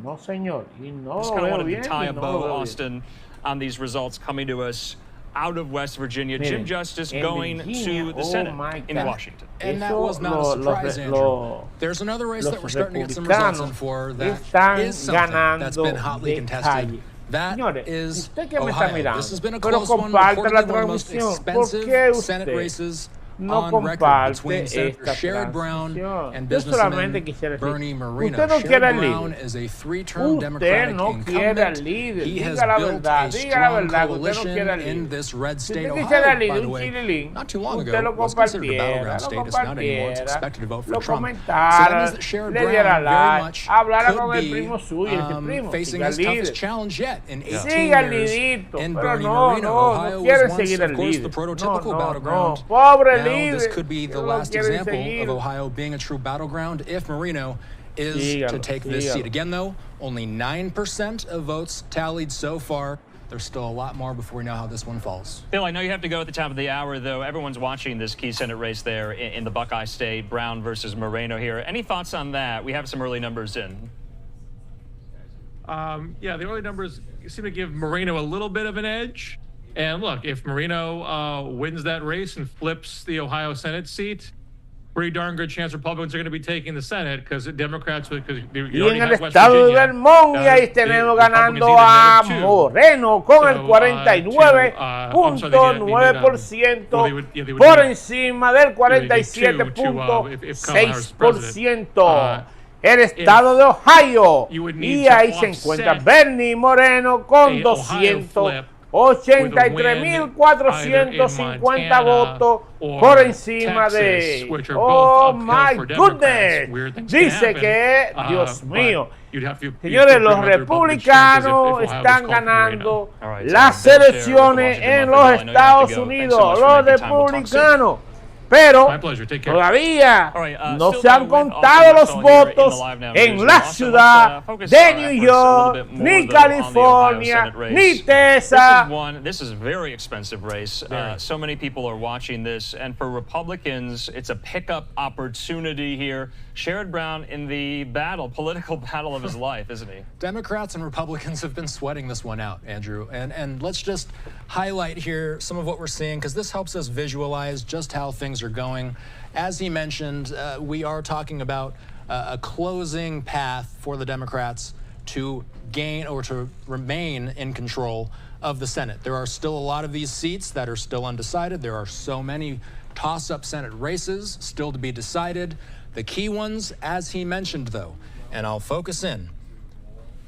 y no lo veo bien. To tie a bow, Austin, on these results coming to us out of West Virginia. Jim Justice going to the Senate in Washington. And that was not a surprise, Andrew. There's another race that we're starting to get some results in for that is something that's been hotly contested. That is Ohio. This has been a close one, reportedly one of the most expensive Senate races on record between Senator Sherrod Brown and businessman Bernie Moreno. Sherrod Brown is a three-term Democratic incumbent. He has built a strong coalition in this red state, Ohio, by the way. Not too long ago, was considered a battleground state. It's not anymore. It's expected to vote for Trump. So that means that Sherrod Brown very much could be facing his toughest challenge yet in 18 years in Bernie Moreno. Ohio was once, of course, the prototypical battleground. Now, this could be the last example of Ohio being a true battleground if Moreno is to take this seat. Again, though, only 9% of votes tallied so far. There's still a lot more before we know how this one falls. Bill, I know you have to go at the top of the hour, though. Everyone's watching this key Senate race there in the Buckeye State, Brown versus Moreno here. Any thoughts on that? We have some early numbers in. Yeah, the early numbers seem to give Moreno a little bit of an edge. And look, if Moreno wins that race and flips the Ohio Senate seat, pretty darn good chance Republicans are going to be taking the Senate because Democrats. Y en el estado de Vermont, y ahí tenemos ganando a Moreno con el 49.9% por encima del 47.6%. El estado de Ohio, y ahí se encuentra Bernie Moreno con 283.450 votos por encima de... Oh my goodness. Dice que, Dios mío, señores, los republicanos están ganando las elecciones en los Estados Unidos, los republicanos. Pero todavía no se han contado los votos en la ciudad de New York, ni California, ni Texas. This is a very expensive race. So many people are watching this, and for Republicans, it's a pickup opportunity here. Sherrod Brown in the political battle of his life, isn't he? Democrats and Republicans have been sweating this one out, Andrew. And let's just highlight here some of what we're seeing, because this helps us visualize just how things are going. As he mentioned, we are talking about a closing path for the Democrats to gain or to remain in control of the Senate. There are still a lot of these seats that are still undecided. There are so many toss-up Senate races still to be decided. The key ones, as he mentioned, though, and I'll focus in,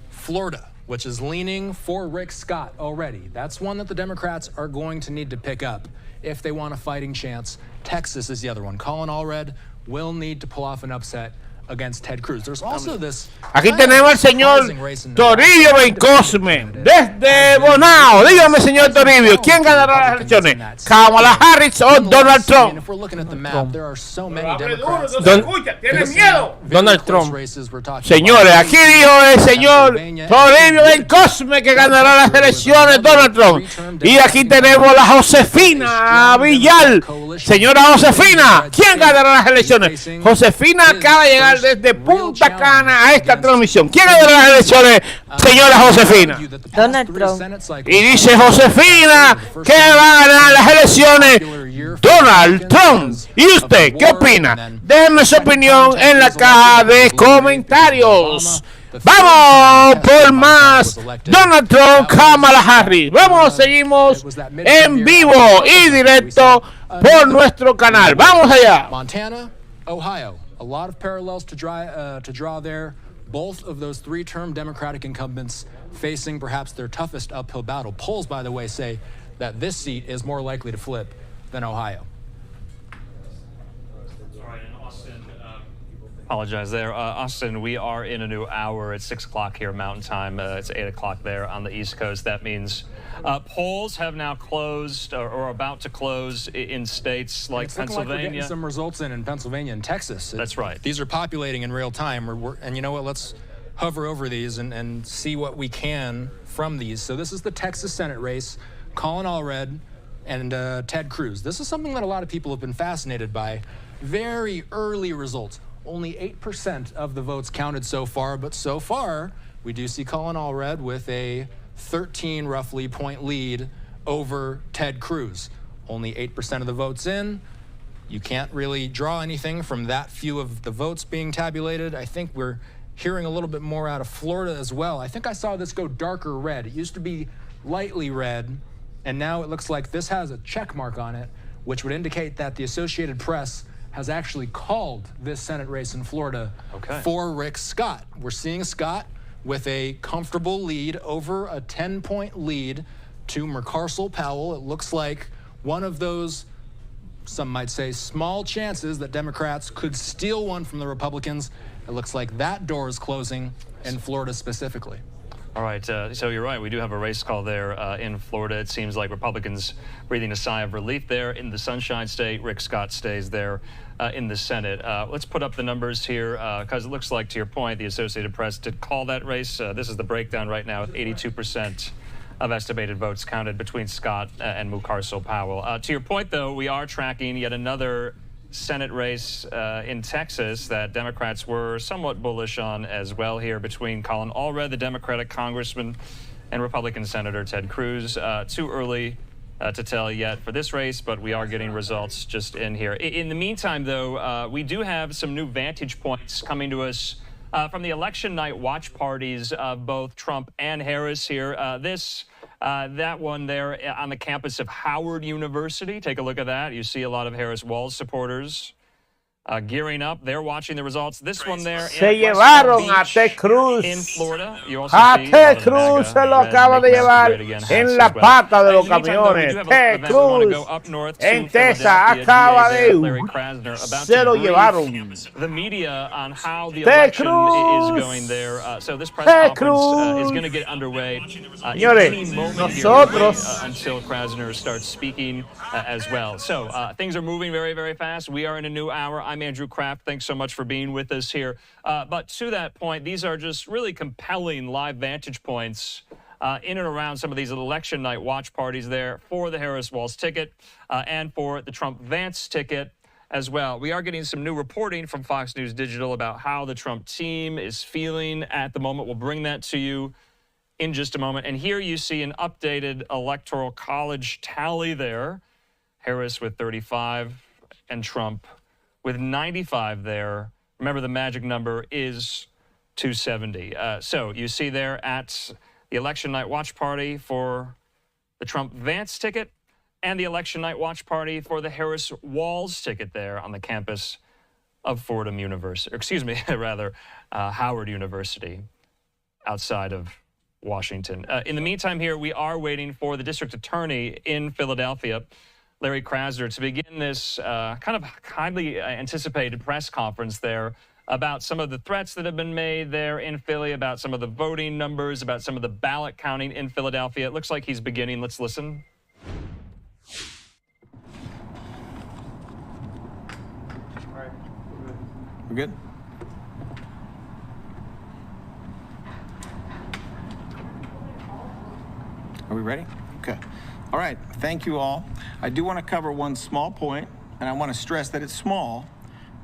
Florida, which is leaning for Rick Scott already. That's one that the Democrats are going to need to pick up if they want a fighting chance. Texas is the other one. Colin Allred will need to pull off an upset against Ted Cruz. There's also this. Aquí tenemos al señor Toribio Bencosme desde Bonao. Dígame, señor Toribio, ¿quién ganará las elecciones? ¿Kamala Harris o Donald Trump? ¿Tienes miedo? Donald Trump. Señores, aquí dijo el señor Toribio Bencosme que ganará las elecciones Donald Trump. Y aquí tenemos a la Josefina Villar. Señora Josefina, ¿quién ganará las elecciones? Josefina acaba de llegar desde Punta Cana a esta transmisión. ¿Quién ganará las elecciones, señora Josefina? Donald Trump. Y dice Josefina que va a ganar las elecciones Donald Trump. ¿Y usted qué opina? Déjenme su opinión en la caja de comentarios. Vamos por más Donald Trump, Kamala Harris. Vamos, seguimos en vivo y directo por nuestro canal. Vamos allá. Montana, Ohio. A lot of parallels to draw there. Both of those three-term Democratic incumbents facing perhaps their toughest uphill battle. Polls, by the way, say that this seat is more likely to flip than Ohio. Apologize there. Austin, we are in a new hour. It's 6 o'clock here Mountain Time. It's 8 o'clock there on the East Coast. That means polls have now closed or are about to close in states like Pennsylvania. Like we're getting some results in Pennsylvania and Texas. That's right. These are populating in real time. And you know what? Let's hover over these and see what we can from these. So this is the Texas Senate race. Colin Allred and Ted Cruz. This is something that a lot of people have been fascinated by. Very early results. Only 8% of the votes counted so far, but so far, we do see Colin Allred with a 13 roughly point lead over Ted Cruz. Only 8% of the votes in. You can't really draw anything from that few of the votes being tabulated. I think we're hearing a little bit more out of Florida as well. I think I saw this go darker red. It used to be lightly red, and now it looks like this has a check mark on it, which would indicate that the Associated Press has actually called this Senate race in Florida for Rick Scott. We're seeing Scott with a comfortable lead over a 10-point lead to McCarcel Powell. It looks like one of those, some might say, small chances that Democrats could steal one from the Republicans. It looks like that door is closing in Florida specifically. All right, so you're right. We do have a race call there in Florida. It seems like Republicans breathing a sigh of relief there in the Sunshine State. Rick Scott stays there in the Senate. Let's put up the numbers here because it looks like, to your point, the Associated Press did call that race. This is the breakdown right now with 82% of estimated votes counted between Scott and McCarcel Powell. To your point, though, we are tracking yet another Senate race in Texas that Democrats were somewhat bullish on as well here between Colin Allred, the Democratic congressman, and Republican Senator Ted Cruz. Too early to tell yet for this race, but we are getting results just in here. In the meantime, though, we do have some new vantage points coming to us from the election night watch parties of both Trump and Harris here. That one there on the campus of Howard University. Take a look at that. You see a lot of Harris Walls supporters gearing up. They're watching the results. This one there. Se llevaron a Ted Cruz. In Florida. A Ted Cruz se lo acaba de llevar en la pata de los camiones. Ted Cruz en Texas acaba de se lo llevaron. The media on how the election is going there. So this press conference is going to get underway Señores, nosotros until Krasner starts speaking as well. So things are moving very, very fast. We are in a new hour. I'm Andrew Kraft. Thanks so much for being with us here. But to that point, these are just really compelling live vantage points in and around some of these election night watch parties there for the Harris Walls ticket and for the Trump Vance ticket as well. We are getting some new reporting from Fox News Digital about how the Trump team is feeling at the moment. We'll bring that to you in just a moment. And here you see an updated Electoral College tally there. Harris with 35 and Trump with 95 there. Remember, the magic number is 270. So you see there at the election night watch party for the Trump Vance ticket and the election night watch party for the Harris Walls ticket there on the campus of Fordham University, Howard University outside of Washington. In the meantime here, we are waiting for the district attorney in Philadelphia, Larry Krasner, to begin this kind of highly anticipated press conference there about some of the threats that have been made there in Philly, about some of the voting numbers, about some of the ballot counting in Philadelphia. It looks like he's beginning. Let's listen. All right. We're good? Are we ready? Okay. All right. Thank you all. I do want to cover one small point, and I want to stress that it's small,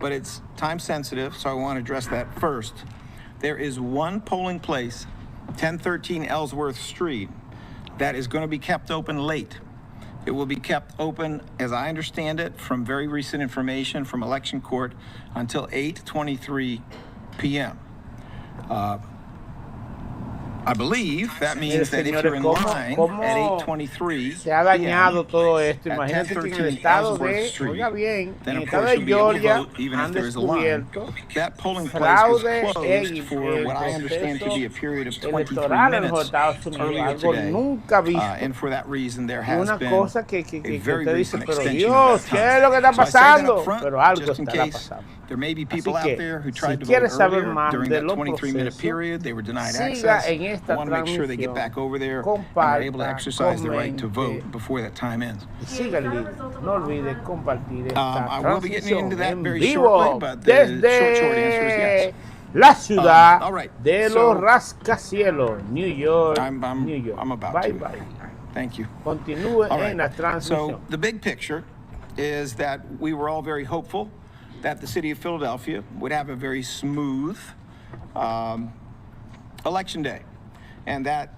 but it's time sensitive, so I want to address that first. There is one polling place, 1013 Ellsworth Street, that is going to be kept open late. It will be kept open, as I understand it, from very recent information from election court until 8:23 p.m. I believe that means that if you're in line at 8:23 se ha dañado todo esto. Imagínate que en el estado de, oiga bien, en el estado de Georgia han descubierto fraude en el proceso electoral en los Estados Unidos, algo nunca visto. Una cosa que usted dice, pero Dios, ¿qué es lo que está pasando? Pero algo estará pasando. There may be people Así out there who que, tried to si vote saber earlier más during de that los 23-minute procesos, period. They were denied siga access. en I esta want to make sure they get back over there and are able to exercise their right to vote before that time ends. Siga el líder. No olvide compartir esta I will be getting into that very vivo shortly, but the short answer is yes. La ciudad all right. de los rascacielos, New York, New York. I'm about bye to. bye. Thank you. Continúe All right. en la transmisión. So the big picture is that we were all very hopeful that the city of Philadelphia would have a very smooth election day, and that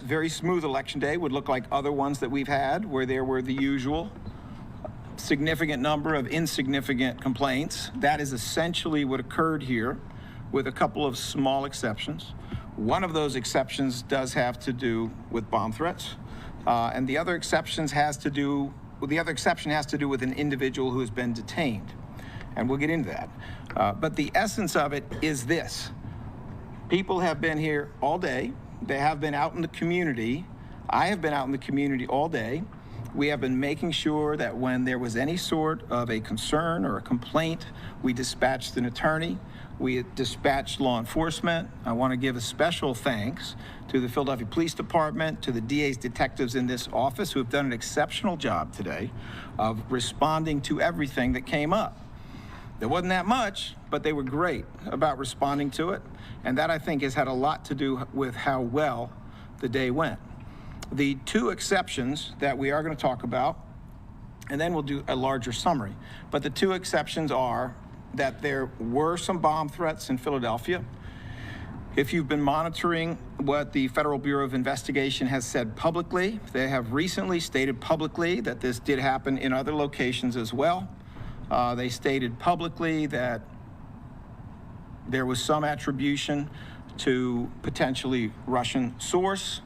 very smooth election day would look like other ones that we've had, where there were the usual significant number of insignificant complaints. That is essentially what occurred here, with a couple of small exceptions. One of those exceptions does have to do with bomb threats, and the other exception has to do with an individual who has been detained. And we'll get into that. But the essence of it is this. People have been here all day. They have been out in the community. I have been out in the community all day. We have been making sure that when there was any sort of a concern or a complaint, we dispatched an attorney. We dispatched law enforcement. I want to give a special thanks to the Philadelphia Police Department, to the DA's detectives in this office who have done an exceptional job today of responding to everything that came up. There wasn't that much, but they were great about responding to it. And that, I think, has had a lot to do with how well the day went. The two exceptions that we are going to talk about, and then we'll do a larger summary. But the two exceptions are that there were some bomb threats in Philadelphia, If you've been monitoring what the Federal Bureau of Investigation has said publicly, they have recently stated publicly that this did happen in other locations as well. They stated publicly that there was some attribution to potentially Russian source.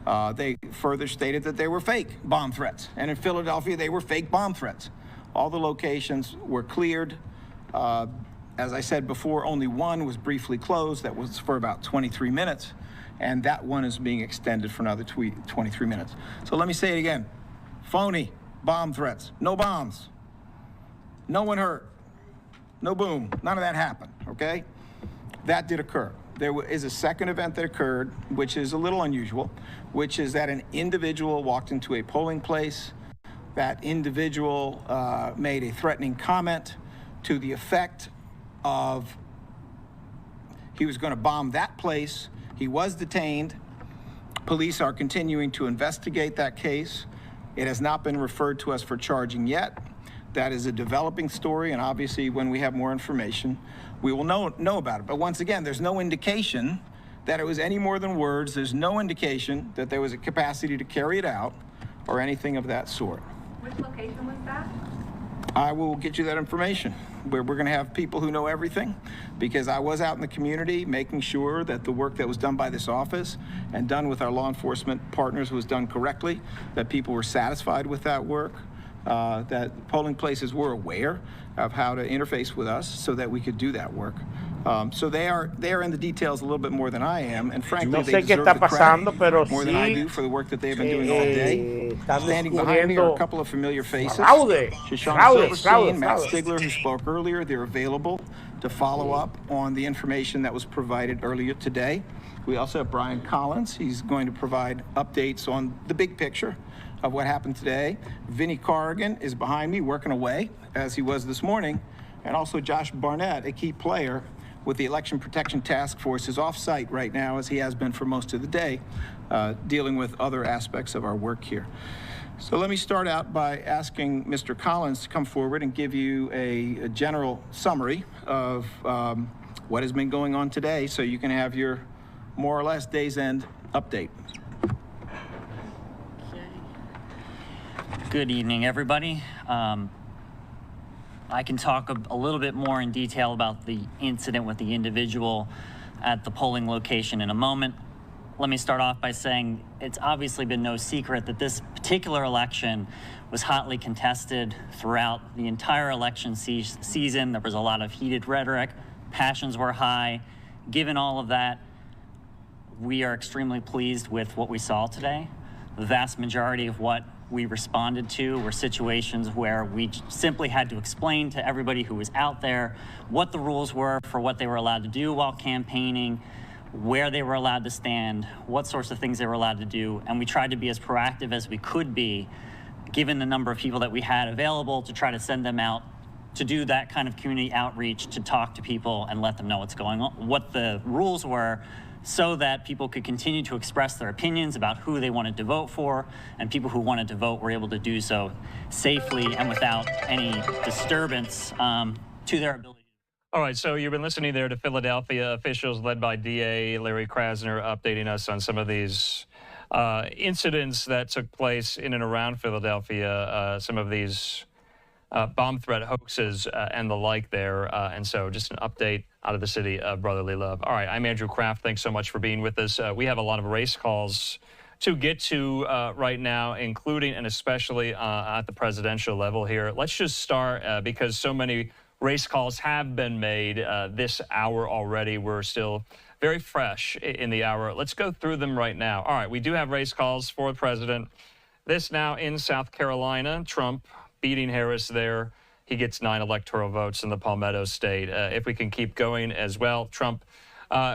They further stated that they were fake bomb threats. And in Philadelphia, they were fake bomb threats. All the locations were cleared. As I said before, only one was briefly closed. That was for about 23 minutes. And that one is being extended for another 23 minutes. So let me say it again. Phony bomb threats. No bombs. No one hurt. No boom. None of that happened, okay? That did occur. There is a second event that occurred, which is a little unusual, which is that an individual walked into a polling place. That individual made a threatening comment to the effect of he was going to bomb that place. He was detained. Police are continuing to investigate that case. It has not been referred to us for charging yet. That is a developing story, and obviously when we have more information, we will know about it. But once again, there's no indication that it was any more than words. There's no indication that there was a capacity to carry it out or anything of that sort. Which location was that? I will get you that information. We're going to have people who know everything, because I was out in the community making sure that the work that was done by this office and done with our law enforcement partners was done correctly, that people were satisfied with that work, that polling places were aware of how to interface with us so that we could do that work. So they are in the details a little bit more than I am, and frankly, they deserve the credit more than I do for the work that they've been doing all day. Standing behind me are a couple of familiar faces. Shoshana Silverstein, Matt Stigler, who spoke earlier. They're available to follow up on the information that was provided earlier today. We also have Brian Collins. He's going to provide updates on the big picture of what happened today. Vinnie Corrigan is behind me working away, as he was this morning. And also Josh Barnett, a key player with the Election Protection Task Force, is off-site right now, as he has been for most of the day, dealing with other aspects of our work here. So let me start out by asking Mr. Collins to come forward and give you a general summary of what has been going on today, so you can have your more or less day's end update. Good evening, everybody. I can talk a little bit more in detail about the incident with the individual at the polling location in a moment. Let me start off by saying it's obviously been no secret that this particular election was hotly contested throughout the entire election season. There was a lot of heated rhetoric, passions were high. Given all of that, we are extremely pleased with what we saw today. The vast majority of what we responded to were situations where we simply had to explain to everybody who was out there what the rules were for what they were allowed to do while campaigning, where they were allowed to stand, what sorts of things they were allowed to do. And we tried to be as proactive as we could be, given the number of people that we had available, to try to send them out to do that kind of community outreach, to talk to people and let them know what's going on, what the rules were, so that people could continue to express their opinions about who they wanted to vote for, and people who wanted to vote were able to do so safely and without any disturbance to their ability. All right, so you've been listening there to Philadelphia officials led by DA Larry Krasner updating us on some of these incidents that took place in and around Philadelphia, some of these bomb threat hoaxes and the like there. And so just an update out of the city of brotherly love. All right, I'm Andrew Kraft. Thanks so much for being with us. We have a lot of race calls to get to right now, including and especially at the presidential level here. Let's just start because so many race calls have been made this hour already. We're still very fresh in the hour. Let's go through them right now. All right, we do have race calls for the president. This now in South Carolina, Trump beating Harris there. He gets 9 electoral votes in the Palmetto State. If we can keep going as well, Trump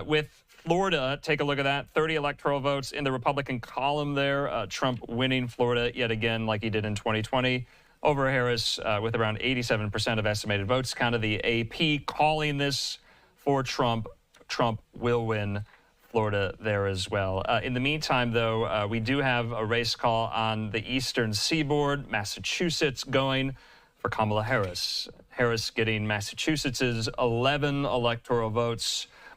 with Florida, take a look at that. 30 electoral votes in the Republican column there. Trump winning Florida yet again like he did in 2020 over Harris with around 87% of estimated votes. Kind of the AP calling this for Trump. Trump will win Florida there as well. In the meantime, though, we do have a race call on the eastern seaboard, Massachusetts, going for Kamala Harris. Harris getting Massachusetts's 11 electoral votes,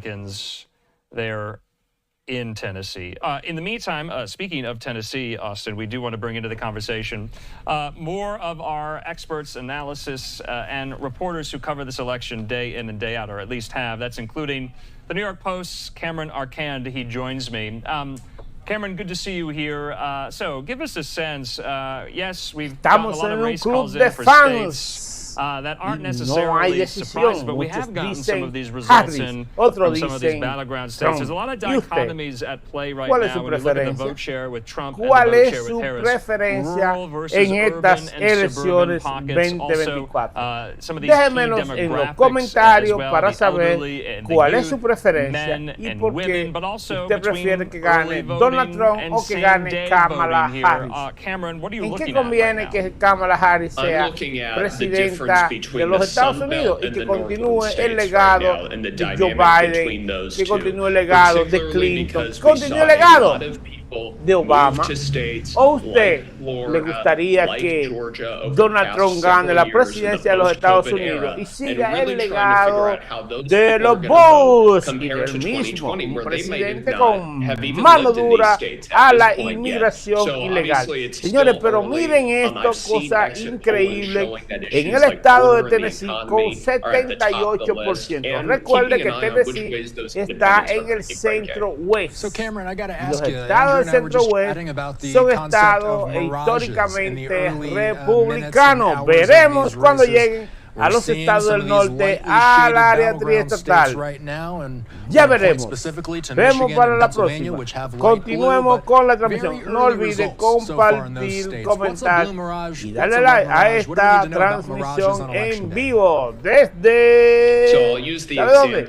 Republicans there in Tennessee. In the meantime, speaking of Tennessee, Austin, we do want to bring into the conversation more of our experts, analysis, and reporters who cover this election day in and day out, or at least have. That's including the New York Post's Cameron Arcand. He joins me. Cameron, good to see you here. So give us a sense. Yes, we've gotten a lot of race calls in for states that aren't necessarily surprised, but we have gotten some of these results in from some of these battleground states. There's a lot of dichotomies at play right now when you look at the vote share with Trump and the vote share with Harris. Rural versus urban and suburban pockets. Also, some of these key demographics as well, the elderly and the youth, men and women, but also between early voting and same-day voting here. Cameron, what are you looking at right now? I'm looking at presidenta de los Estados Unidos y que continúe el legado de Joe Biden, que continúe el legado de Clinton, que continúe el legado de Obama. ¿O usted le gustaría que Donald Trump gane la presidencia de los Estados Unidos y siga el legado de los Bush y del mismo, un presidente con mano dura a la inmigración ilegal? Señores, pero miren esto, cosa increíble, en el estado de Tennessee con 78%. Recuerde que Tennessee está en el centro oeste. Los estados del centro oeste son estados históricamente republicanos. Veremos cuando lleguen a los estados del norte, al área triestatal. Ya veremos. Vemos para la próxima. Continuemos con la transmisión. No olvide compartir, comentar y darle like a esta transmisión en vivo desde... ¿Sabe dónde?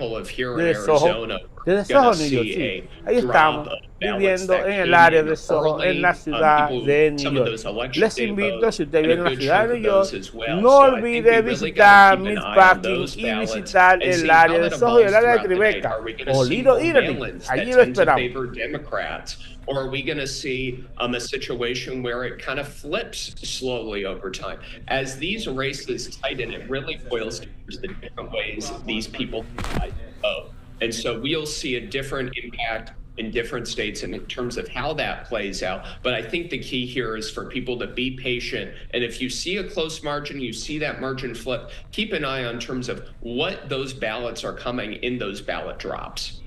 Desde Soho. Desde Soho, New York. Sí. Ahí estamos, viviendo en el área de Soho, en la ciudad de New York. Les invito, si usted vive en la ciudad de New York, no olvide visitar Meatpacking y visitar el área de Soho y el área de Tribeca o Little Italy. Allí lo esperamos. Or are we going to see a situation where it kind of flips slowly over time? As these races tighten, it really boils down to the different ways these people vote. And so we'll see a different impact in different states in terms of how that plays out. But I think the key here is for people to be patient. And if you see a close margin, you see that margin flip, keep an eye on terms of what those ballots are coming in those ballot drops.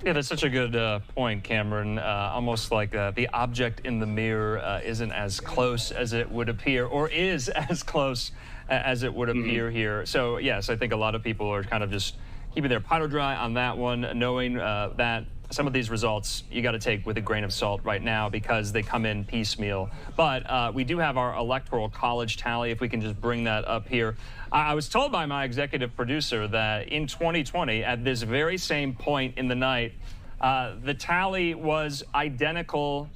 Yeah, that's such a good point, Cameron. Almost like the object in the mirror isn't as close as it would appear, or is as close as it would appear here. So, yes, I think a lot of people are kind of just keeping their powder dry on that one, knowing that some of these results you got to take with a grain of salt right now because they come in piecemeal. But we do have our electoral college tally, if we can just bring that up here. I was told by my executive producer that in 2020, at this very same point in the night, the tally was identical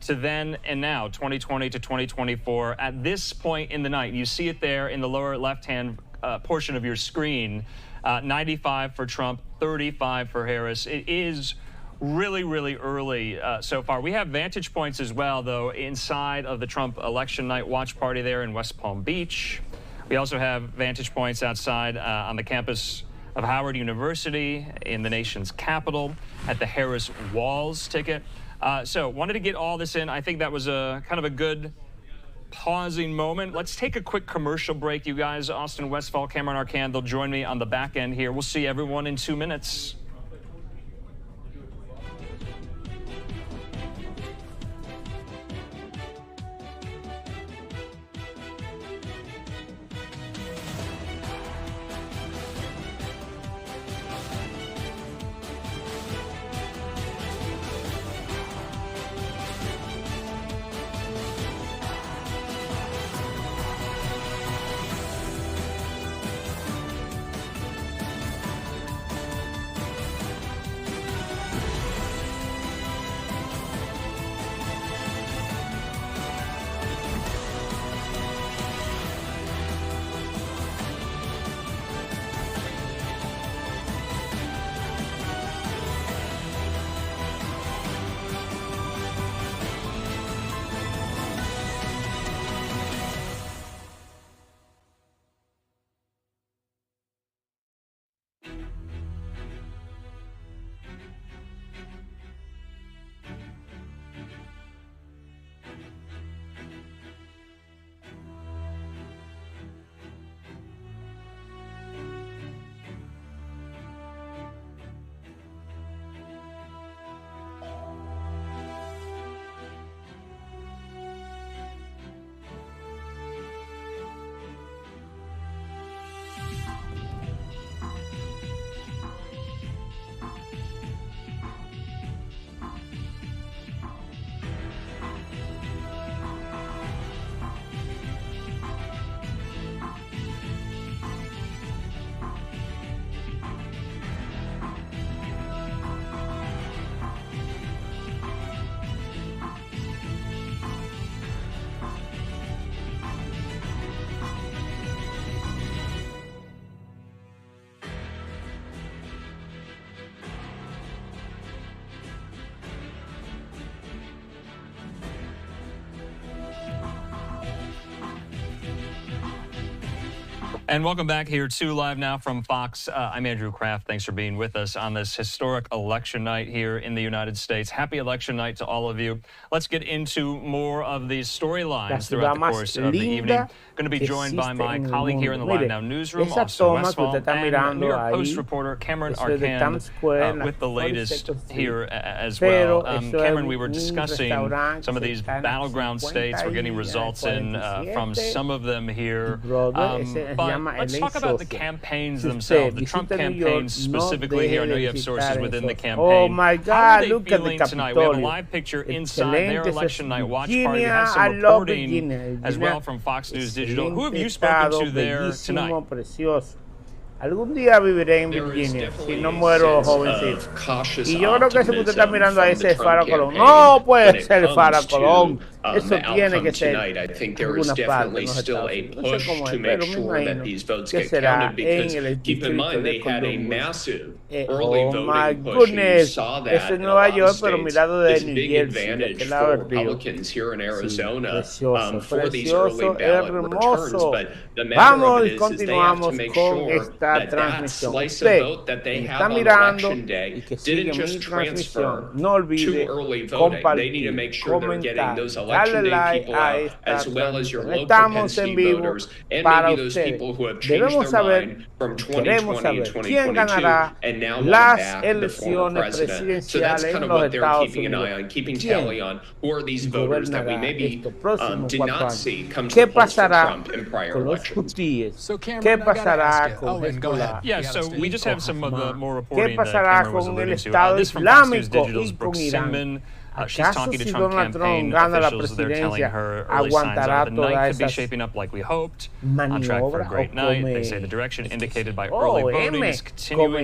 to then and now, 2020 to 2024. At this point in the night, you see it there in the lower left-hand portion of your screen, 95 for Trump, 35 for Harris. It is really, really early so far. We have vantage points as well, though, inside of the Trump election night watch party there in West Palm Beach. We also have vantage points outside on the campus of Howard University, in the nation's capital, at the Harris Walls ticket. So wanted to get all this in. I think that was a kind of a good pausing moment. Let's take a quick commercial break, you guys. Austin Westfall, Cameron Arcand, they'll join me on the back end here. We'll see everyone in 2 minutes. And welcome back here to Live Now from Fox. I'm Andrew Kraft. Thanks for being with us on this historic election night here in the United States. Happy election night to all of you. Let's get into more of these storylines throughout the course of the evening. Going to be joined by my colleague here in the Live Now newsroom, Austin Westfall, and New York Post reporter Cameron Arcand with the latest here as well. Cameron, we were discussing some of these battleground states. We're getting results in from some of them here. But let's talk about the campaigns themselves, the Trump campaign specifically here. I know you have sources within the campaign. Oh my God, look at the tonight? We have a live picture inside their election night watch party. We have some reporting as well from Fox News Digital. Who have you spoken to there tonight? Algún día viviré en Virginia, si no muero jovencito. Y yo creo que ese que usted está mirando ahí es Fara Colón. No puede ser Fara Colón. Eso tiene que ser alguna parte. No sé cómo es, pero me imagino que será en el distrito de Columbus. Oh my goodness. Eso es Nueva York, pero mirado de New Jersey, de aquel lado del río. Sí, precioso, hermoso. Vamos y continuamos con esta transmisión. Usted está mirando y que sigue mi transmisión, no olvide compartir, comentar, darle like a esta transmisión. Estamos en vivo para ustedes. Debemos saber, queremos saber quién ganará las elecciones presidenciales en los Estados Unidos. ¿Quién gobernará estos próximos 4 años? ¿Qué pasará con los hutíes? ¿Qué pasará con Hezbollah? ¿Qué pasará con el Estado Islámico y con Irán? ¿Acaso si Donald Trump gana la presidencia, aguantará todas esas maniobras o come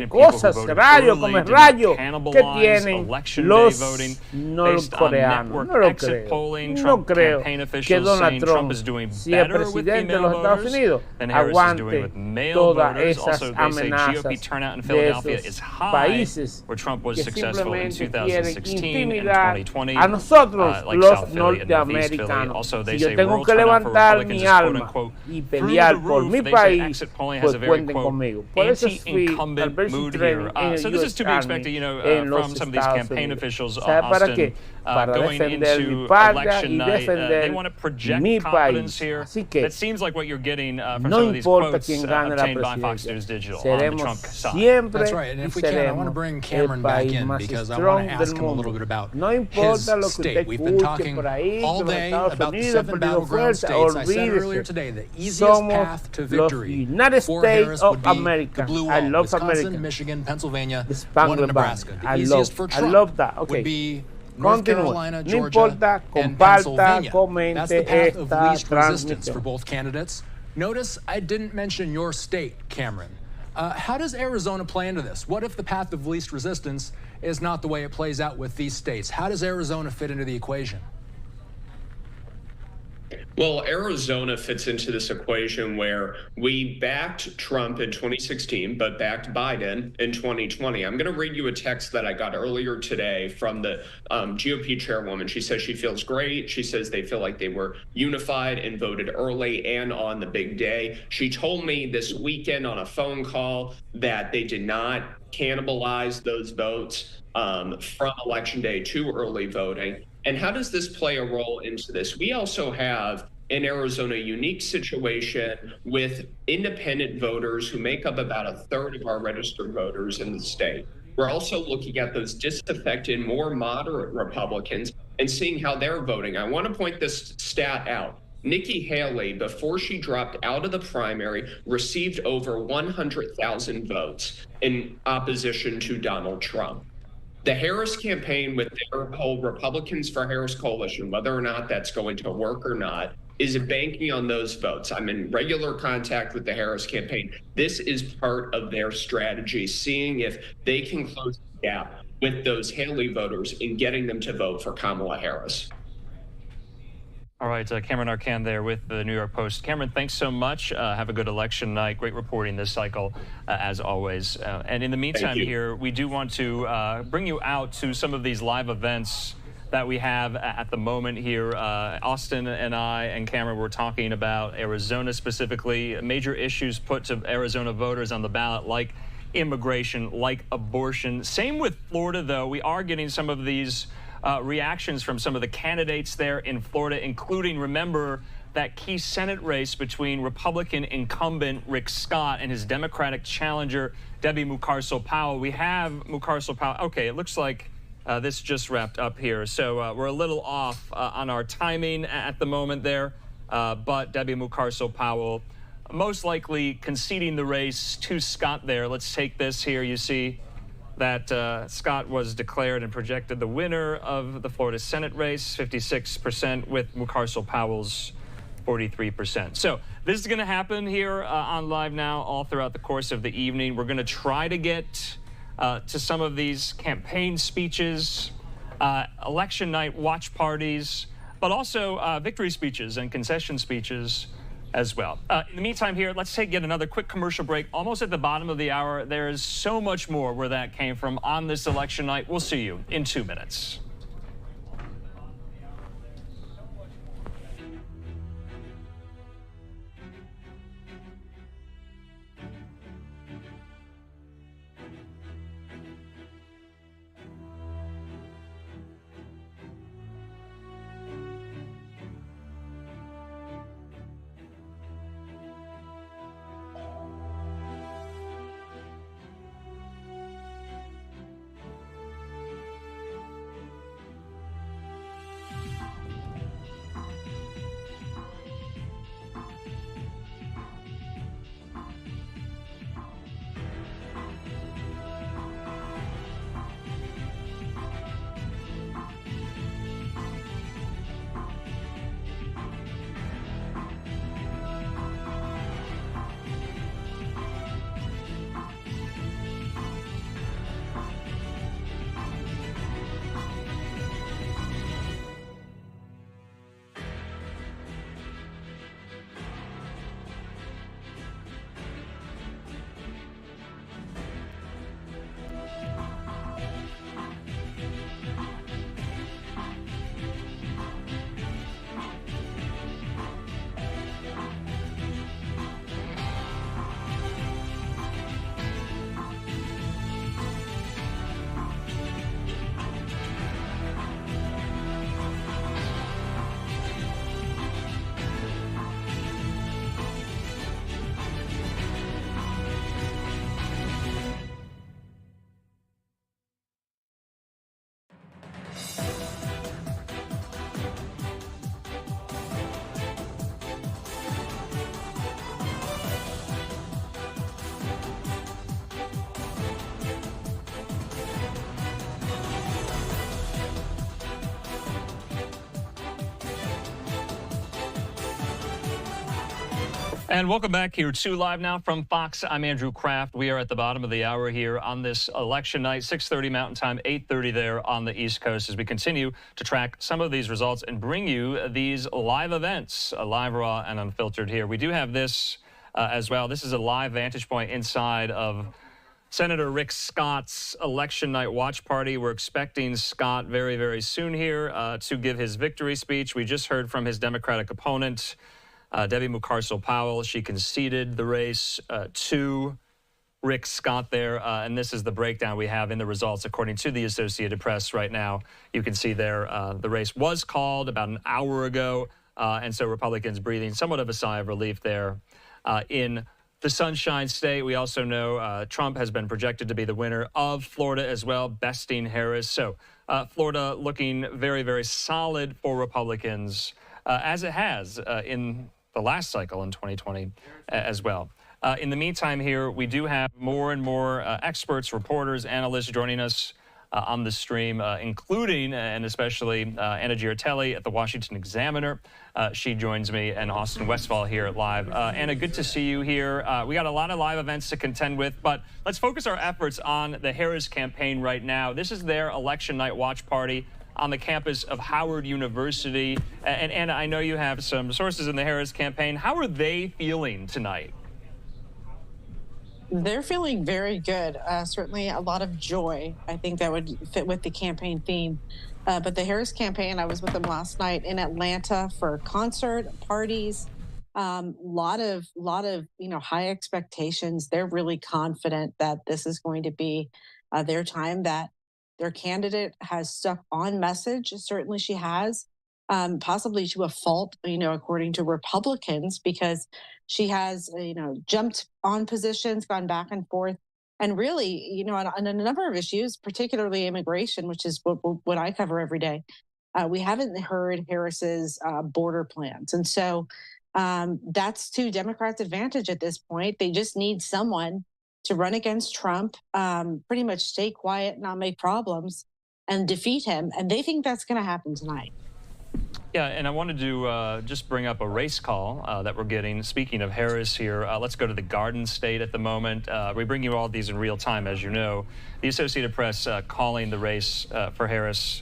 cosas, rayos, come rayos que tienen los norcoreanos? No lo creo. No creo que Donald Trump, si es presidente de los Estados Unidos, aguante todas esas amenazas de esos países que simplemente quieren intimidar a nosotros los norteamericanos. Si yo tengo que levantar mi alma y pelear por mi país, pues cuenten conmigo. Por eso fui al basic training en el US Army en los Estados Unidos. ¿Sabe para qué? Para defender mi patria y defender mi país. Así que no importa quién gane la presidencia, seremos siempre y seremos el país más strong del mundo. No importa lo que usted escuche por ahí, que los Estados Unidos perdió fuerza, olvídese. Somos los United States of America. I love America. The Spangled Banner. I love that. Okay. Continúe. No importa, comparta, comente esta transmisión. For both candidates. Notice I didn't mention your state, Cameron. How does Arizona play into this? What if the path of least resistance is not the way it plays out with these states? How does Arizona fit into the equation? Well, Arizona fits into this equation where we backed Trump in 2016, but backed Biden in 2020. I'm going to read you a text that I got earlier today from the GOP chairwoman. She says she feels great. She says they feel like they were unified and voted early and on the big day. She told me this weekend on a phone call that they did not cannibalize those votes from Election Day to early voting. And how does this play a role into this? We also have in Arizona a unique situation with independent voters who make up about 1/3 of our registered voters in the state. We're also looking at those disaffected, more moderate Republicans and seeing how they're voting. I want to point this stat out. Nikki Haley, before she dropped out of the primary, received over 100,000 votes in opposition to Donald Trump. The Harris campaign with their whole Republicans for Harris coalition, whether or not that's going to work or not, is banking on those votes. I'm in regular contact with the Harris campaign. This is part of their strategy, seeing if they can close the gap with those Haley voters in getting them to vote for Kamala Harris. All right, Cameron Arcand there with the New York Post. Cameron, thanks so much. Have a good election night. Great reporting this cycle, as always. And in the meantime here, we do want to bring you out to some of these live events that we have at the moment here. Austin and I and Cameron were talking about Arizona specifically, major issues put to Arizona voters on the ballot, like immigration, like abortion. Same with Florida, though. We are getting some of these reactions from some of the candidates there in Florida, including, remember, that key Senate race between Republican incumbent Rick Scott and his Democratic challenger, Debbie Mucarsel-Powell. We have Mucarsel-Powell. Okay, it looks like this just wrapped up here. So we're a little off on our timing at the moment there, but Debbie Mucarsel-Powell most likely conceding the race to Scott there. Let's take this here. You see that Scott was declared and projected the winner of the Florida Senate race, 56%, with Mucarsel-Powell's 43%. So this is going to happen here on Live Now all throughout the course of the evening. We're going to try to get to some of these campaign speeches, election night watch parties, but also victory speeches and concession speeches as well. In the meantime here, let's take yet another quick commercial break. Almost at the bottom of the hour. There is so much more where that came from on this election night. We'll see you in 2 minutes. And welcome back here to Live Now from Fox. I'm Andrew Kraft. We are at the bottom of the hour here on this election night, 6:30 Mountain Time, 8:30 there on the East Coast, as we continue to track some of these results and bring you these live events, live, raw, and unfiltered here. We do have this as well. This is a live vantage point inside of Senator Rick Scott's election night watch party. We're expecting Scott very, very soon here to give his victory speech. We just heard from his Democratic opponent, Debbie Mucarsel-Powell. She conceded the race to Rick Scott there, and this is the breakdown we have in the results according to the Associated Press right now. You can see there the race was called about an hour ago, and so Republicans breathing somewhat of a sigh of relief there in the Sunshine State. We also know Trump has been projected to be the winner of Florida as well, besting Harris. So Florida looking very, very solid for Republicans, as it has in the last cycle in 2020 as well. In the meantime here, we do have more and more experts, reporters, analysts joining us on the stream, including and especially Anna Giartelli at the Washington Examiner. She joins me, and Austin Westfall here at Live. Anna, good to see you here. We got a lot of live events to contend with, but let's focus our efforts on the Harris campaign right now. This is their election night watch party on the campus of Howard University. And Anna, I know you have some sources in the Harris campaign. How are they feeling tonight? They're feeling very good. Certainly a lot of joy. I think that would fit with the campaign theme. But the Harris campaign, I was with them last night in Atlanta for a concert, parties, lot of high expectations. They're really confident that this is going to be their time, that their candidate has stuck on message. Certainly she has, possibly to a fault, according to Republicans, because she has, jumped on positions, gone back and forth. And really, on a number of issues, particularly immigration, which is what I cover every day, we haven't heard Harris's border plans. And so that's to Democrats' advantage at this point. They just need someone to run against Trump, pretty much stay quiet, not make problems, and defeat him. And they think that's going to happen tonight. Yeah, and I wanted to just bring up a race call that we're getting. Speaking of Harris here, let's go to the Garden State at the moment. We bring you all these in real time, as you know. The Associated Press calling the race for Harris.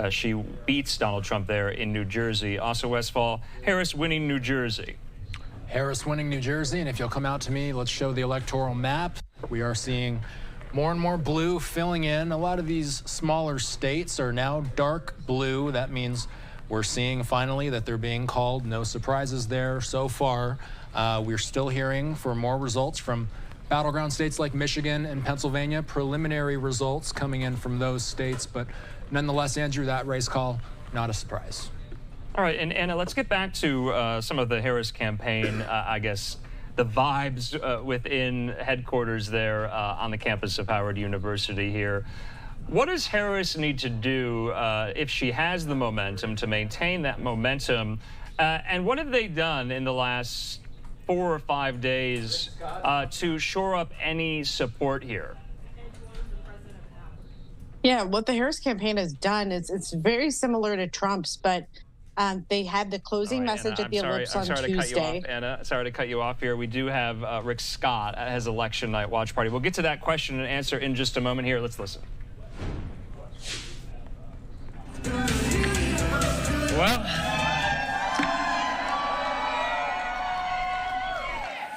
She beats Donald Trump there in New Jersey. Also, Westfall, Harris winning New Jersey. Harris winning New Jersey, and if you'll come out to me, let's show the electoral map. We are seeing more and more blue filling in. A lot of these smaller states are now dark blue. That means we're seeing finally that they're being called. No surprises there so far. We're still hearing for more results from battleground states like Michigan and Pennsylvania, preliminary results coming in from those states. But nonetheless, Andrew, that race call, not a surprise. All right, and Anna, let's get back to some of the Harris campaign, I guess, the vibes within headquarters there on the campus of Howard University here. What does Harris need to do if she has the momentum to maintain that momentum? And what have they done in the last 4 or 5 days to shore up any support here? Yeah, what the Harris campaign has done is it's very similar to Trump's, but they had the closing message at the ellipse on Tuesday. Anna, sorry to cut you off here. We do have Rick Scott at his election night watch party. We'll get to that question and answer in just a moment here. Let's listen. Well,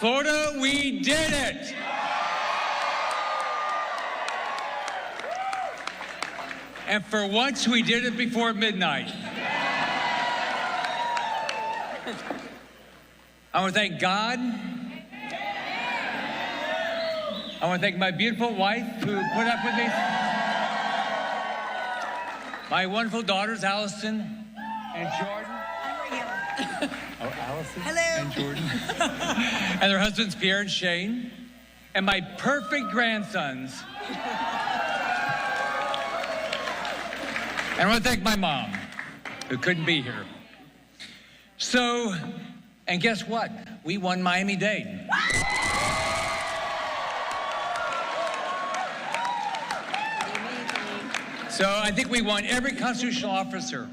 Florida, we did it. And for once, we did it before midnight. I want to thank God. I want to thank my beautiful wife who put up with me. My wonderful daughters, Allison and Jordan. Oh, Allison. Hello. And Jordan. And their husbands, Pierre and Shane. And my perfect grandsons. And I want to thank my mom, who couldn't be here. So, and guess what? We won Miami-Dade. So I think we won every constitutional officer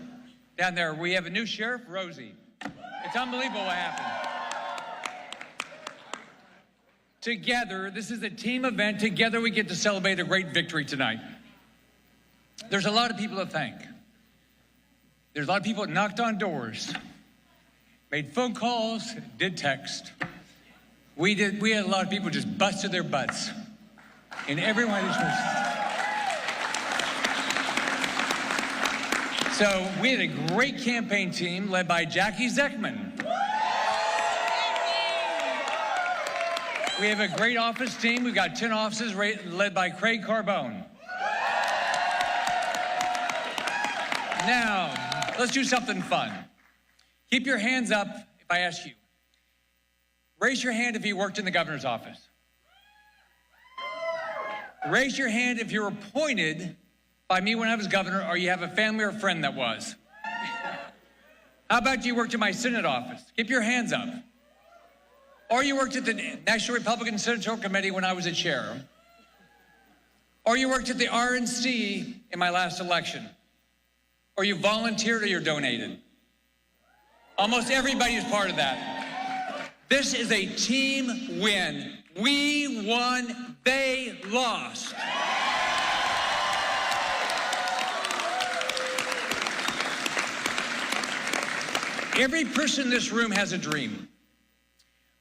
down there. We have a new sheriff, Rosie. It's unbelievable what happened. Together, this is a team event. Together we get to celebrate a great victory tonight. There's a lot of people to thank. There's a lot of people that knocked on doors, made phone calls, did text. We had a lot of people just busted their butts in every one of these places. So we had a great campaign team led by Jackie Zeckman. We have a great office team. We've got 10 offices led by Craig Carbone. Now, let's do something fun. Keep your hands up if I ask you. Raise your hand if you worked in the governor's office. Raise your hand if you were appointed by me when I was governor, or you have a family or friend that was. How about you worked in my Senate office? Keep your hands up. Or you worked at the National Republican Senatorial Committee when I was a chair. Or you worked at the RNC in my last election. Or you volunteered or you're donated. Almost everybody is part of that. This is a team win. We won, they lost. Every person in this room has a dream.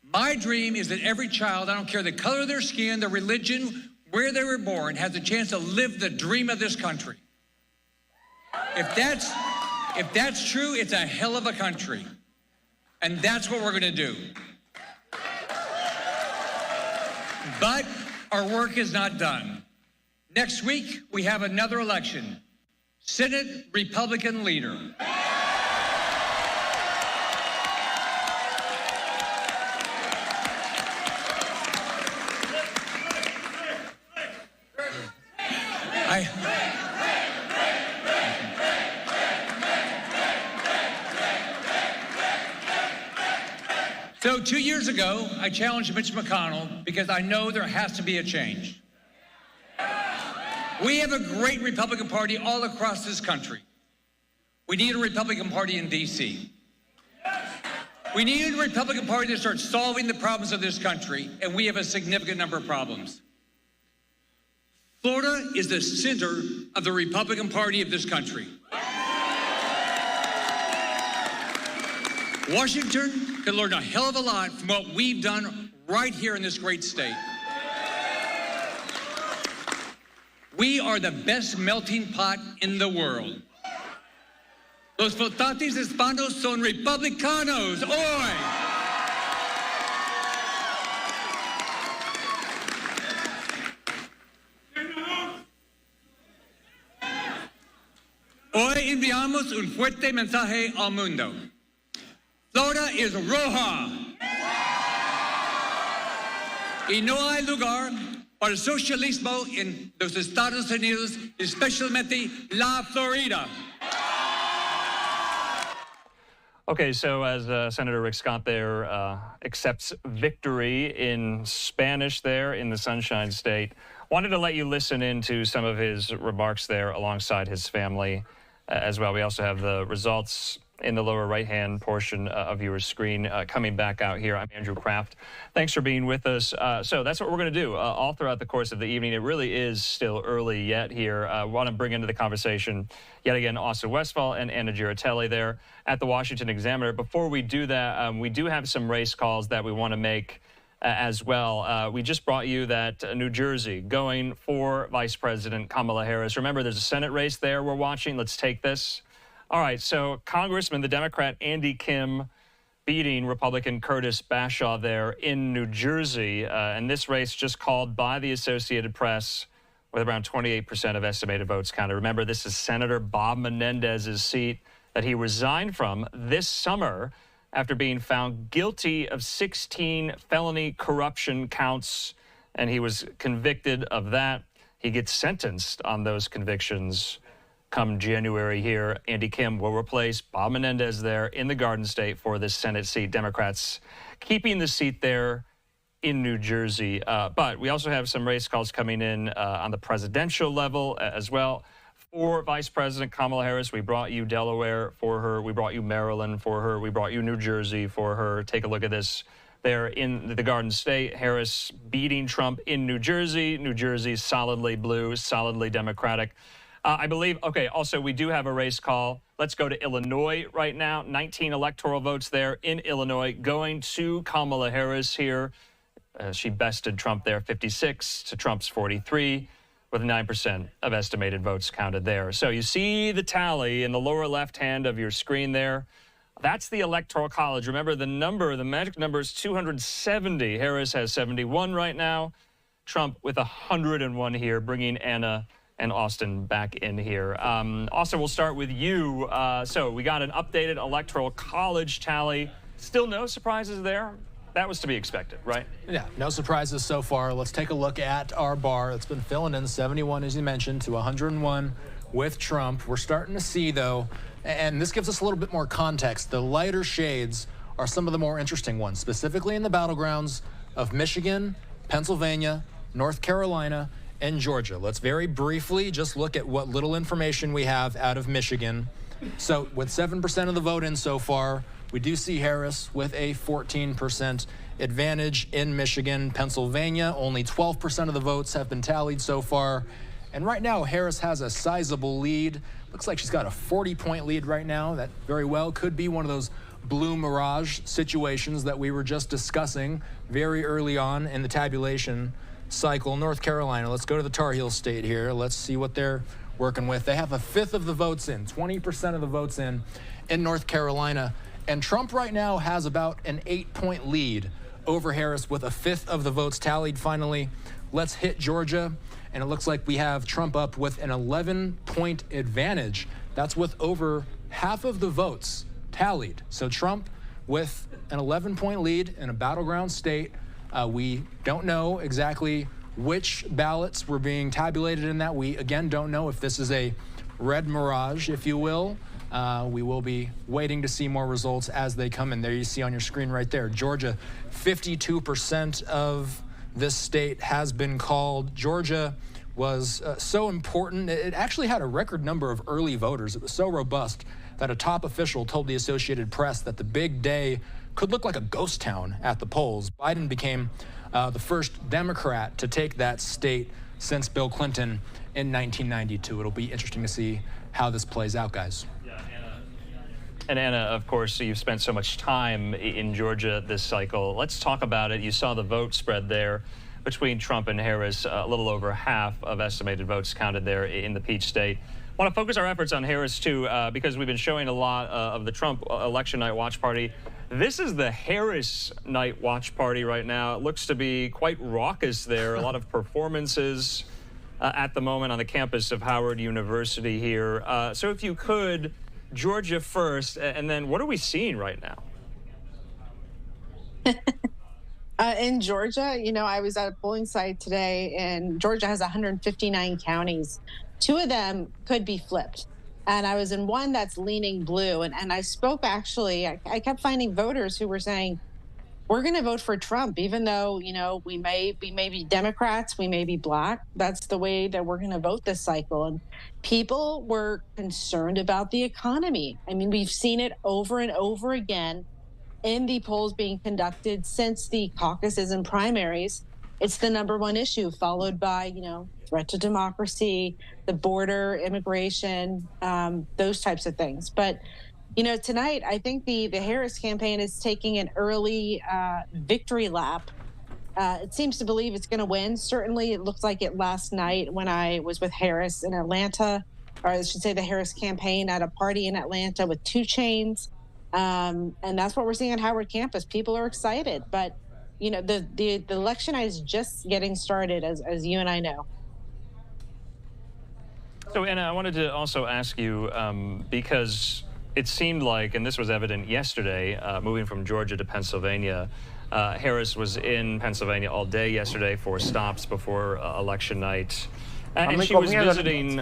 My dream is that every child, I don't care the color of their skin, their religion, where they were born, has a chance to live the dream of this country. If that's true, it's a hell of a country. And that's what we're going to do. But our work is not done. Next week, we have another election. Senate Republican leader. So 2 years ago, I challenged Mitch McConnell because I know there has to be a change. We have a great Republican Party all across this country. We need a Republican Party in D.C. We need a Republican Party to start solving the problems of this country, and we have a significant number of problems. Florida is the center of the Republican Party of this country. Washington can learn a hell of a lot from what we've done right here in this great state. We are the best melting pot in the world. Los votantes hispanos son republicanos hoy. Hoy enviamos un fuerte mensaje al mundo. Florida is roja. Y no hay lugar para el socialismo en los Estados Unidos, especialmente la Florida. Okay, so as Senator Rick Scott there accepts victory in Spanish there in the Sunshine State, wanted to let you listen into some of his remarks there alongside his family as well. We also have the results in the lower right-hand portion of your screen coming back out here. I'm Andrew Kraft. Thanks for being with us. So that's what we're going to do all throughout the course of the evening. It really is still early yet here. I want to bring into the conversation yet again Austin Westfall and Anna Giratelli there at the Washington Examiner. Before we do that, we do have some race calls that we want to make as well. We just brought you that New Jersey going for Vice President Kamala Harris. Remember, there's a Senate race there we're watching. Let's take this. All right, so Congressman, the Democrat Andy Kim beating Republican Curtis Bashaw there in New Jersey. And this race just called by the Associated Press with around 28% of estimated votes counted. Remember, this is Senator Bob Menendez's seat that he resigned from this summer after being found guilty of 16 felony corruption counts, and he was convicted of that. He gets sentenced on those convictions come January here. Andy Kim will replace Bob Menendez there in the Garden State for this Senate seat. Democrats keeping the seat there in New Jersey. But we also have some race calls coming in on the presidential level as well. For Vice President Kamala Harris, we brought you Delaware for her. We brought you Maryland for her. We brought you New Jersey for her. Take a look at this there in the Garden State. Harris beating Trump in New Jersey. New Jersey solidly blue, solidly Democratic. I believe, okay, also we do have a race call. Let's go to Illinois right now. 19 electoral votes there in Illinois going to Kamala Harris here. She bested Trump there, 56 to Trump's 43, with 9% of estimated votes counted there. So you see the tally in the lower left hand of your screen there. That's the Electoral College. Remember, the magic number is 270. Harris has 71 right now. Trump with 101 here, bringing Anna and Austin back in here. Austin, we'll start with you. So we got an updated Electoral College tally. Still no surprises there? That was to be expected, right? Yeah, no surprises so far. Let's take a look at our bar. It's been filling in 71, as you mentioned, to 101 with Trump. We're starting to see, though, and this gives us a little bit more context, the lighter shades are some of the more interesting ones, specifically in the battlegrounds of Michigan, Pennsylvania, North Carolina, and Georgia. Let's very briefly just look at what little information we have out of Michigan. So with 7% of the vote in so far, we do see Harris with a 14% advantage in Michigan. Pennsylvania, only 12% of the votes have been tallied so far. And right now, Harris has a sizable lead. Looks like she's got a 40-point lead right now. That very well could be one of those blue mirage situations that we were just discussing very early on in the tabulation cycle. North Carolina, let's go to the Tar Heel State here. Let's see what they're working with. They have a fifth of the votes in, 20% of the votes in North Carolina. And Trump right now has about an 8-point lead over Harris with a fifth of the votes tallied. Finally, let's hit Georgia. And it looks like we have Trump up with an 11-point advantage. That's with over half of the votes tallied. So Trump with an 11-point lead in a battleground state. We don't know exactly which ballots were being tabulated in that. We, again, don't know if this is a red mirage, if you will. We will be waiting to see more results as they come in. There you see on your screen right there, Georgia, 52% of this state has been called. Georgia was so important. It actually had a record number of early voters. It was so robust that a top official told the Associated Press that the big day could look like a ghost town at the polls. Biden became the first Democrat to take that state since Bill Clinton in 1992. It'll be interesting to see how this plays out, guys. And Anna, of course, you've spent so much time in Georgia this cycle. Let's talk about it. You saw the vote spread there between Trump and Harris, a little over half of estimated votes counted there in the Peach State. I want to focus our efforts on Harris, too, because we've been showing a lot of the Trump election night watch party. This is the Harris night watch party right now. It looks to be quite raucous there. A lot of performances at the moment on the campus of Howard University here. So if you could, Georgia first, and then what are we seeing right now? In Georgia, you know, I was at a polling site today, and Georgia has 159 counties. 2 of them could be flipped. And I was in one that's leaning blue. And I spoke, actually, I kept finding voters who were saying, we're going to vote for Trump, even though, you know, we may be Democrats, we may be Black. That's the way that we're going to vote this cycle. And people were concerned about the economy. I mean, we've seen it over and over again in the polls being conducted since the caucuses and primaries. It's the #1 issue, followed by, you know, threat to democracy, the border, immigration, those types of things. But you know, tonight, I think the Harris campaign is taking an early victory lap. It seems to believe it's going to win. Certainly, it looked like it last night when I was with Harris in Atlanta, or I should say the Harris campaign at a party in Atlanta with 2 Chainz. And that's what we're seeing on Howard campus. People are excited. But, you know, the election is just getting started, as you and I know. So, Anna, I wanted to also ask you, because it seemed like, and this was evident yesterday, moving from Georgia to Pennsylvania, Harris was in Pennsylvania all day yesterday for stops before election night. And she was visiting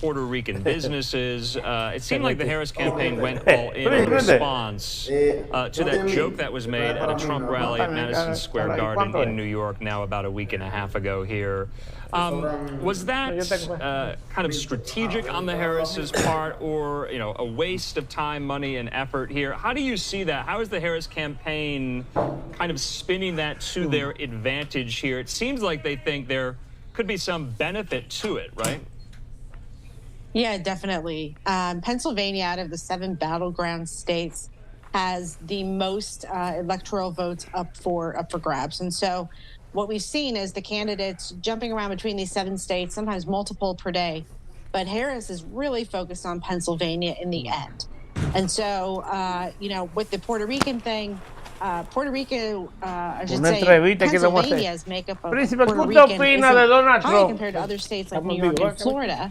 Puerto Rican businesses. It seemed like the Harris campaign went all in response to that joke that was made at a Trump rally at Madison Square Garden in New York now about a week and a half ago here. Was that kind of strategic on the Harris's part, or, you know, a waste of time, money, and effort here? How do you see that? How is the Harris campaign kind of spinning that to their advantage here? It seems like they think there could be some benefit to it, right? Yeah, definitely. Pennsylvania, out of the 7 battleground states, has the most electoral votes up for grabs. And so what we've seen is the candidates jumping around between these 7 states, sometimes multiple per day. But Harris is really focused on Pennsylvania in the end. And so, you know, with the Puerto Rican thing, Puerto Rico, I should say, Pennsylvania's makeup of Puerto Rican is high compared to other states like New York and Florida.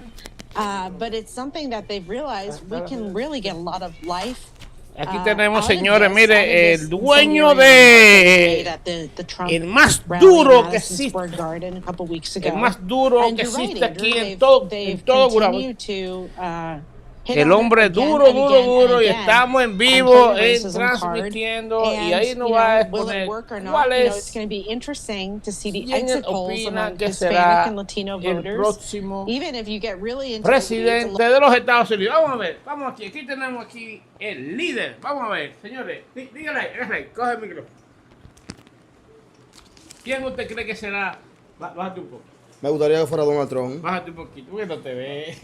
But it's something that they've realized we can really get a lot of life. Aquí tenemos, señores, mire, el dueño el más duro que existe, el más duro que existe aquí en todo Gurabo. El hombre duro, y estamos en vivo, transmitiendo, y ahí nos va a exponer cuál es, quién opina que será el próximo presidente de los Estados Unidos. Vamos a ver, vamos aquí tenemos el líder. Vamos a ver, señores, dígale, coge el micrófono. ¿Quién usted cree que será? Bájate un poco. Me gustaría que fuera Donald Trump. Bájate un poquito, porque no te ve.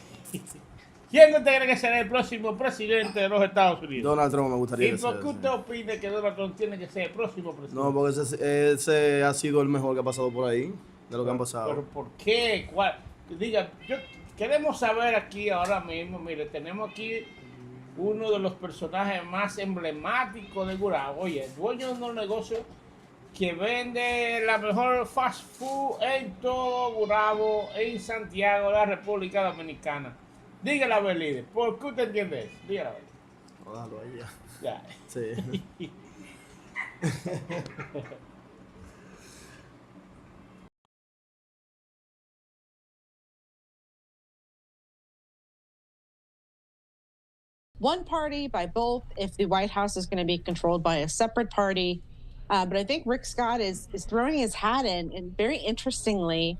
¿Quién usted cree que será el próximo presidente de los Estados Unidos? Donald Trump me gustaría. ¿Y por qué usted opina que Donald Trump tiene que ser el próximo presidente? No, porque ese ha sido el mejor que ha pasado por ahí, de lo que han pasado. ¿Pero por qué? Diga, queremos saber aquí ahora mismo, mire, tenemos aquí uno de los personajes más emblemáticos de Gurabo, oye, el dueño de un negocio que vende la mejor fast food en todo Gurabo, en Santiago, la República Dominicana. Dígale a ver, líder, ¿por qué usted entiende eso? Dígale a ver. Déjalo ahí ya. Ya. Sí. One party by both if the White House is going to be controlled by a separate party. But I think Rick Scott is throwing his hat in, and very interestingly,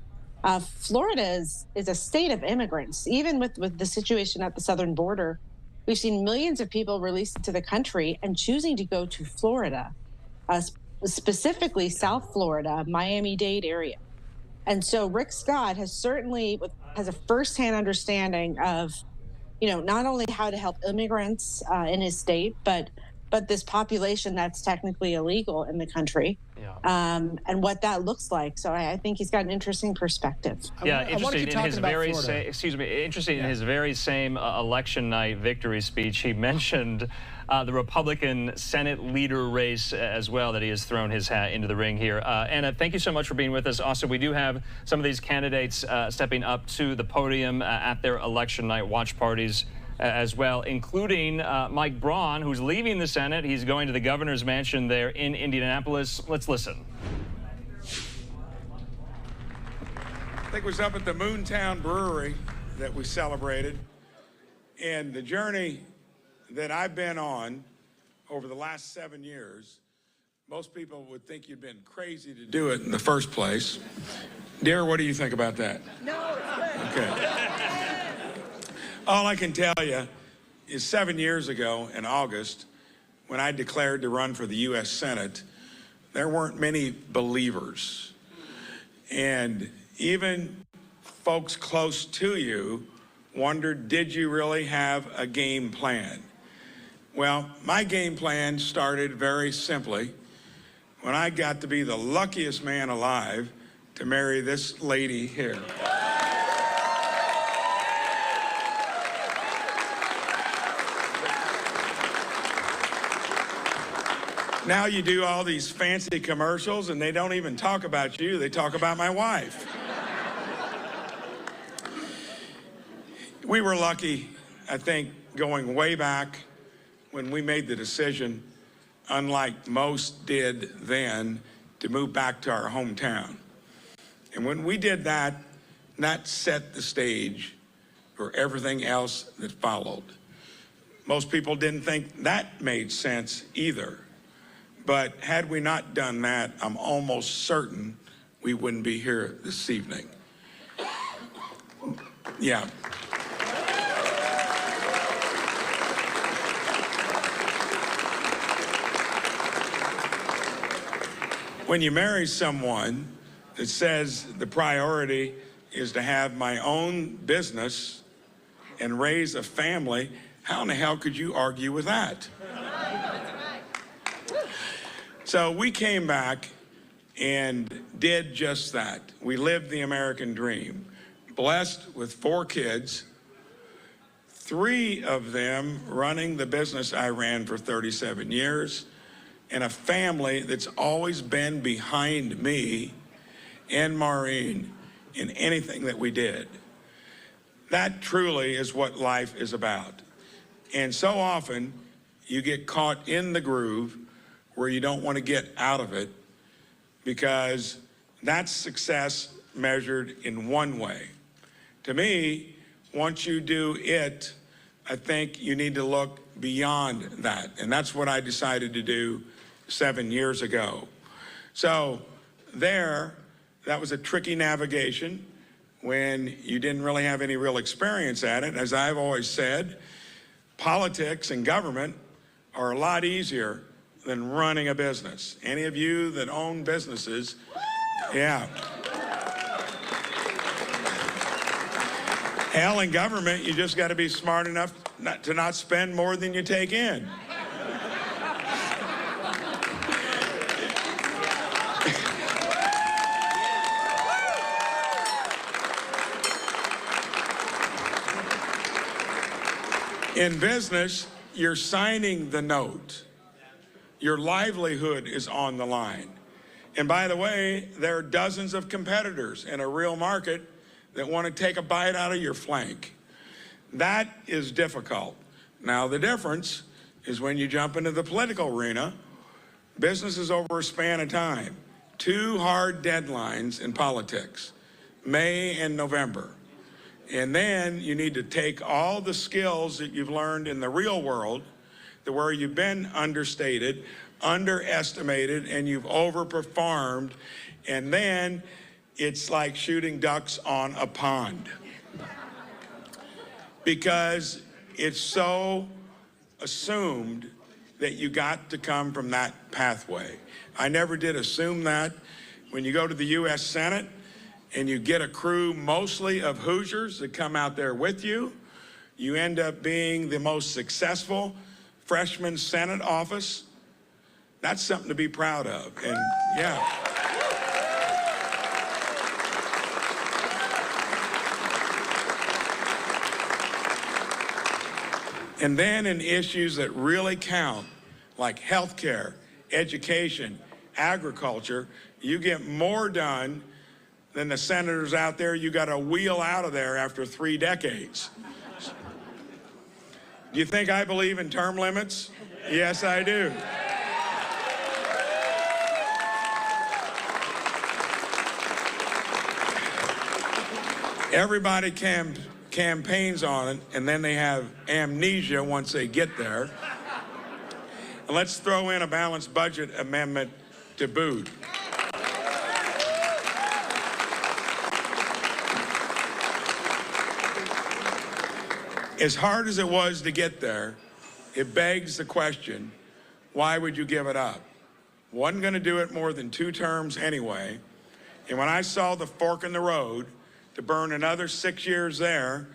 Florida is a state of immigrants. Even with the situation at the southern border, we've seen millions of people released into the country and choosing to go to Florida, specifically South Florida, Miami-Dade area. And so Rick Scott has certainly has a firsthand understanding of, not only how to help immigrants in his state, but this population that's technically illegal in the country, and what that looks like. So I think he's got an interesting perspective. Yeah, interesting in his very in his very same election night victory speech, he mentioned the Republican Senate leader race as well, that he has thrown his hat into the ring here. Anna, thank you so much for being with us. Also, we do have some of these candidates stepping up to the podium at their election night watch parties as well, including Mike Braun, who's leaving the Senate. He's going to the governor's mansion there in Indianapolis. Let's listen. I think it was up at the Moontown Brewery that we celebrated. And the journey that I've been on over the last 7 years, most people would think you'd been crazy to do it in the first place. Dear, what do you think about that? No, it's good. Okay. All I can tell you is 7 years ago in August, when I declared to run for the U.S. Senate, there weren't many believers. And even folks close to you wondered, did you really have a game plan? Well, my game plan started very simply when I got to be the luckiest man alive to marry this lady here. Now you do all these fancy commercials and they don't even talk about you, they talk about my wife. We were lucky, I think, going way back when we made the decision, unlike most did then, to move back to our hometown. And when we did that, that set the stage for everything else that followed. Most people didn't think that made sense either. But had we not done that, I'm almost certain we wouldn't be here this evening. Yeah. When you marry someone that says the priority is to have my own business and raise a family, how in the hell could you argue with that? So we came back and did just that. We lived the American dream, blessed with 4 kids, 3 of them running the business I ran for 37 years, and a family that's always been behind me and Maureen in anything that we did. That truly is what life is about. And so often you get caught in the groove where you don't want to get out of it, because that's success measured in one way. To me, once you do it, I think you need to look beyond that. And that's what I decided to do 7 years ago. So that was a tricky navigation when you didn't really have any real experience at it. As I've always said, politics and government are a lot easier than running a business. Any of you that own businesses, yeah. Hell, in government, you just got to be smart enough to not spend more than you take in. In business, you're signing the note. Your livelihood is on the line. And by the way, there are dozens of competitors in a real market that want to take a bite out of your flank. That is difficult. Now, the difference is when you jump into the political arena, business is over a span of time. 2 hard deadlines in politics, May and November. And then you need to take all the skills that you've learned in the real world, where you've been understated, underestimated, and you've overperformed, and then it's like shooting ducks on a pond. Because it's so assumed that you got to come from that pathway. I never did assume that. When you go to the U.S. Senate and you get a crew mostly of Hoosiers that come out there with you, you end up being the most successful freshman Senate office. That's something to be proud of. And yeah. And then in issues that really count, like healthcare, education, agriculture, you get more done than the senators out there you got to wheel out of there after 3 decades. Do you think I believe in term limits? Yes, I do. Everybody campaigns on it, and then they have amnesia once they get there. And let's throw in a balanced budget amendment to boot. As hard as it was to get there, it begs the question, why would you give it up? Wasn't going to do it more than 2 terms anyway. And when I saw the fork in the road to burn another 6 years there,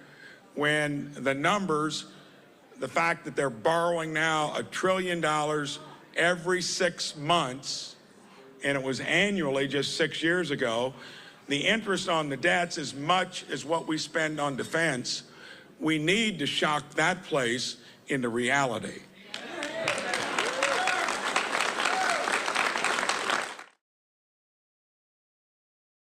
when the numbers, the fact that they're borrowing now $1 trillion every 6 months, and it was annually just 6 years ago, the interest on the debt's as much as what we spend on defense. We need to shock that place into reality.